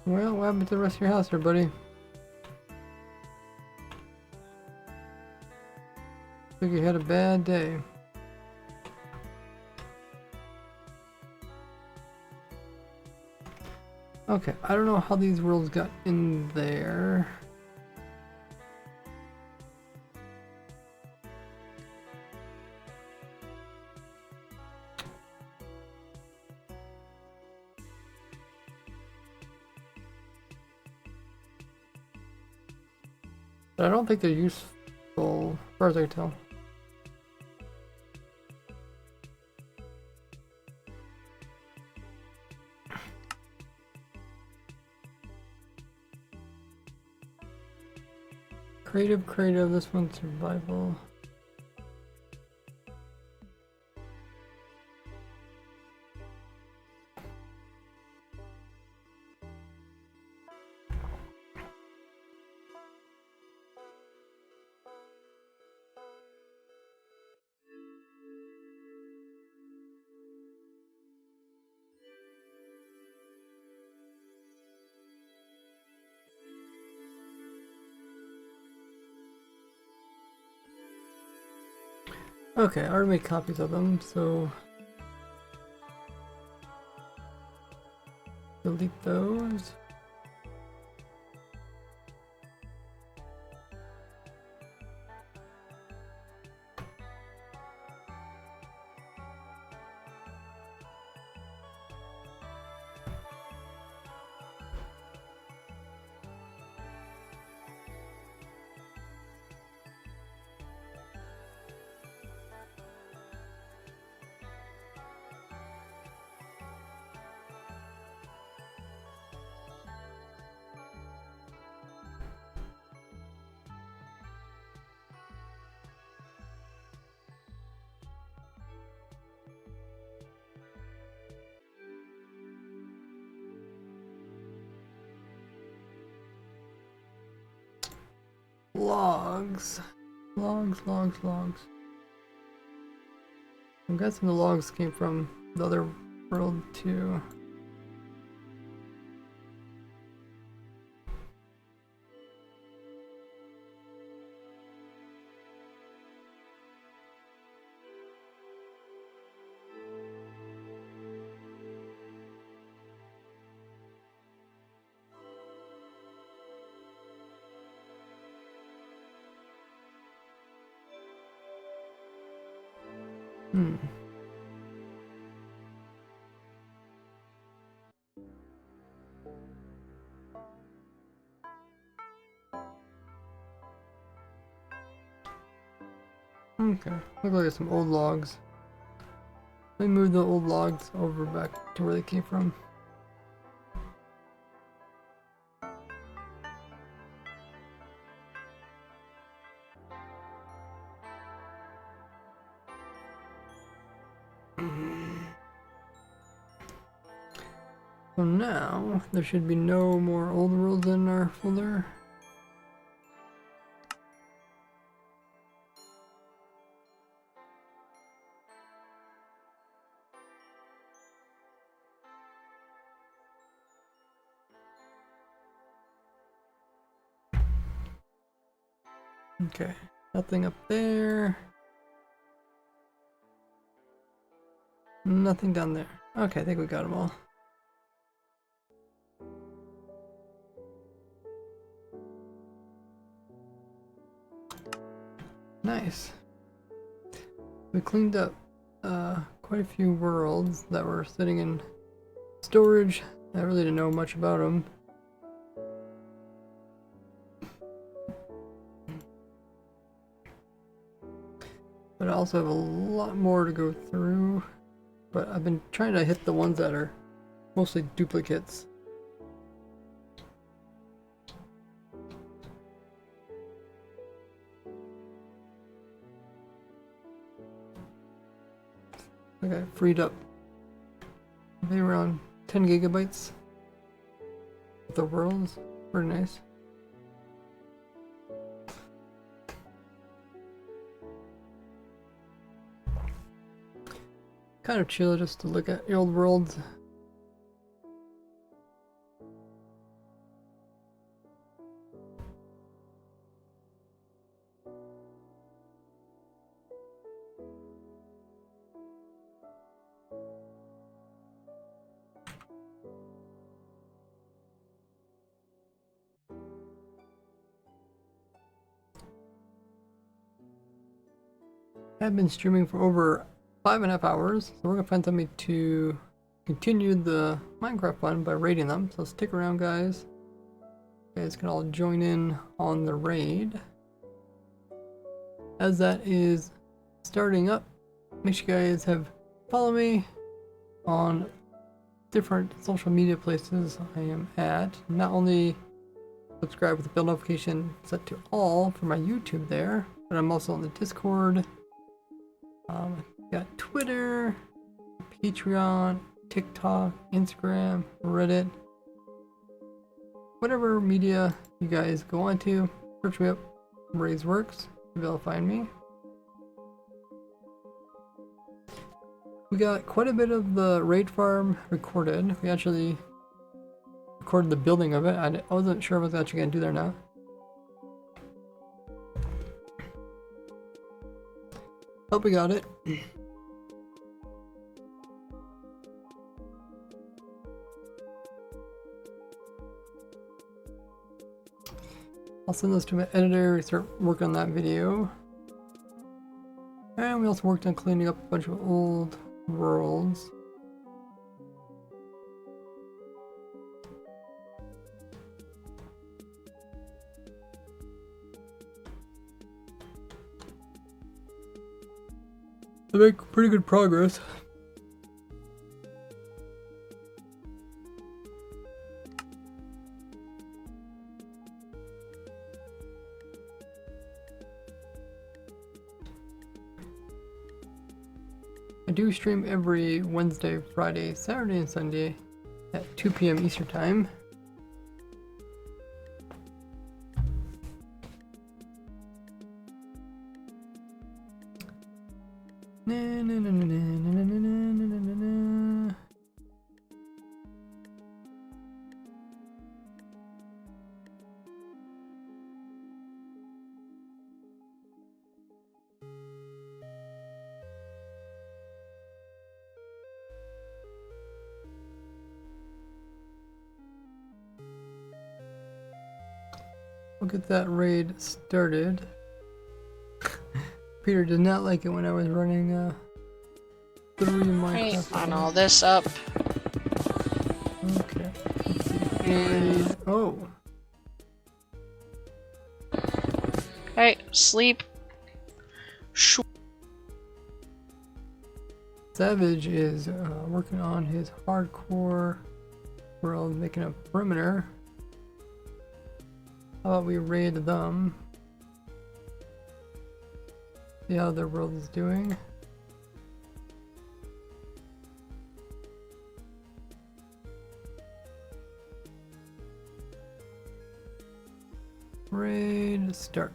Well, what happened to the rest of your house here, buddy? Think you had a bad day. Okay, I don't know how these worlds got in there. But I don't think they're useful, as far as I can tell. Creative, this one's survival. Okay, I already made copies of them, so delete those. Logs. Logs. I'm guessing the logs came from the other world too. Okay, look like there's some old logs. Let me move the old logs over back to where they came from. So now, there should be no more old worlds in our folder. Okay, nothing up there. Nothing down there. Okay, I think we got them all. Nice. We cleaned up quite a few worlds that were sitting in storage. I really didn't know much about them. But I also have a lot more to go through. But I've been trying to hit the ones that are mostly duplicates. I got freed up maybe around 10 gigabytes of the worlds. Pretty nice. Kind of chill just to look at the old worlds. I've been streaming for over 5.5 hours, so we're gonna find something to continue the Minecraft fun by raiding them. So stick around, guys. You guys can all join in on the raid. As that is starting up, make sure you guys follow me on different social media places I am at. Not only subscribe with the bell notification set to all for my YouTube there, but I'm also on the Discord. Got Twitter, Patreon, TikTok, Instagram, Reddit, whatever media you guys go on to. Search me up, RazeWorks, you'll be able to find me. We got quite a bit of the raid farm recorded. We actually recorded the building of it. I wasn't sure if I was actually going to do there now. Hope we got it. I'll send this to my editor, we start working on that video. And we also worked on cleaning up a bunch of old worlds. I make pretty good progress. I do stream every Wednesday, Friday, Saturday, and Sunday at 2 p.m. Eastern Time. We'll get that raid started. Peter did not like it when I was running 3 Minecraft. On all this up. Okay. Raid. Oh. Hey, sleep. Savage is working on his hardcore world, making a perimeter. How about we raid them? See how their world is doing. Raid start.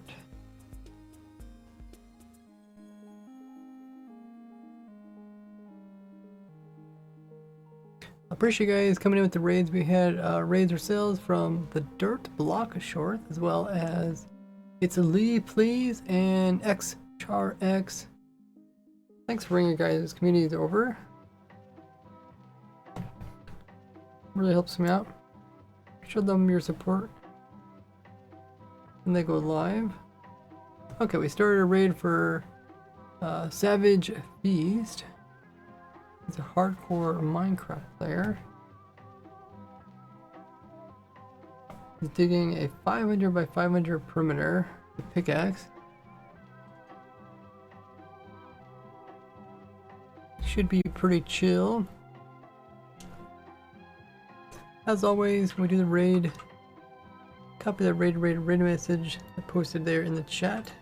I appreciate you guys coming in with the raids. We had raids or sales from the Dirt Block Short, as well as It's a Lee Please and X Char X. Thanks for bringing your guys' communities over. Really helps me out. Show them your support when they go live. Okay, we started a raid for Savage Feast. He's a hardcore Minecraft player. He's digging a 500 by 500 perimeter with pickaxe. Should be pretty chill. As always, when we do the raid, copy that raid message I posted there in the chat.